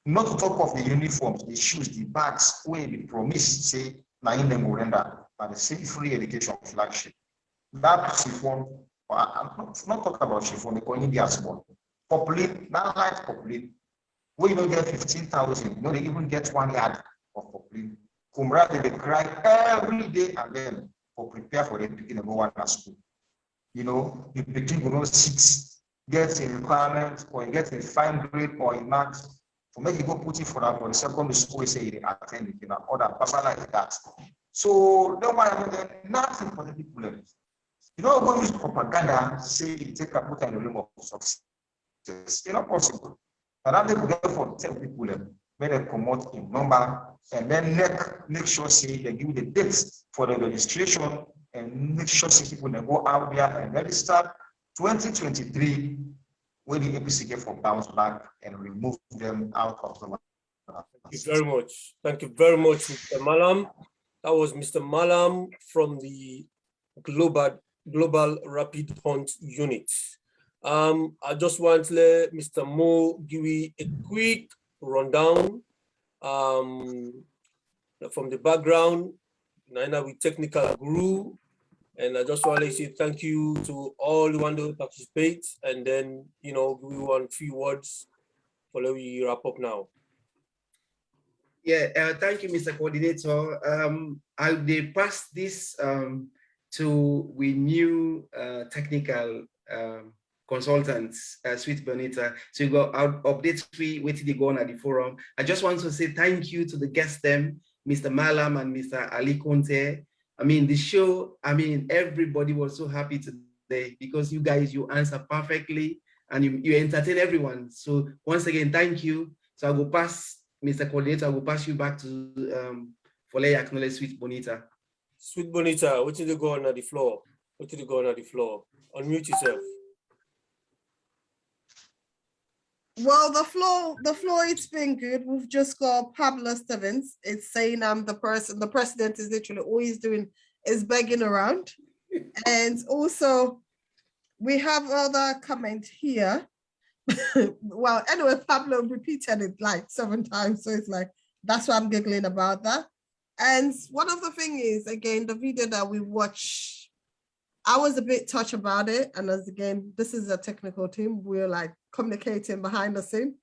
Not to talk of the uniforms, the shoes, the bags, where the promise say na in them will render by the same free education flagship. That chiffon, I'm not talking about chiffon, because India small. Populate, that light populate, where you don't get 15,000, you don't even get 1 yard of populate. Kumra, they cry every day and then for prepare for them to begin to go one at school. You know, the beginning will not sit, get a requirement or get a fine grade or in marks. For make you go put it for that for the secondary school, say they attend it, you know, other papa like that. So don't worry, nothing for the people. You know, go use propaganda, say you take a put in the room of success. It's not possible. And I'm going to for 10 people, where they promote in number, and then make sure say they give the dates for the registration, and make sure say people that go out there and register 2023. When the APC get for bounce back and remove them out of the market. Thank you very much. Thank you very much, Mr. Malam. That was Mr. Malam from the Global Rapid Hunt Unit. I just want to let Mr. Mo give you a quick rundown from the background. Naina with technical guru. And I just want to say thank you to all the ones who participate, and then, you know, we want a few words for we wrap up now. Yeah, thank you, Mr. Coordinator. They passed this to we new technical consultants, Sweet Bonita. So you got updates free, waiting to go on at the forum. I just want to say thank you to the guests, them, Mr. Malam and Mr. Ali Conte. I mean, the show, I mean, everybody was so happy today because you guys, you answer perfectly and you entertain everyone. So once again, thank you. So I will pass, Mr. Coordinator, I will pass you back to Foley acknowledge Sweet Bonita. Sweet Bonita, what did you go on at the floor? What did you go on at the floor? Unmute yourself. Well, the floor, it's been good. We've just got Pablo Stevens. It's saying the president is literally all he's doing is begging around. And also we have other comment here. Well, anyway, Pablo repeated it like 7 times. So it's like, that's why I'm giggling about that. And one of the things is, again, the video that we watch I was a bit touched about it. And as again, this is a technical team. We're like communicating behind the scene.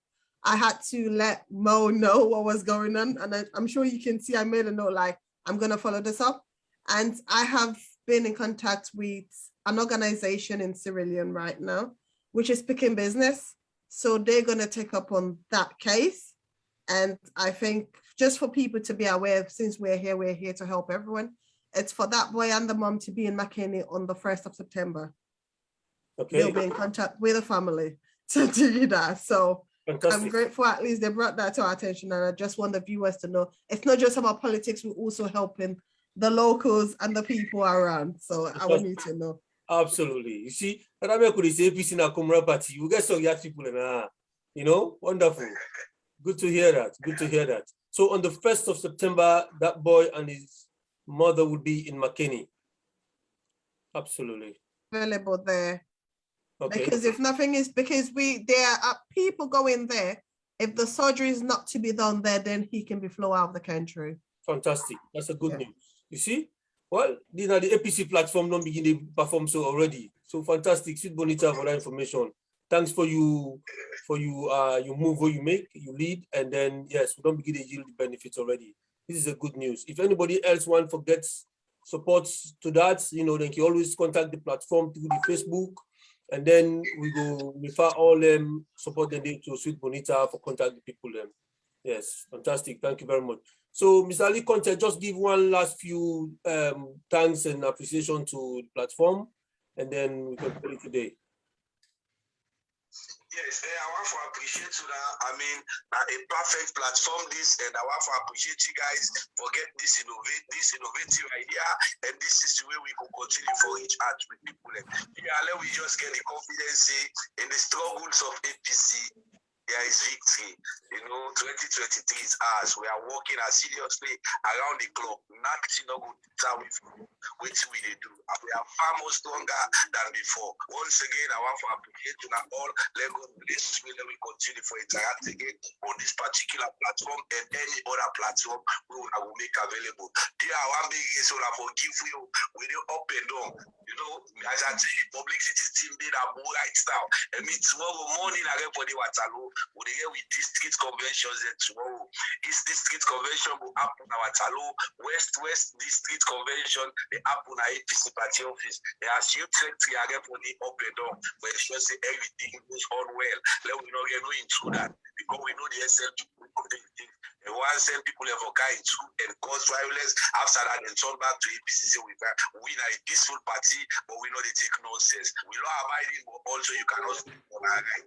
I had to let Mo know what was going on. And I'm sure you can see I made a note like, I'm going to follow this up. And I have been in contact with an organization in Sierra Leone right now, which is Picking Business. So they're going to take up on that case. And I think just for people to be aware, since we're here to help everyone. It's for that boy and the mom to be in McKinney on the 1st of September. Okay. They'll be in contact with the family to do that. So fantastic. I'm grateful at least they brought that to our attention. And I just want the viewers to know it's not just about politics, we're also helping the locals and the people around. So I want you to know. Absolutely. You see, that I could say APC na Kumra party. You get some young people in you know, wonderful. Good to hear that. Good to hear that. So on the 1st of September, that boy and his mother would be in McKinney. Absolutely. Available there. Okay. Because if nothing is, because there are people going there. If the surgery is not to be done there, then he can be flown out of the country. Fantastic. That's a good news. You see? Well, these are the APC platform don't begin to perform so already. So fantastic. Sweet Bonita for that information. Thanks for you move what you make, you lead, and then yes, we don't begin to yield the benefits already. This is a good news. If anybody else gets supports to that, you know, then you always contact the platform through the Facebook, and then we go refer all them support them to Sweet Bonita for contact the people them. Yes, fantastic. Thank you very much. So, Mr. Ali Conte, just give one last few thanks and appreciation to the platform, and then we can call it today. Yes, I want to appreciate you that. I mean, a perfect platform this, and I want to appreciate you guys for getting this innovative idea, and this is the way we can continue for each out with people. Yeah, let we just get the confidence in the struggles of APC. There is victory. You know, 2023 is ours. We are working seriously around the clock. Nothing not good with we do. And we are far more stronger than before. Once again, I want to appreciate you now all. Let go this way that we continue for interact again on this particular platform and any other platform we will make available. Dear, I want to forgive you with the up and down. You know, as I say, publicity team did a more right now. I mean, tomorrow morning I get for the Waterloo. We're here with district conventions and tomorrow. East District Convention will happen at Waterloo. West District Convention, they happen at APC party office. They are still secretary again for the up and down. But it's just everything goes on well. Let we not get into that because we know the SLP and one send people have into and cause violence. After that, then turn back to APC. We are a peaceful party, but we know they take nonsense. We law abiding, but also you cannot speak for that guy.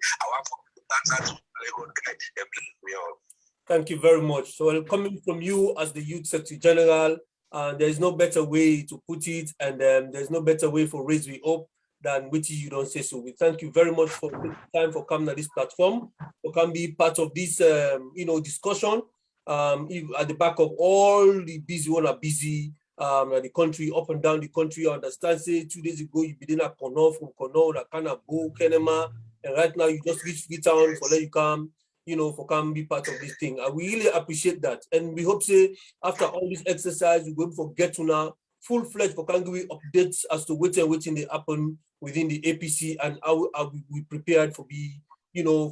Thank you very much. So coming from you as the Youth Secretary General, there's no better way to put it, and there's no better way for Raise We Up than with you don't say so. We thank you very much for the time for coming to this platform, for coming be part of this discussion. At the back of all the busy one are busy the country, up and down the country. I understand, say 2 days ago you been at Kono, from Kono, Nakana, Bo, Kenema, and right now you just reach Freetown for let you come, for come be part of this thing. And we really appreciate that. And we hope say after all this exercise, we're going to get to now full-fledged for can give updates as to waiting they happen within the APC and how we prepared for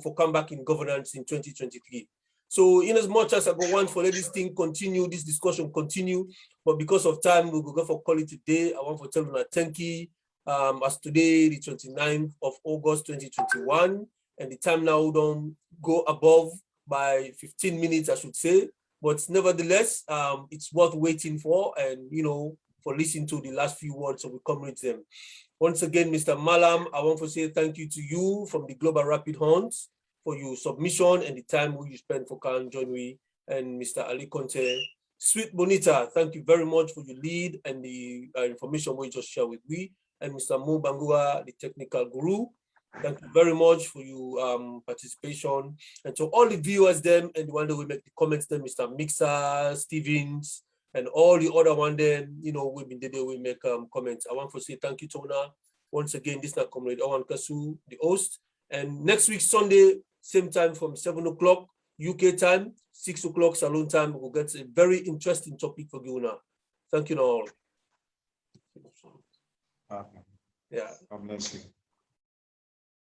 for comeback in governance in 2023. So in as much as I go want for let this thing continue, this discussion continue, but because of time, we will go for call it today. I want to tell you thank you. As today, the 29th of August, 2021, and the time now don't go above by 15 minutes, I should say. But nevertheless, it's worth waiting for and, for listening to the last few words, so we commemorate them. Once again, Mr. Malam, I want to say thank you to you from the Global Rapid Hunts for your submission and the time you spent for Khan John Wee and Mr. Ali Conte. Sweet Bonita, thank you very much for your lead and the information we just shared with me. And Mr. Mo Bangua, the technical guru. Thank you very much for your participation. And to all the viewers them and the one that will make the comments them, Mr. Mixer, Stevens, and all the other one then, we've been there, we make comments. I want to say thank you, Tona. Once again, this is not Comrade Owan Kasu, the host. And next week, Sunday, same time from 7 o'clock UK time, 6 o'clock Salon time, we'll get a very interesting topic for Guna. Thank you all. Yeah. God bless you.